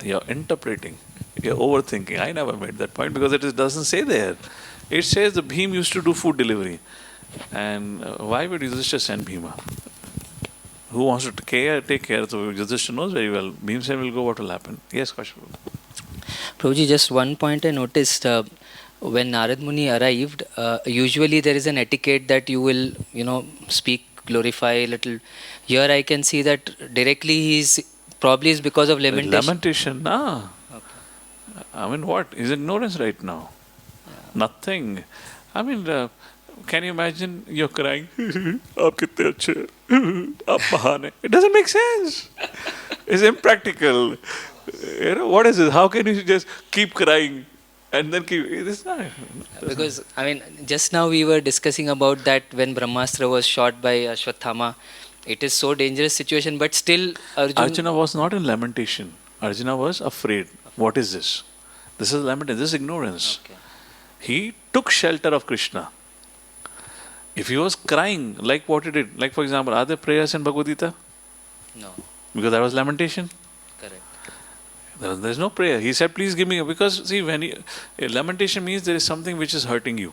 You're interpreting. You're overthinking. I never made that point because it doesn't say there. It says the Bhim used to do food delivery. And why would Yudhishthira send Bhima? Who wants to take care? So Yudhishthira knows very well. Bhimsen will go, what will happen? Yes, Kashyap. Prabhuji, just one point I noticed. When Narad Muni arrived, usually there is an etiquette that you will, speak, glorify a little. Here I can see that directly he's probably is because of lamentation. Lamentation, nah. Okay. I mean, what? Is ignorance right now? Yeah. Nothing. I mean, can you imagine you're crying? Aap kitne achhe hain. Aap mahan hai. It doesn't make sense. It's impractical. What is it? How can you just keep crying and then keep? It's not. Because, I mean, just now we were discussing about that when Brahmastra was shot by Ashwathama. It is so dangerous situation, but still Arjuna was not in lamentation. Arjuna was afraid. What is this? This is lamentation. This is ignorance. Okay. He took shelter of Krishna. If he was crying, like what he did, like for example, are there prayers in Bhagavad Gita? No. Because that was lamentation. Correct. There is no prayer. He said, please give me, because see, lamentation means there is something which is hurting you.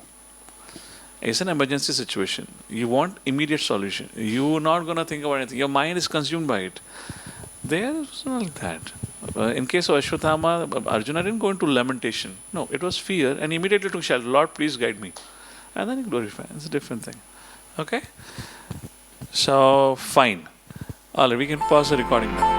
It's an emergency situation. You want immediate solution. You're not going to think about anything. Your mind is consumed by it. There's not like that. In case of Ashwathama, Arjuna didn't go into lamentation. No, it was fear and immediately took shelter. Lord, please guide me. And then he glorified. It's a different thing. Okay? So, fine. All right, we can pause the recording now.